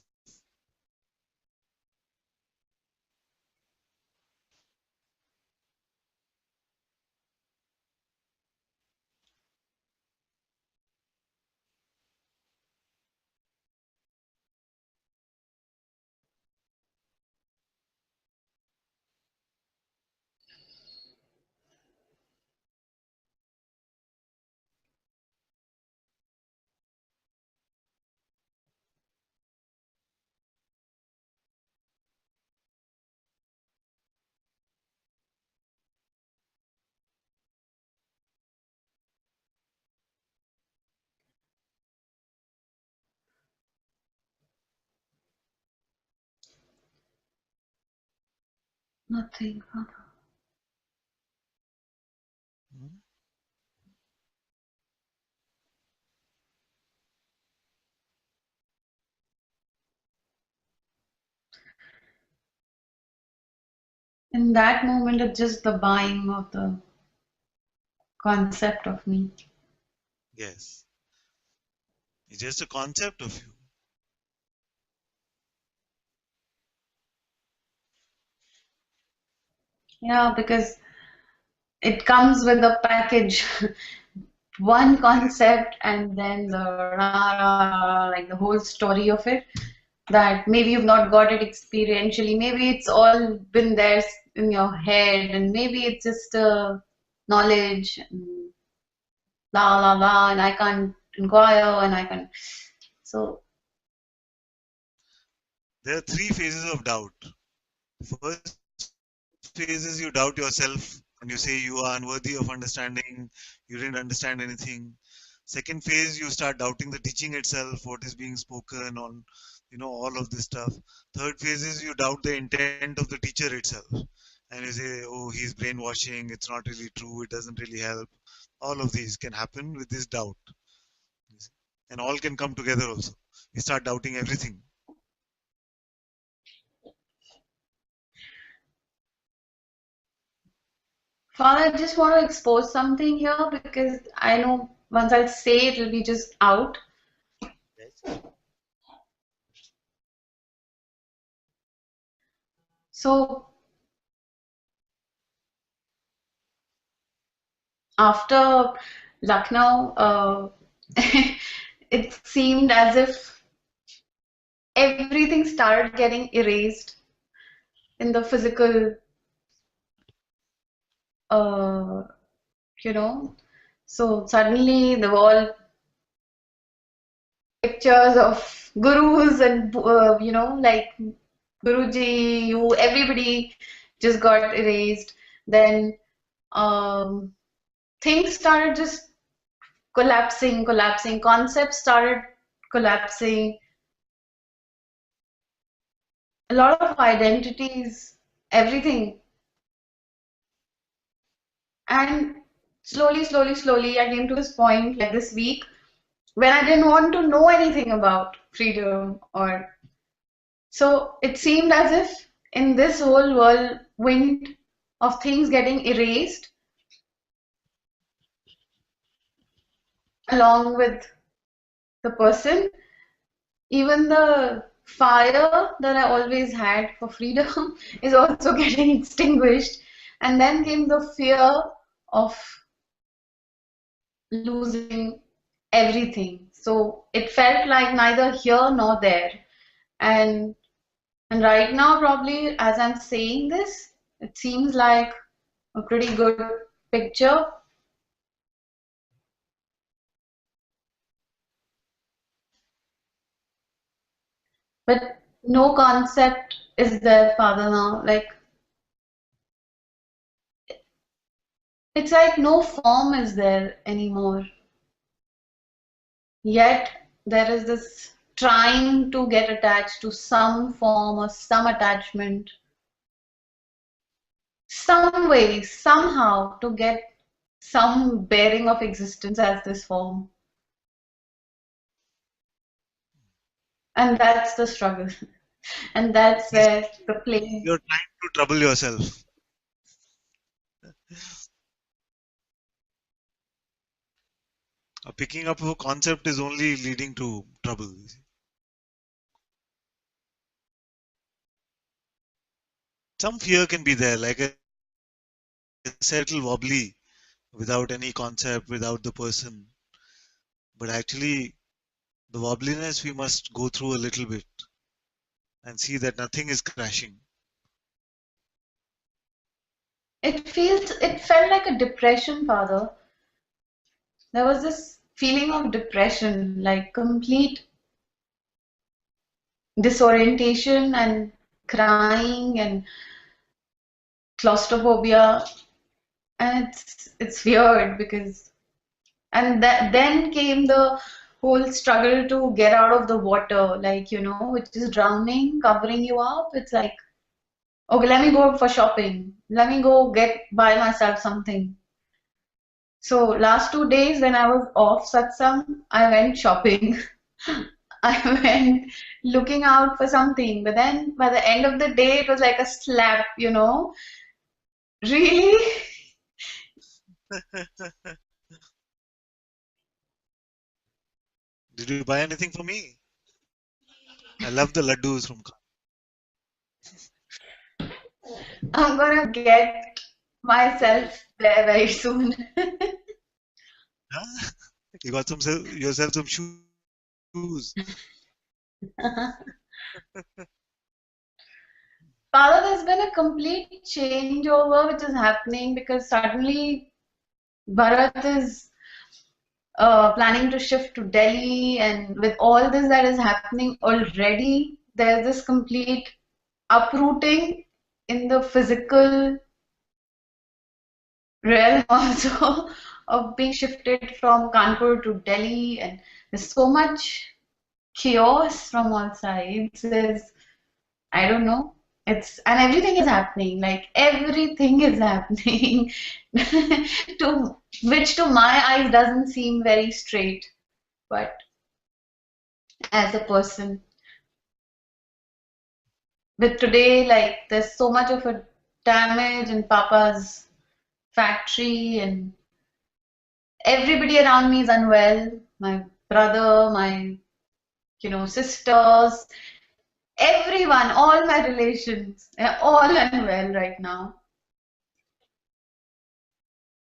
nothing, Father. Hmm? In that moment, it's just the buying of the concept of me. Yes. It's just a concept of you. Yeah, because it comes with a package, one concept, and then the rah, rah, rah, like the whole story of it. That maybe you've not got it experientially. Maybe it's all been there in your head, and maybe it's just knowledge, and la la la, and I can't inquire, and I can. So There are three phases of doubt. First phase is you doubt yourself and you say you are unworthy of understanding, you didn't understand anything. Second phase, you start doubting the teaching itself, what is being spoken on, all of this stuff. Third phase is you doubt the intent of the teacher itself. And you say, oh, he's brainwashing, it's not really true, it doesn't really help. All of these can happen with this doubt. And all can come together also. You start doubting everything. Father, I just want to expose something here because I know once I'll say it, it'll be just out. Yes. So after Lucknow, it seemed as if everything started getting erased in the physical, uh, you know. So suddenly the wall pictures of gurus and like Guruji, you, everybody just got erased. Then um, things started just collapsing. Concepts started collapsing. A lot of identities, everything. And slowly, I came to this point like this week when I didn't want to know anything about freedom or so it seemed as if in this whole whirlwind of things getting erased along with the person, even the fire that I always had for freedom is also getting extinguished. And then came the fear of losing everything. So it felt like neither here nor there. And and right now, probably as I'm saying this, it seems like a pretty good picture. But no concept is there, Father, now. Like it's like no form is there anymore. Yet there is this trying to get attached to some form or some attachment, some way, somehow to get some bearing of existence as this form. And that's the struggle. And that's where the play. You're trying to trouble yourself. Picking up a concept is only leading to trouble. Some fear can be there, like a settle wobbly without any concept, without the person. But actually, the wobbliness we must go through a little bit and see that nothing is crashing. It felt like a depression, Father. There was this feeling of depression, like complete disorientation and crying and claustrophobia. And it's weird because and that then came the whole struggle to get out of the water, like which is drowning, covering you up. It's like, okay, let me go for shopping. Let me go buy myself something. So last 2 days when I was off satsang, I went shopping. I went looking out for something, but then by the end of the day, it was like a slap. Really? Did you buy anything for me? I love the laddus from. I'm gonna get myself there very soon. Huh? You got yourself some shoes. Father, there's been a complete changeover which is happening because suddenly Bharat is planning to shift to Delhi, and with all this that is happening already, there's this complete uprooting in the physical realm also of being shifted from Kanpur to Delhi, and there's so much chaos from all sides. I don't know. And everything is happening. Like everything is happening, to which to my eyes doesn't seem very straight. But as a person, with today, like there's so much of a damage in Papa's factory, and everybody around me is unwell. My brother, my sisters, everyone, all my relations, they're all unwell right now.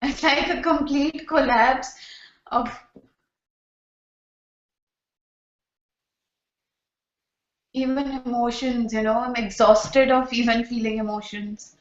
It's like a complete collapse of even emotions. I'm exhausted of even feeling emotions.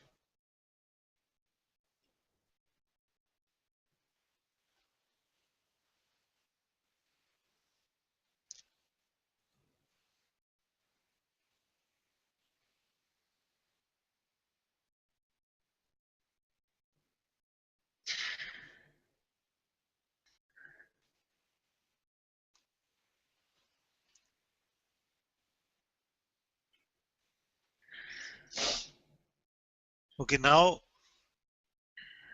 Okay, now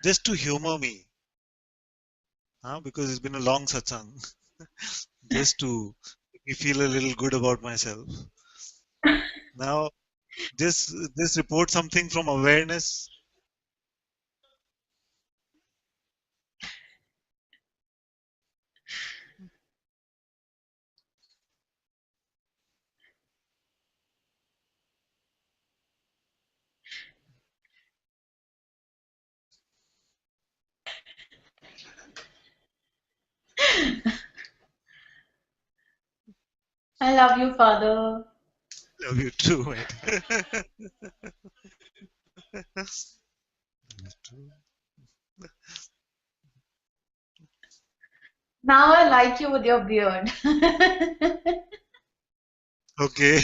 just to humor me, Because it's been a long satsang. Just to make me feel a little good about myself. Now, just report something from awareness. I love you, Father. Love you too, my dear. Now I like you with your beard. Okay.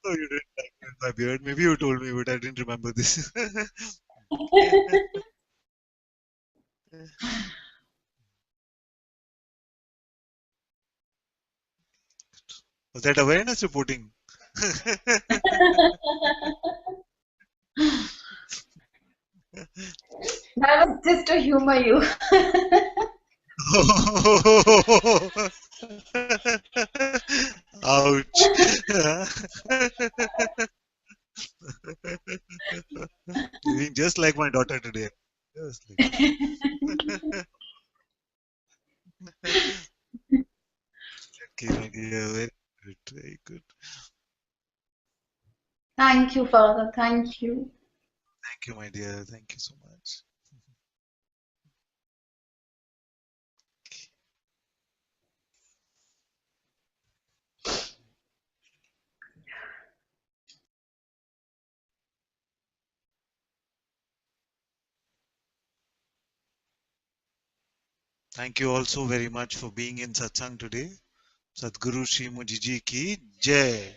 No, you didn't like me with my beard. Maybe you told me, but I didn't remember this. Was that awareness reporting? That was just to humor you. Ouch. You're being just like my daughter today. Just like okay, my dear. Very good. Very good. Thank you, Father. Thank you. Thank you, my dear. Thank you so much. Thank you also very much for being in satsang today. Sadhguru Shri Mujiji ki Jai.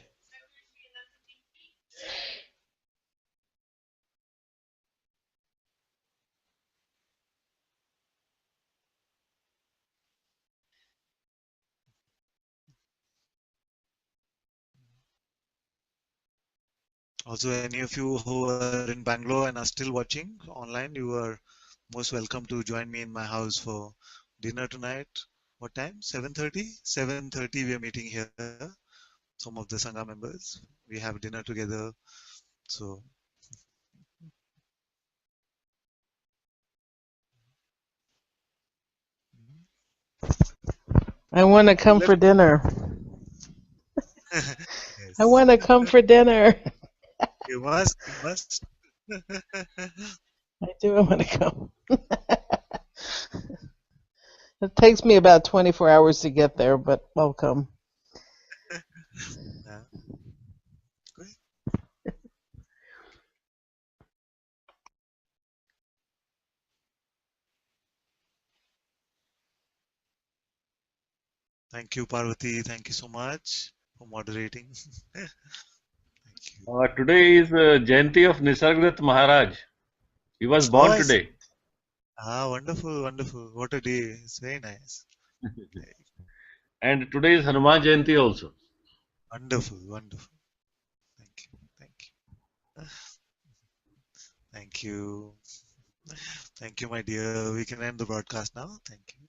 Also, any of you who are in Bangalore and are still watching online, you are most welcome to join me in my house for dinner tonight. What time? 7:30? 7:30 we are meeting here. Some of the Sangha members. We have dinner together. So, I want to come for dinner. I yes. want to come for dinner. You must, you must. I do. I want to come. It takes me about 24 hours to get there, but welcome. Yeah. Great. Thank you, Parvati. Thank you so much for moderating. Thank you. Today is Jayanti of Nisargadatta Maharaj. He was Oh, born I see. today. Wonderful, wonderful. What a day. It's very nice. And today is Hanuman Jayanti also. Wonderful, wonderful. Thank you. Thank you. Thank you. Thank you, my dear. We can end the broadcast now. Thank you.